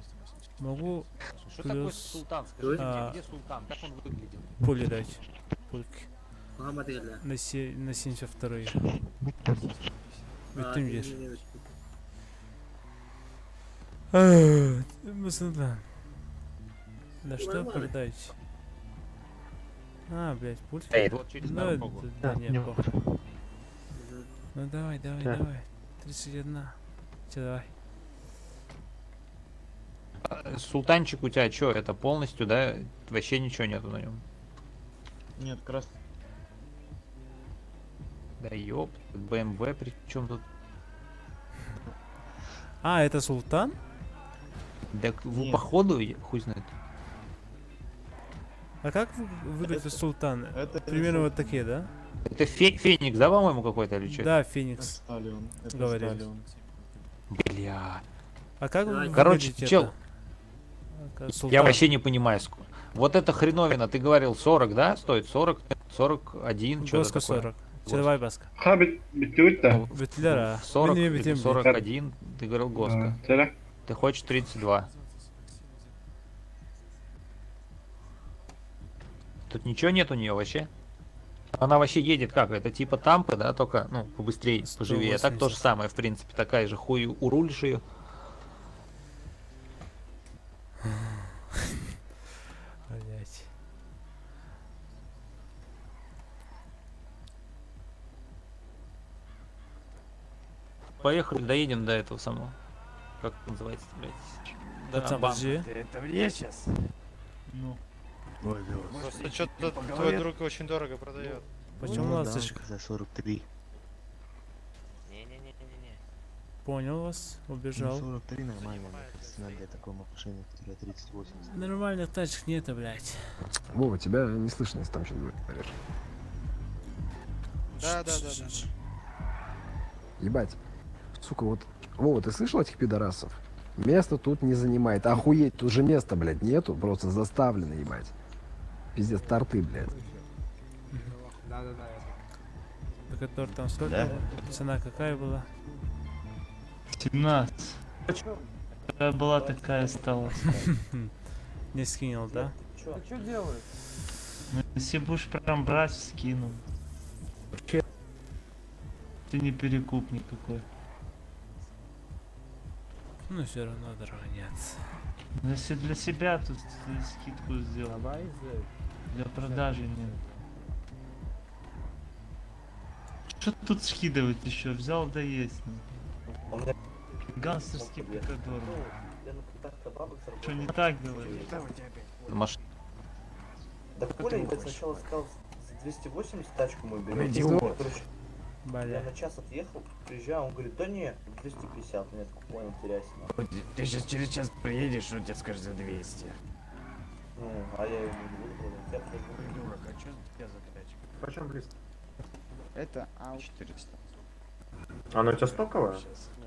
Могу Что такое плюс султан? Скажите, где султан? Как он выглядел? пули дать. Пульки. Мухаммад Илья. На 72-е. Ведь ты видишь. Мусульман. Да что продать? А, блять, пульки. Эй, вот через Ну, дорогу. да, Да, не, не похуй. Ну давай. Да. 31. Че, давай. Султанчик у тебя что, это полностью, да? Вообще ничего нету на нем. Нет, красный. Да ёп, BMW причем тут? А, это султан? Да вы Нет. походу, хуй знает. А как выглядит султан? Примерно вот такие, да? Это Феникс, да, по-моему, какой-то или что? Да, Феникс. Сталион. Это Говорили. Сталион. Бля. А как вы Короче, выглядите чел, это? я Султан. вообще не понимаю. Вот эта хреновина, ты говорил 40, да? Стоит 40, 41, что-то Госка такое. 40. Че, давай, Баска. Битюта. Битляра. 40 Битим, или битим. 41, ты говорил Госка. Ты хочешь 32. Тут ничего нет у нее вообще? Она вообще едет как? Это типа Тампы, да? Только, ну, побыстрее, поживее. А так то же самое, в принципе. Такая же хуй урулишь ее. Блять. Поехали, доедем до этого самого. Как это называется, блядь? Пацан, банка. подожди. Это мне сейчас? Ну. Просто что-то твой друг очень дорого продает. Почему ласточка? За 43. Понял вас, убежал. 43 нормально, мне кажется, надо для такой машины, которая 38. Нормальных тачек нету, блять. Вова, тебя не слышно, если там что-то говоришь. Да. Ебать. Сука, вот... Вова, ты слышал этих пидорасов? Место тут не занимает. Охуеть, тут же места, блядь, нету. Просто заставлено, ебать. Пиздец, торты, блядь. Так который там сколько? Да. было? Цена какая была? 17. Какая была, такая осталась. Не скинул, да? Ты что делаешь? Ну, если будешь прям брать, скину. Ты не перекуп никакой. Ну все равно дорого нет. Но если для себя, то ты скидку сделал. Для продажи нет. Что тут скидывать еще? Взял да есть. Ну. Гангстерский пикадор. Что не так говоришь? Машина. Да Коля, я сначала сказал, за 280 тачку мы берем. Идиот. Короче, я на час отъехал, приезжаю, он говорит, да не, 250, я такой понял, теряйся. Ты сейчас через час приедешь, он тебе скажет за 200. Ну, а я его не буду продать, я просто Придурок, а что у тебя за тачка? Почем близко? Это 400. Она у тебя стоковая?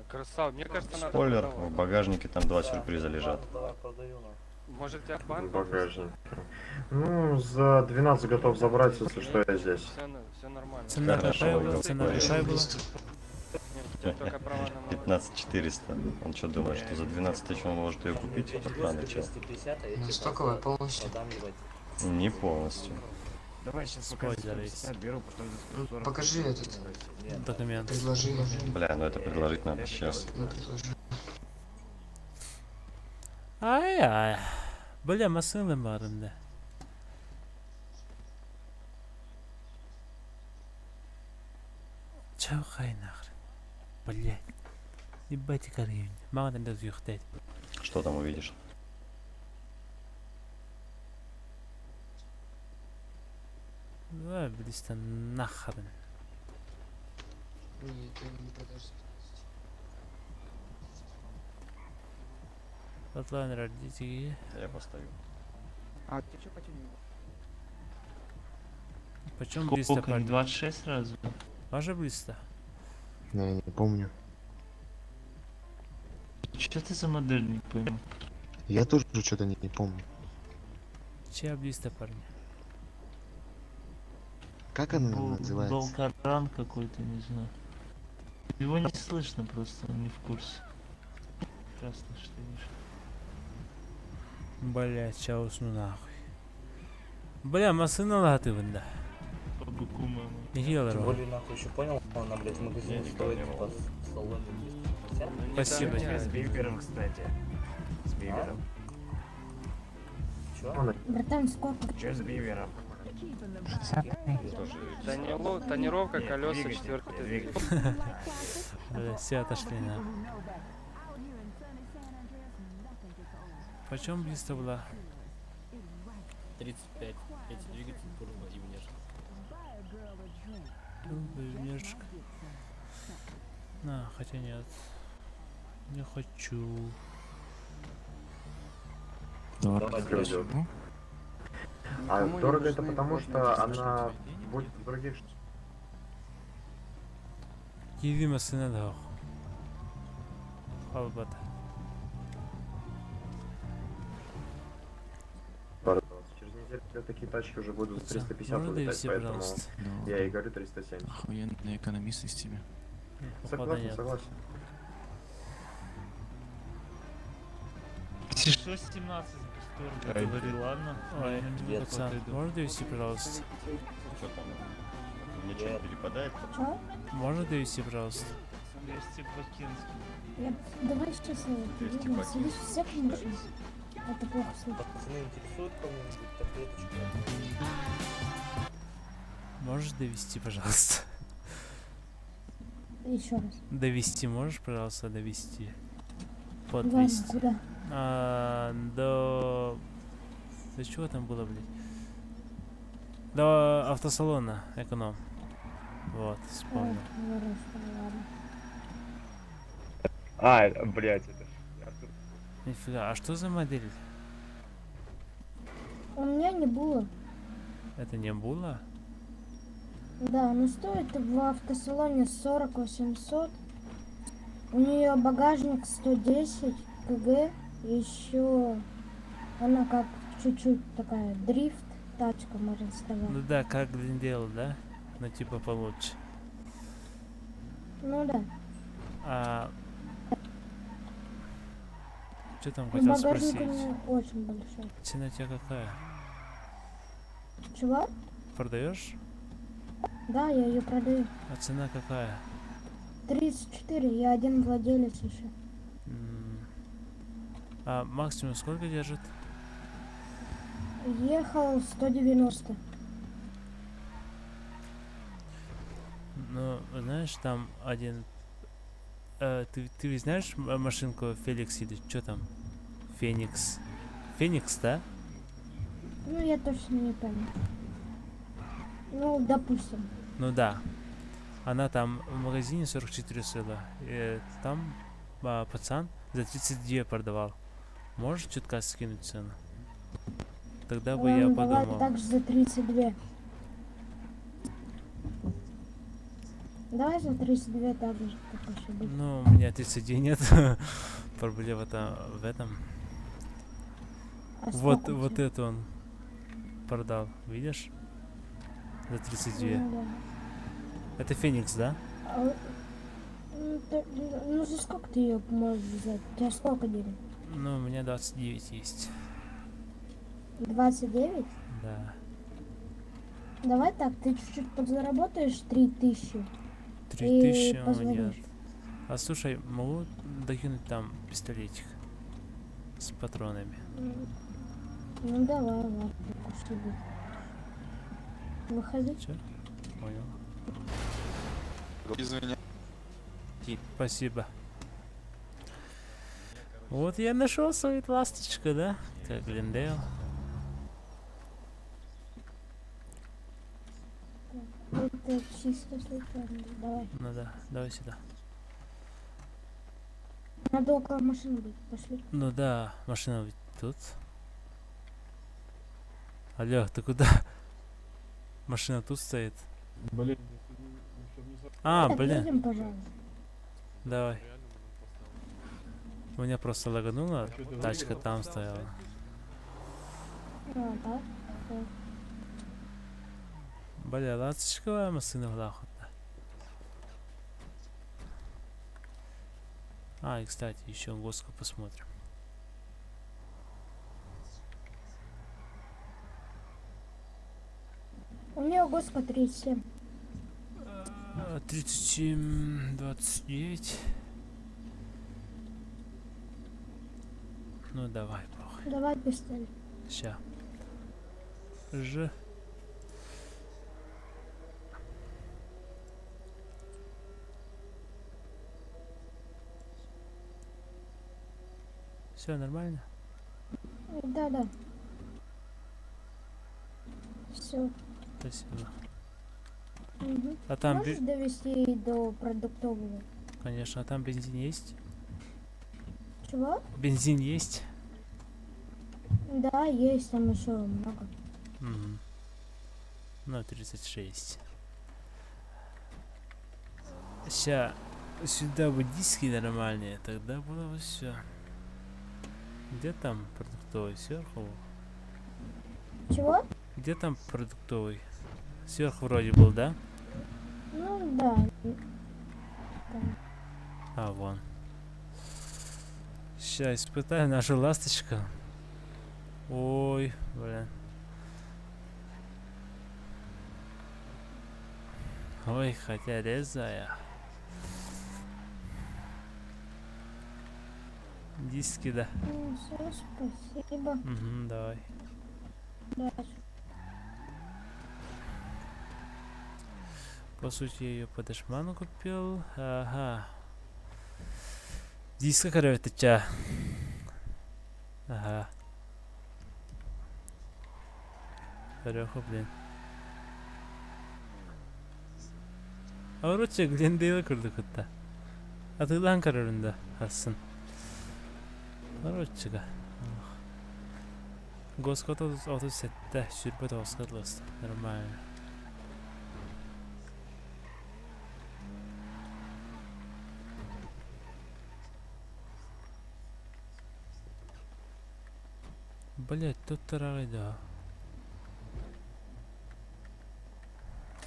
Красава, мне кажется, надо Спойлер, продавать. в багажнике там 2 сюрприза лежат. давай продаю на. Может, тебя в банк? Багажник. Ну, за 12 готов забрать, если что, я здесь. Все нормально. Цена какая была? Цена какая была? Нет, только права на 15 400. Он что думает, что за 12 тысяч он может ее купить? Рано чел. Ну, стоковая полностью. Не полностью. Давай сейчас Спойлер покажу, есть. 50 беру, потом за 140. Покажи этот Документ. предложи. Бля, ну это предложить надо сейчас. Ну, предложи. Ай-ай. Бля, машина барында. Чё хай нахрен. Блядь. Ебать корень. Маған да уйықтайды. Что там увидишь? Ой, близко нахрен. Нет, это не продажа. Атлан родители. Я поставил. А ты что почему? Почем близко Сколько? парень? 26 сразу? Тоже близко? Я не помню. Что ты за модель, не пойму? Я тоже что-то не помню. Чья близко парень? Как она называется? Болкаран какой-то, не знаю. Его не слышно просто, он не в курсе. Прекрасно, что видишь. Блять, чё усну нахуй. Бля, машина латы вында. По быку, мама. Не Тем делай. более, нахуй, еще понял, она, блядь, в магазине стоит, типа, в салоне 250. Спасибо. С Бибером, кстати. С Бибером. Чё? Братан, сколько? Че с Бибером? Тонировка, колеса, четверка. Бля, все отошли на. Почем близко была? 35. Эти двигатели турбо и внешне. Внешка. На, хотя нет. Не хочу. Давай, идет. А дорого это потому, что она будет в других... Киви машина да. Албата. Через неделю такие тачки уже будут за 350 можно улетать, довести, поэтому пожалуйста? я и говорю 370. Охуенный экономист из тебя. Согласен, согласен. 617 без говори, ладно? Ой, Ой, пацан, можно довести, пожалуйста? Что там? Ничего не перепадает? Что? Можно довести, пожалуйста? 200 бакинский. Давай сейчас я перейду. Сидишь всех машин. Это плохо слышно. Пацаны интересуют кого-нибудь таблеточку? Можешь довести, пожалуйста? Еще раз. Довести можешь, пожалуйста, довести? По Ладно, 200. куда? До чего там было, блядь? До автосалона, эконом. Вот, вспомнил. Блять, это... Нифига, а что за модель? У меня не было. Это не было? Да, но стоит в автосалоне 40 800. У нее багажник 110 кг. Еще она как чуть-чуть такая дрифт, тачка, можно сказать. Ну да, как Глендейл, да? Ну типа получше. Ну да. А что там Но хотел багажник спросить? у нее очень большой. Цена у тебя какая? Чего? Продаешь? Да, я ее продаю. А цена какая? 34, я один владелец еще. А максимум сколько держит? Ехал 190. Ну, знаешь, там один... ты знаешь машинку Феликс или что там? Феникс. Феникс, да? Ну, я точно не помню. Ну, допустим. Ну да. Она там в магазине 44 стоила. И там пацан за 32 продавал. Можешь чутка скинуть цену? Тогда бы я Давай подумал. также за 32. Давай за 32 также, как еще быть. Ну, у меня 32 нет. Проблема-то в этом. Вот это он продал. Видишь? За 32. Ну, да. Это Феникс, да? Ну, за сколько ты ее можешь взять? У тебя сколько денег? Ну, у меня 29 есть. 29? Да. Давай так, ты чуть-чуть подзаработаешь 3000. 3000 и у позвонишь. меня. А слушай, могу докинуть там пистолетик с патронами? Ну давай, ладно, что будет. Выходи. Чё? Понял. Извини. Спасибо. Вот я нашел свою ласточку, да? Как Глендейл. Это чисто случайно. Давай. Ну да, давай сюда. Надо около машины быть. Пошли. Ну да, машина ведь тут. Алло, ты куда? Машина тут стоит. Блин, Так, блин. едем, пожалуйста. Давай. У меня просто лагануло, тачка там стояла. А, да? Да. Бля, ласточковая машина в лаху. И кстати, еще Госку посмотрим. У меня Госка 37. 37, 29. Ну давай, похуй. Давай пистолет. Ща. Ж. Все нормально? Да. Все. Спасибо. Угу. А там можешь довести до продуктового? Конечно, а там бензин есть? Чего? Бензин есть? Да, есть, там еще много. Угу. Ну, 36. Ща сюда бы диски нормальные, тогда было бы все. Где там продуктовый? Сверху? Чего? Где там продуктовый? Сверху вроде был, да? Ну да. Вон. Сейчас испытаю нашу ласточку. Ой, блин. Ой, хотя резвая. Диски, да. Все, спасибо. Угу, давай. Дальше. По сути, я ее по дешману купил. Ага. Диска, короче, ча. Ага. Короче, блин. Короче, Глендейл курдук это. Атылан карарында асын. Короче, Госкот 37, сюрбет Госкотлыст. Нормально. Блять, тут тарагай, да.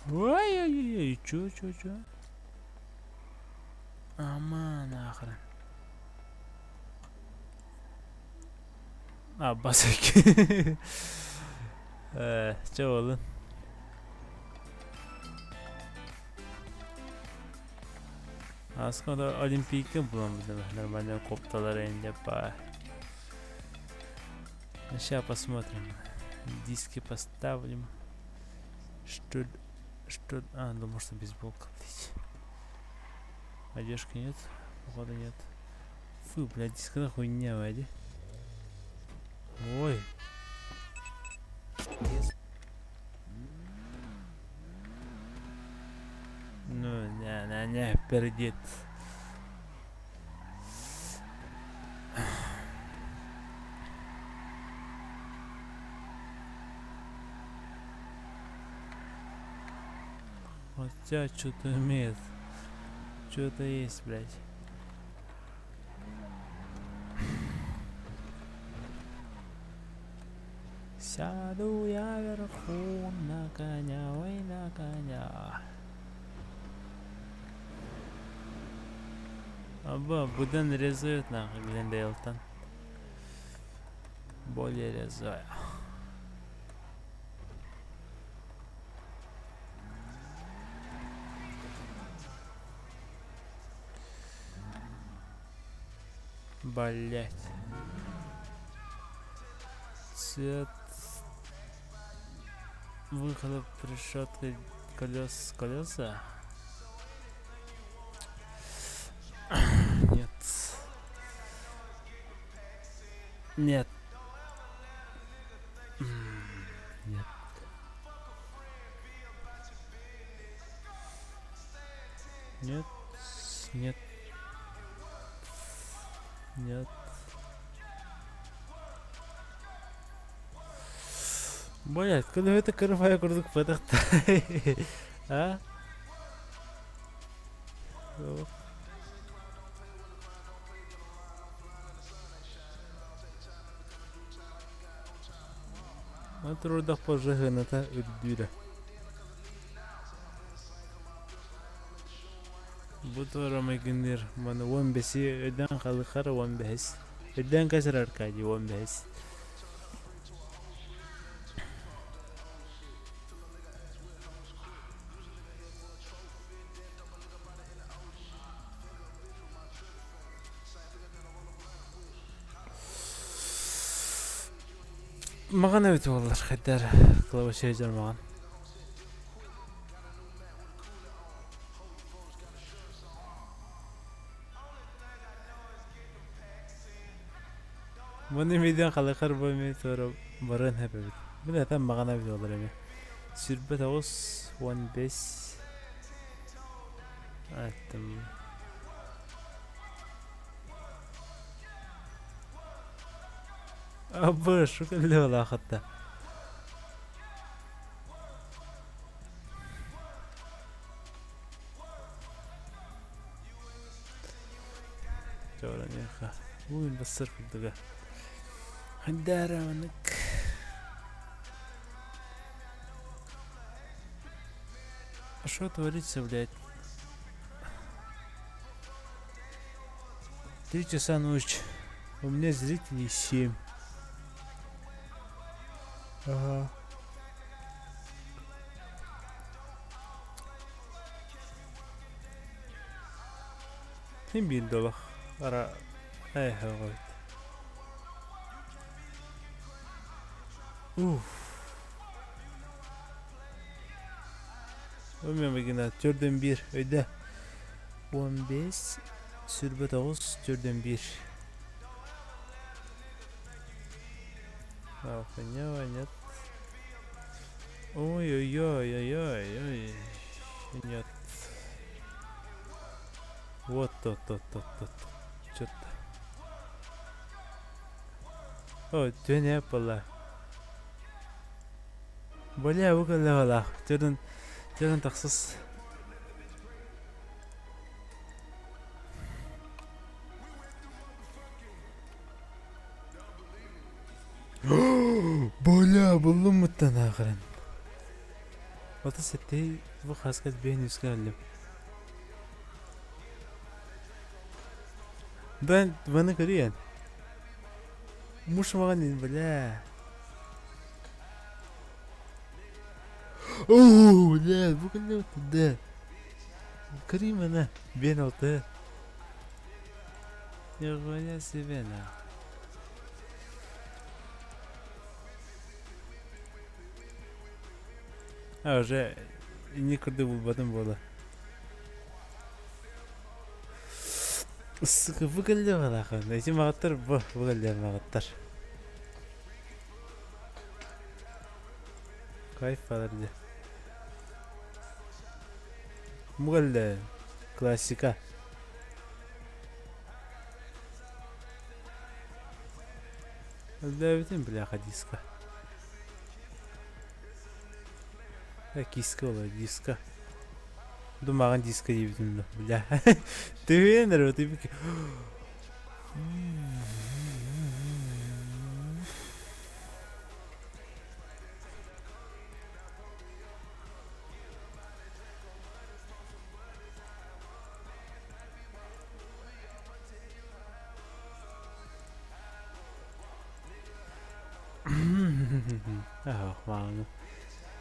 Ой-ой-ой, чё? Ама нахрен. Басыки. Чё болду? Асканда олимпийка буламыз, нормально копталар эндеп ба. Сейчас посмотрим. Диски поставим. Что? Думаю, что бейсболка. Одежки нет? Походу нет. Фу, блядь, диска хуйня, вади. Ой. Ну, не, пердит. Хотя что-то имеет. Что-то есть, блядь. Сяду я вверху на коня, ой, на коня. Аба, будан резают нахуй, Глендейлтон. Более резая. Блять. Цвет выхода решеткой колеса. Нет. Нет. Нет. Нет. Нет. Нет. Блять, когда это кырвая курдук патахта. А? Трудах пожиганата үрдүрэ. Бутвара мэгинер мана 15 өдөн халыхар 15. Өдөн касар аркади 15. Маған өтіп олар қайдар қылауы сөйдер маған. Бұны меден қалықар бөлмей тұры барын әп өт. Бұл әтен маған өтіп олар әме. Сүрбет ауыз 15. Әттім. Абы, шукалли ола хатта. Жаура неха. Уин басыр күлдігі. Хандара манық. А что творится, блядь? 3 часа ночи. У меня зрителей 7. Ага. Ким билди олох? Ара айхагойт. Ömürmegine 4'den 1 öde 15 sürbe 9 4'den 1. Нет. Ой. Нет. Вот тот. Что-то. О, ты не было. Бля, выголяла. Тёрден таксыз. Бля, булдым мыттан ақырын. Ота сәтте бұл қасқат бейін үске әлім. Дан, баны көрейін. Мұш маған дейін, бля. Ооо, бля, бұл көлі өтті, да. Көрейін мана, бейін алты. Неғоя себен ақ. А, уже никуда батон было. Сука, выголяла нахуй. Эти магаттар выголяла магаттар. Кайф аларды. Мугалда классика. Да, битен бляха диска. Киска ола диска. Думаган диска дебитин да. Бля. Ты венер, ты бик. Ах, мало.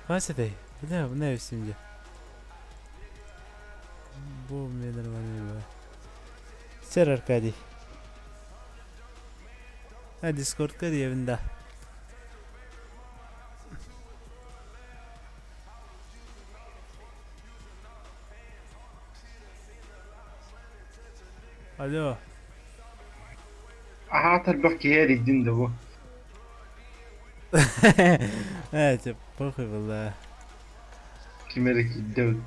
Хватит, да, не всем. Bu nedir bana? Ser Arkadi. Ha Discord kar evinde. Alo. بحكي هذه الدين ده Evet, bakıyor valla. كمالك الدود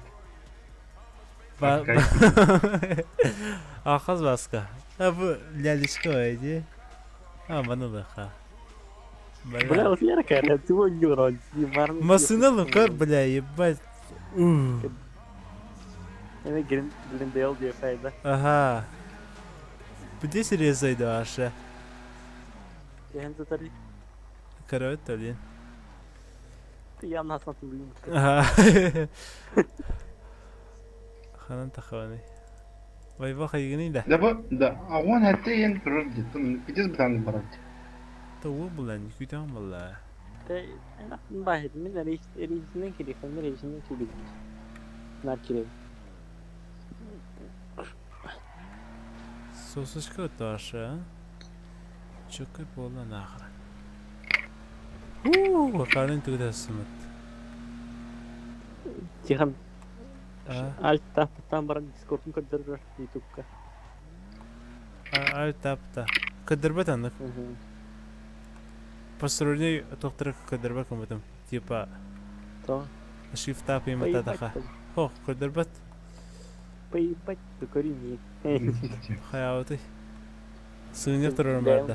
Ахаз баска. А bu лялишка öyle. Ha bana da ha. Бля, вот я такая, ты его не вроде. Masını lukar bля, ебать. Yine Glendale diye saydı. Aha. Bu de серьезно aşağı. Yani zaten Короче, блин. Ты явно осмотрел. خلنا تخواني ويبقى خيجني ده ده أوان هتين برد بتثبت عن البرد تو بلان كده والله أنا باهر من ريجنين كده فمن ريجنين كده ناكله Sosisco taşı çıkıp olan ahır. Bakalım tüyde sımıt. Cihan. Alt tam barang Discord'un kadar YouTube'ka. Alt tapta. Kadar batanlık. Построение доктора kadar bakamadım. Tipa. Tamam. Shift tap yemete daha. Oh kadar bat. Поебать, покори мне. Hayatı. Sığınıp duruyorum ben de.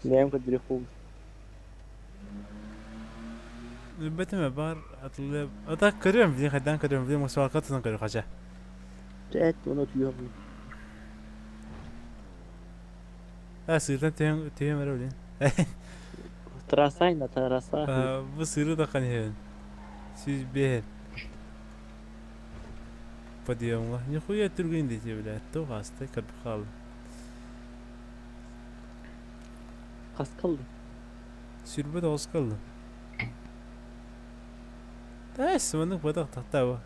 Neyim kadar yapalım. Betime bar atılıp. Ata karıyorum bir kadar karıyorum bir musalakatını karıyor kaça. Evet onu diyorum. Ha sığırdan teyem öyle. Trasayna trasa. Bu sığırı da kanıyor. Siz bir. Подъемла. Нихуя тургин дети, блядь. То хасты кадхал. Kas kaldı. Sürbe de az kaldı. Da sıvınık badak tahta bu.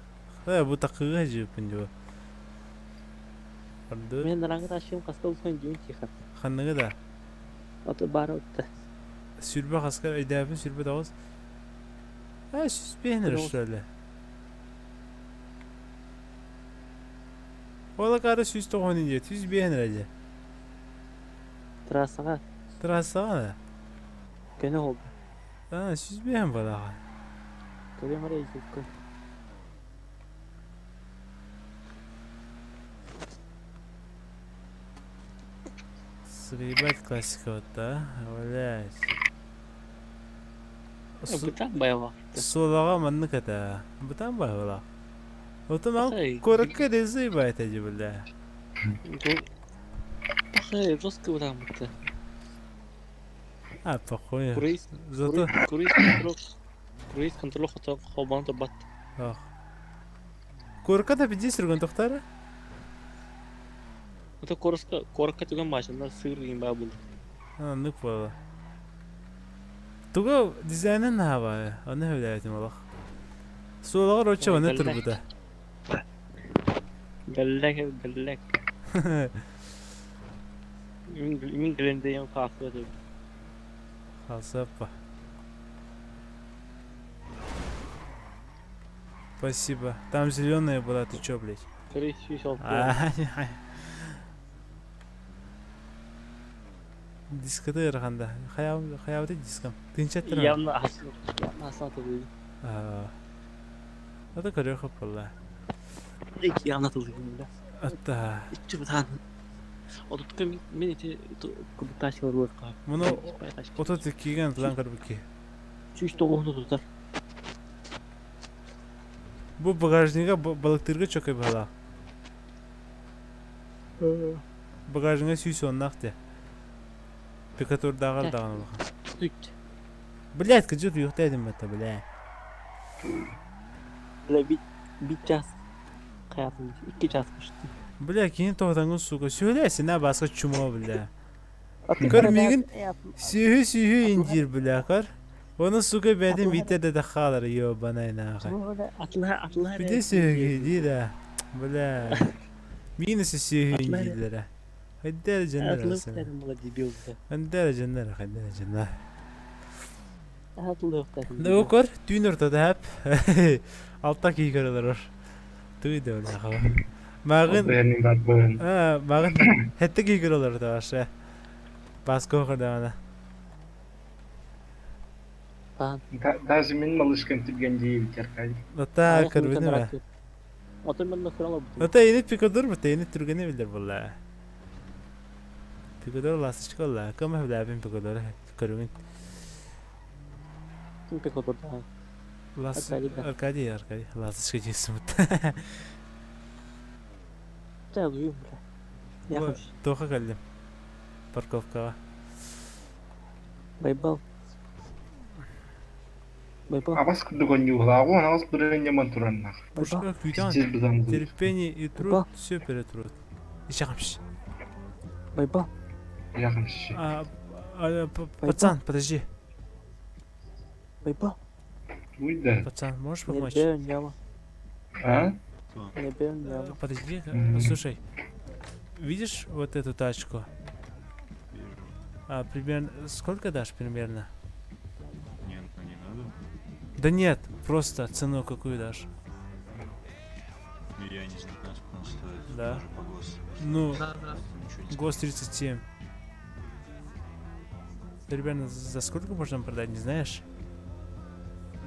Ha bu takığı hacı pinjo. Ardı. Ben rangi taşıyım kas kaldı son gün çıkar. Xannaga da. Atı bara öttü. Sürbe kaskar edabın sürbe de az. Ha süs beğenir şöyle. Ola karı süs toğunince, süs beğenir acı. Trasana. Trasana. Gene oldu. Ha süs beğen bana. Görüyorum oraya gidiyor. Сгребать классика вот, да? Блять. Бутан байва. Солага манны ката. Бутан байва. Вот он коротко резы байт эти, бля. Эй, жестко бутан бутан. А, похуй. Зато... Круиз контрол хотел хобан то бат. Ах. Коротко да 50 срган тохтара? Это коротко туган машина сыр им бабул. А, ну пола. Туга дизайнен хава. Аны хөләйтем алах. Солага роча ваны турбуда. Галлек. Мин Глендеем кафе деб. Хасапа. Спасибо. Там зеленая была, ты чё, блядь? Дискада ярганда. Хаябыты дискам. Тынчаттыр. Явно Anlatılıyor. هذا كده خب والله. İki anlatılıyor bile. Hatta. İki bir tane. O da tukam miniti kubutaş var orada. Bunu oto tekigen falan karbiki. Şu doğumda tutar. Bu bagajniga balıktırgı çok iyi hala. Bagajniga süs onnaktı. Pekatör dağar dağına bakın. Блядь, кыжыр yok dedim ben tabi la. Böyle bir ças. Hayatım 2 çasmıştı. Bля, keyin to'xtangin suga söylesin ha boshqa chumo bля. Kar migin sühü incir bля kar. Onu suga berdim bitede de xalar yo banayna. Atlar. Bir de sühü değil ha. Bля. Migin sühü incirlere. Haydar cennet olsun. Haydar cennet, haydar cennet. Ne okor? Düğün ortada hep. Altta kıyıkarılar var. Duydu öyle hava. Mağın... Mağın... Hette kıyıkarılar da var. Baskı okor da bana. Даже benim alışkın tipgen değil. Hatta karbini mi? Hatta yeni pikodur mu? Yeni türgeni bilir valla. Pikodur lası çıkalla. Kama bile abim pikodur. Karbin. Pikodur da. Arkadi. Lası çıkacaksın. Çalıyorum bile. Yakış. Toka geldim. Parkovka. Baybal. А вас догоню главу, она вас не монтуранна. Пушка күйдан. Терпение и труд все перетрут. Ищахамш. Байбал. Ищахамш. Пацан, подожди. Байбал. Пацан, можешь помочь? А? Подожди, слушай. Видишь вот эту тачку? Примерно сколько дашь примерно? Нет, ну не надо. Да нет, просто цену какую дашь? Я не знаю, сколько он стоит. Да. Даже по ГОСТу. Ну, ГОСТ 37. Примерно за сколько можно продать, не знаешь?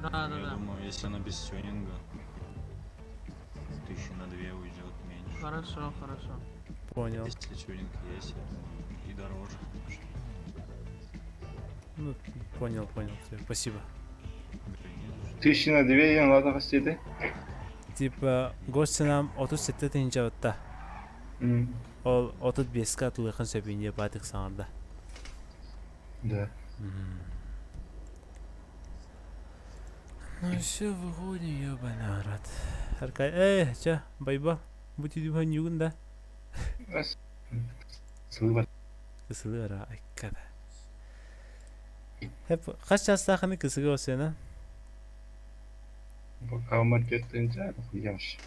Я думаю, если она без тюнинга, 1000 на 2 уйдет меньше. Хорошо. Понял. Если тюнинг есть, я думаю, и дороже. Ну, понял. Спасибо. 1000 на 2 yen ладно кастеди. Типа, гостинам 37 тенге отта. Ол 35-ка тулыхын сөпінде батық саңырда. Да. Ну все, выходим, ёбаный рот. Аркай, ча, байба, будь идем югун, да? Кысылы бар, айкада. Hep kaç jastaqını kısığı olsun ha? Bakalım marketten çağırıp